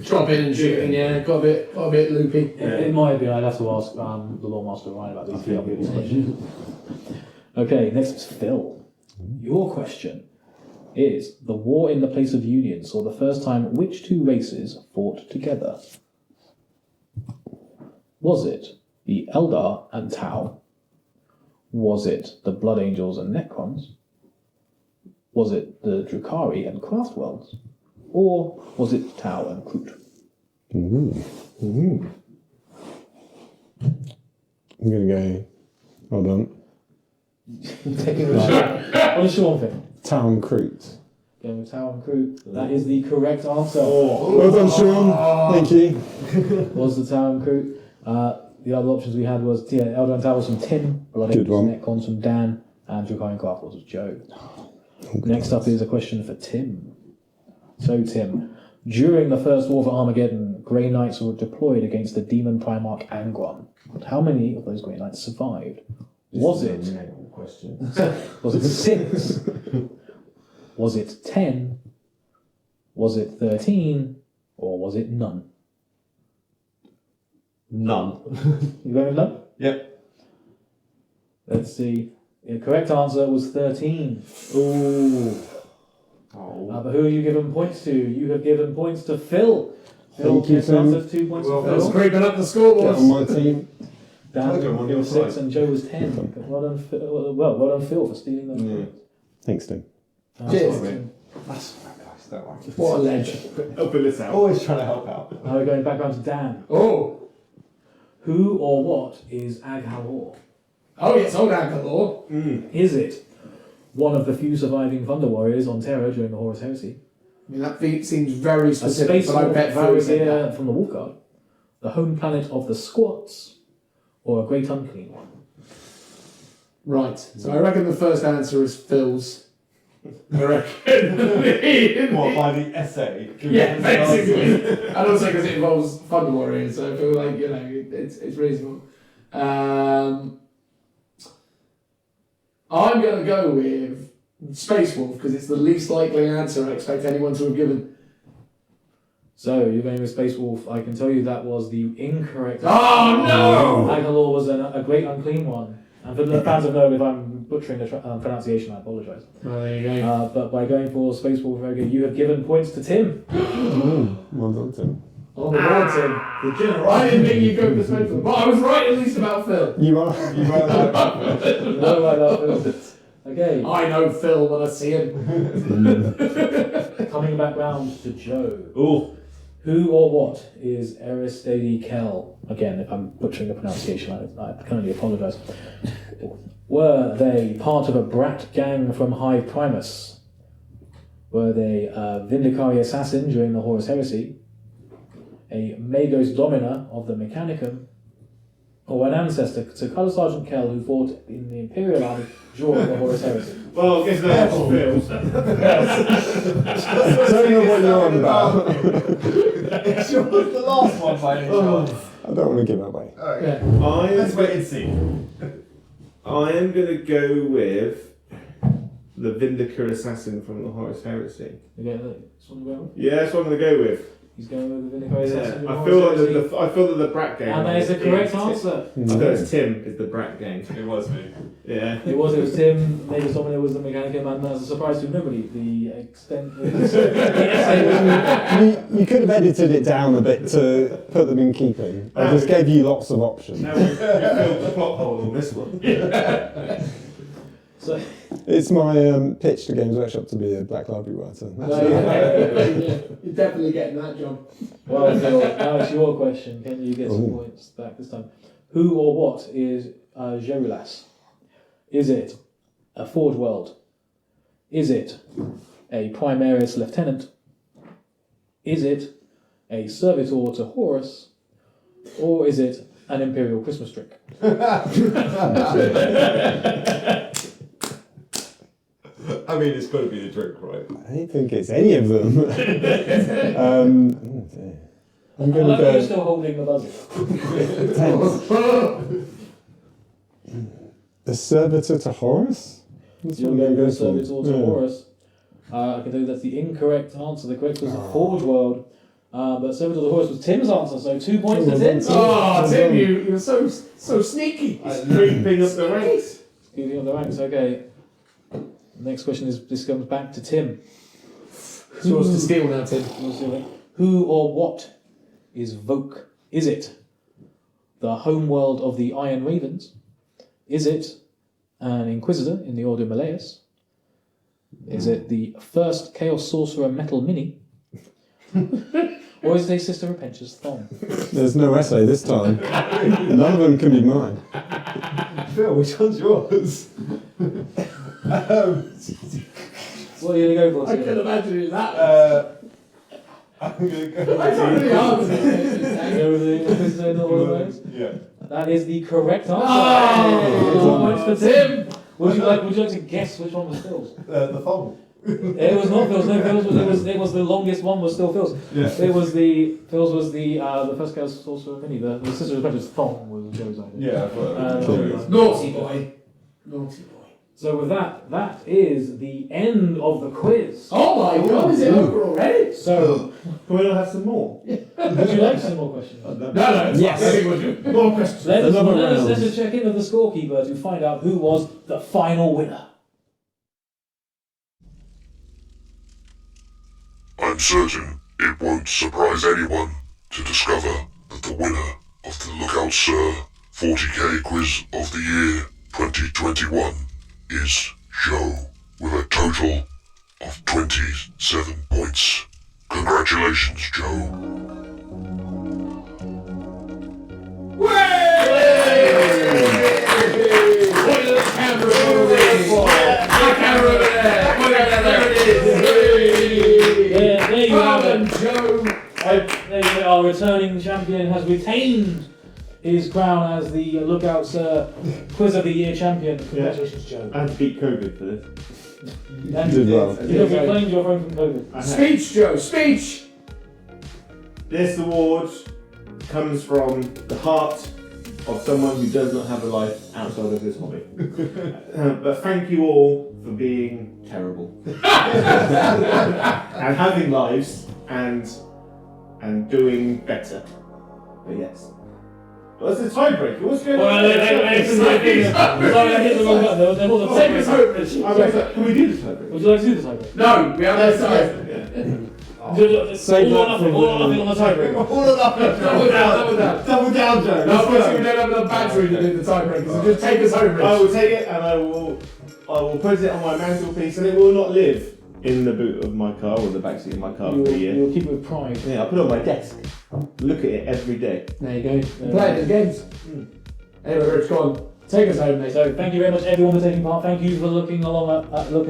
[SPEAKER 4] Drop in and shooting, yeah. Got a bit loopy.
[SPEAKER 3] It might have been. I'd have to ask the Lawmaster Ryan about these questions. Okay, next is Phil. Your question is, the war in the Place of Union saw the first time which 2 races fought together? Was it the Eldar and Tau? Was it the Blood Angels and Necrons? Was it the Drukhari and Craftworlds? Or was it Tau and Kroot?
[SPEAKER 2] I'm going to go. Hold on.
[SPEAKER 3] Taking a shot. What does Sean think?
[SPEAKER 2] Town Kroot.
[SPEAKER 3] Going with Tau and Kroot. That is the correct answer.
[SPEAKER 2] Well done, Sean. Thank you.
[SPEAKER 3] Was the Tau and Kroot. The other options we had was Eldar Tau was from Tim, Blood
[SPEAKER 2] Good
[SPEAKER 3] Angels,
[SPEAKER 2] one.
[SPEAKER 3] Necrons from Dan, and Drukhari and Craftworlds was Joe. Next up is a question for Tim. So, Tim, during the First War for Armageddon, Grey Knights were deployed against the demon Primarch Angron. But how many of those Grey Knights survived? Was it 6? Was it 10? Was it 13? Or was it none?
[SPEAKER 14] None.
[SPEAKER 3] You going with none?
[SPEAKER 14] Yep.
[SPEAKER 3] Let's see. The correct answer was 13. Ooh. But who are you giving points to? You have given points to Phil. Phil
[SPEAKER 2] Thank you,
[SPEAKER 3] gets
[SPEAKER 2] Tim.
[SPEAKER 3] answers, 2 points
[SPEAKER 4] Well,
[SPEAKER 3] to
[SPEAKER 4] Phil's
[SPEAKER 3] Phil.
[SPEAKER 4] creeping up the scoreboard.
[SPEAKER 2] Get on my team.
[SPEAKER 3] Dan was 6 and Joe was 10. Well done, Phil. Well done, Phil, for stealing those points.
[SPEAKER 2] Thanks, Tim.
[SPEAKER 4] Cheers.
[SPEAKER 14] That's nice, don't worry.
[SPEAKER 4] What a ledge.
[SPEAKER 14] Helping this out. Always trying to help out.
[SPEAKER 3] Now we're going back round to Dan.
[SPEAKER 4] Oh.
[SPEAKER 3] Who or what is Aghalor?
[SPEAKER 4] Oh, yes, old Ankalor.
[SPEAKER 3] Is it one of the few surviving Thunder Warriors on Terra during the Horus Heresy?
[SPEAKER 4] I mean, that seems very
[SPEAKER 3] A
[SPEAKER 4] specific,
[SPEAKER 3] space
[SPEAKER 4] but I bet Phil said
[SPEAKER 3] Varrier
[SPEAKER 4] that.
[SPEAKER 3] from the Wolf Guard, the home planet of the Squats, or a Great Unclean One?
[SPEAKER 4] Right, so I reckon the first answer is Phil's. I reckon.
[SPEAKER 14] What, by the essay?
[SPEAKER 4] Yeah, basically. And also because it involves Thunder Warriors, so I feel like, it's reasonable. I'm going to go with Space Wolf because it's the least likely answer I expect anyone to have given.
[SPEAKER 3] So, you're going with Space Wolf. I can tell you that was the incorrect
[SPEAKER 4] Oh, no!
[SPEAKER 3] Aghalor was a Great Unclean One. And for the fans of know, if I'm butchering the pronunciation, I apologise.
[SPEAKER 4] Well, there you go.
[SPEAKER 3] But by going for Space Wolf, very good. You have given points to Tim.
[SPEAKER 2] Well done, Tim.
[SPEAKER 4] On the board, Tim.
[SPEAKER 14] The general.
[SPEAKER 4] I didn't think you'd go for Space Wolf, but I was right at least about Phil.
[SPEAKER 2] You are.
[SPEAKER 14] You were right.
[SPEAKER 3] No, right after. Okay.
[SPEAKER 4] I know Phil when I see him.
[SPEAKER 3] Coming back round to Joe.
[SPEAKER 14] Oh.
[SPEAKER 3] Who or what is Aristide Kell? Again, if I'm butchering the pronunciation, I can only apologise. Were they part of a brat gang from High Primus? Were they a Vindicari assassin during the Horus Heresy? A Magos Domina of the Mechanicum? Or an ancestor to Colour Sergeant Kell who fought in the Imperial Army during the Horus Heresy?
[SPEAKER 14] Well, guess that's Phil.
[SPEAKER 2] Don't know what you're on about.
[SPEAKER 14] It's yours, the last one by any chance.
[SPEAKER 2] I don't want to give it away.
[SPEAKER 14] Okay. Let's wait and see. I am going to go with the Vindicator Assassin from the Horus Heresy.
[SPEAKER 3] Okay, that's what I'm going with.
[SPEAKER 14] Yeah, that's what I'm going to go with.
[SPEAKER 3] He's going with the Vindicari assassin.
[SPEAKER 14] Yeah. I feel that the Brat Gang.
[SPEAKER 3] And that is the correct answer.
[SPEAKER 14] I thought it's Tim is the Brat Gang. It was me. Yeah.
[SPEAKER 3] It was Tim, Major Domino was the Mechanicum, and as a surprise to nobody, the extent.
[SPEAKER 2] You could have edited it down a bit to put them in keeping. I just gave you lots of options.
[SPEAKER 14] Now we filled the plot hole on this one.
[SPEAKER 3] So,
[SPEAKER 2] it's my pitch to Games Workshop to be a Black Library writer.
[SPEAKER 4] You're definitely getting that job.
[SPEAKER 3] well, Phil, now it's your question. Can you get some points back this time? Who or what is Gerulas? Is it a Forge World? Is it a Primaris Lieutenant? Is it a Servitor to Horus? Or is it an Imperial Christmas trick?
[SPEAKER 6] I mean, it's got to be the drink, right?
[SPEAKER 2] I don't think it's any of them. I'm going to
[SPEAKER 3] You're
[SPEAKER 2] go.
[SPEAKER 3] still holding the buzzer.
[SPEAKER 2] The Servitor to Horus? That's
[SPEAKER 3] You're
[SPEAKER 2] what I'm
[SPEAKER 3] going
[SPEAKER 2] going
[SPEAKER 3] to
[SPEAKER 2] to go
[SPEAKER 3] Servitor
[SPEAKER 2] for.
[SPEAKER 3] to Horus. I can tell you that's the incorrect answer. The correct was the Forge World. But Servitor to Horus was Tim's answer, so 2 points to Tim.
[SPEAKER 4] Oh, Tim, you're so sneaky.
[SPEAKER 14] Creeping up the ranks.
[SPEAKER 3] Keeping up the ranks, okay. Next question is, this comes back to Tim.
[SPEAKER 4] It's yours to steal now, Tim.
[SPEAKER 3] Who or what is Voke? Is it the home world of the Iron Ravens? Is it an Inquisitor in the Order Malleus? Is it the first Chaos Sorcerer Metal Mini? Or is it a Sister Repentious Thong?
[SPEAKER 2] There's no essay this time. None of them can be mine.
[SPEAKER 6] Phil, which one's yours?
[SPEAKER 3] What are you going to go for?
[SPEAKER 4] I can imagine it that.
[SPEAKER 6] I'm going to go
[SPEAKER 4] I don't really answer it.
[SPEAKER 3] Go with the Inquisitor in the Order Malleus?
[SPEAKER 6] Yeah.
[SPEAKER 3] That is the correct answer.
[SPEAKER 4] Oh, points for Tim.
[SPEAKER 3] Would you like to guess which one was Phil's?
[SPEAKER 6] The thong.
[SPEAKER 3] It was not Phil's. No, Phil's it was the longest one was still Phil's.
[SPEAKER 6] Yeah.
[SPEAKER 3] Phil's was the first Chaos Sorcerer Mini. The Sister Repentious Thong was Joe's idea.
[SPEAKER 6] Yeah,
[SPEAKER 4] Naughty boy. Naughty boy.
[SPEAKER 3] So with that is the end of the quiz.
[SPEAKER 4] Oh my God, is it over already?
[SPEAKER 3] So,
[SPEAKER 14] Can we not have some more?
[SPEAKER 3] would you like some more questions?
[SPEAKER 4] No,
[SPEAKER 2] Yes.
[SPEAKER 4] More questions.
[SPEAKER 3] Let's just check in with the scorekeeper to find out who was the final winner.
[SPEAKER 7] I'm certain it won't surprise anyone to discover that the winner of the Lookout Sir 40k Quiz of the Year 2021 is Joe with a total of 27 points. Congratulations, Joe.
[SPEAKER 3] There you have it. There you go. Our returning champion has retained his crown as the Lookout Sir Quiz of the Year champion. Congratulations, Joe.
[SPEAKER 14] And beat COVID for this.
[SPEAKER 3] And
[SPEAKER 2] Did well.
[SPEAKER 3] you have reclaimed your phone from COVID.
[SPEAKER 4] Speech, Joe, speech!
[SPEAKER 14] This award comes from the heart of someone who does not have a life outside of this hobby. But thank you all for being terrible. And having lives and doing better. But yes. What's the tiebreaker? What's going on? Can we do the tiebreaker?
[SPEAKER 3] Would you like to do the tiebreaker?
[SPEAKER 4] No, we haven't decided.
[SPEAKER 2] Save
[SPEAKER 3] All or
[SPEAKER 2] that
[SPEAKER 3] nothing,
[SPEAKER 2] for
[SPEAKER 3] all or nothing on the tiebreaker.
[SPEAKER 6] All of that.
[SPEAKER 4] Double down.
[SPEAKER 6] Double down, Joe.
[SPEAKER 4] No, because we don't have the battery to do the tiebreaker, so just take us home, Rich.
[SPEAKER 14] I will take it and I will put it on my mantelpiece and it will not live in the boot of my car or the backseat of my car for a year.
[SPEAKER 3] You'll keep it with pride.
[SPEAKER 14] Yeah, I'll put it on my desk. Look at it every day.
[SPEAKER 3] There you go.
[SPEAKER 4] Play the games. Anyway, Rich, go on. Take us home, mate.
[SPEAKER 3] So thank you very much everyone for taking part. Thank you for watching along at home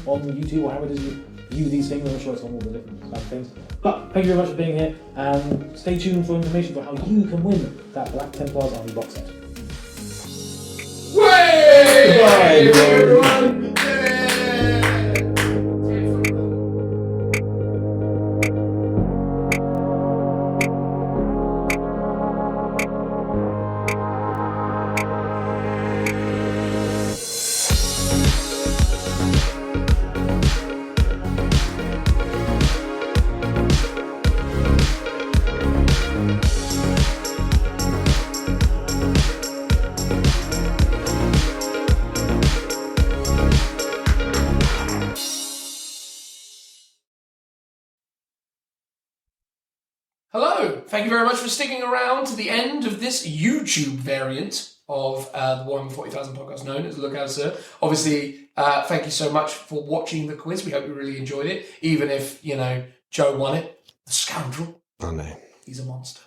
[SPEAKER 3] on YouTube or however it is you view these things. I'm sure it's on all the different things. But thank you very much for being here and stay tuned for information for how you can win that Black Templars Army box set.
[SPEAKER 4] Way! Everyone!
[SPEAKER 1] Hello, thank you very much for sticking around to the end of this YouTube variant of the Warhammer 40,000 podcast known as Lookout Sir. Obviously, thank you so much for watching the quiz. We hope you really enjoyed it, even if, Joe won it. The scoundrel.
[SPEAKER 2] I know.
[SPEAKER 1] He's a monster.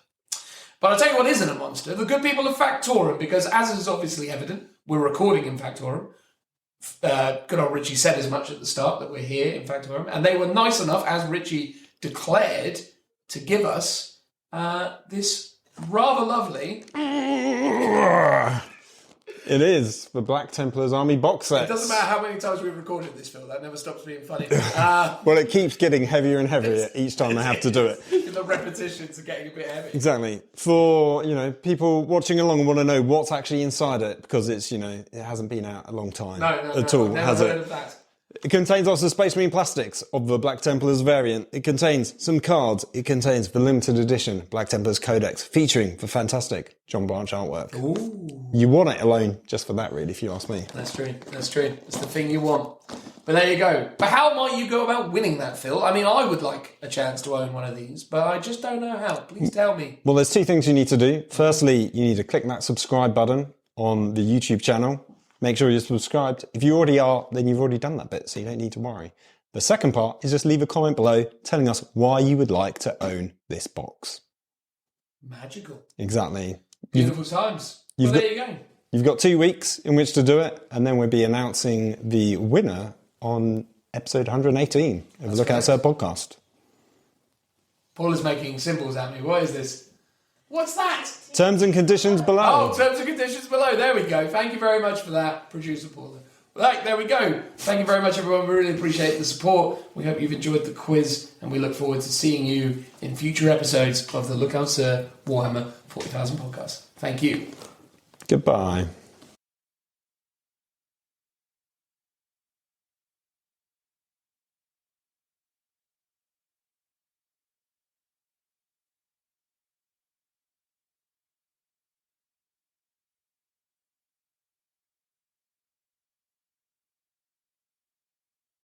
[SPEAKER 1] But I'll tell you what isn't a monster. The good people of Factorum, because as is obviously evident, we're recording in Factorum. Good old Richie said as much at the start that we're here in Factorum. And they were nice enough, as Richie declared, to give us this rather lovely...
[SPEAKER 2] It is the Black Templars Army box set.
[SPEAKER 1] It doesn't matter how many times we've recorded this, Phil. That never stops being funny.
[SPEAKER 2] Well, it keeps getting heavier and heavier each time I have to do it.
[SPEAKER 1] The repetitions are getting a bit heavy.
[SPEAKER 2] Exactly. For, people watching along and want to know what's actually inside it, because it's, it hasn't been out a long time at all,
[SPEAKER 1] I've never
[SPEAKER 2] has
[SPEAKER 1] heard
[SPEAKER 2] it?
[SPEAKER 1] of that.
[SPEAKER 2] It contains lots of Space Marine plastics of the Black Templars variant. It contains some cards. It contains the limited edition Black Templars Codex, featuring the fantastic John Branch artwork.
[SPEAKER 1] Ooh.
[SPEAKER 2] You want it alone just for that, really, if you ask me.
[SPEAKER 1] That's true. It's the thing you want. But there you go. But how might you go about winning that, Phil? I mean, I would like a chance to own one of these, but I just don't know how. Please tell me.
[SPEAKER 2] Well, there's two things you need to do. Firstly, you need to click that subscribe button on the YouTube channel. make sure you're subscribed. If you already are, then you've already done that bit, so you don't need to worry. The second part is just leave a comment below telling us why you would like to own this box.
[SPEAKER 1] Magical.
[SPEAKER 2] Exactly.
[SPEAKER 1] Beautiful times. Well, there you go.
[SPEAKER 2] You've got 2 weeks in which to do it, and then we'll be announcing the winner on episode 118 of the Look Outside podcast.
[SPEAKER 1] Paul is making symbols at me. What is this? What's that?
[SPEAKER 2] Terms and conditions below.
[SPEAKER 1] Oh, terms and conditions below. There we go. Thank you very much for that, producer Paul. Right, there we go. Thank you very much, everyone. We really appreciate the support. We hope you've enjoyed the quiz, and we look forward to seeing you in future episodes of the Look Out Sir Warhammer 40,000 podcast. Thank you.
[SPEAKER 2] Goodbye.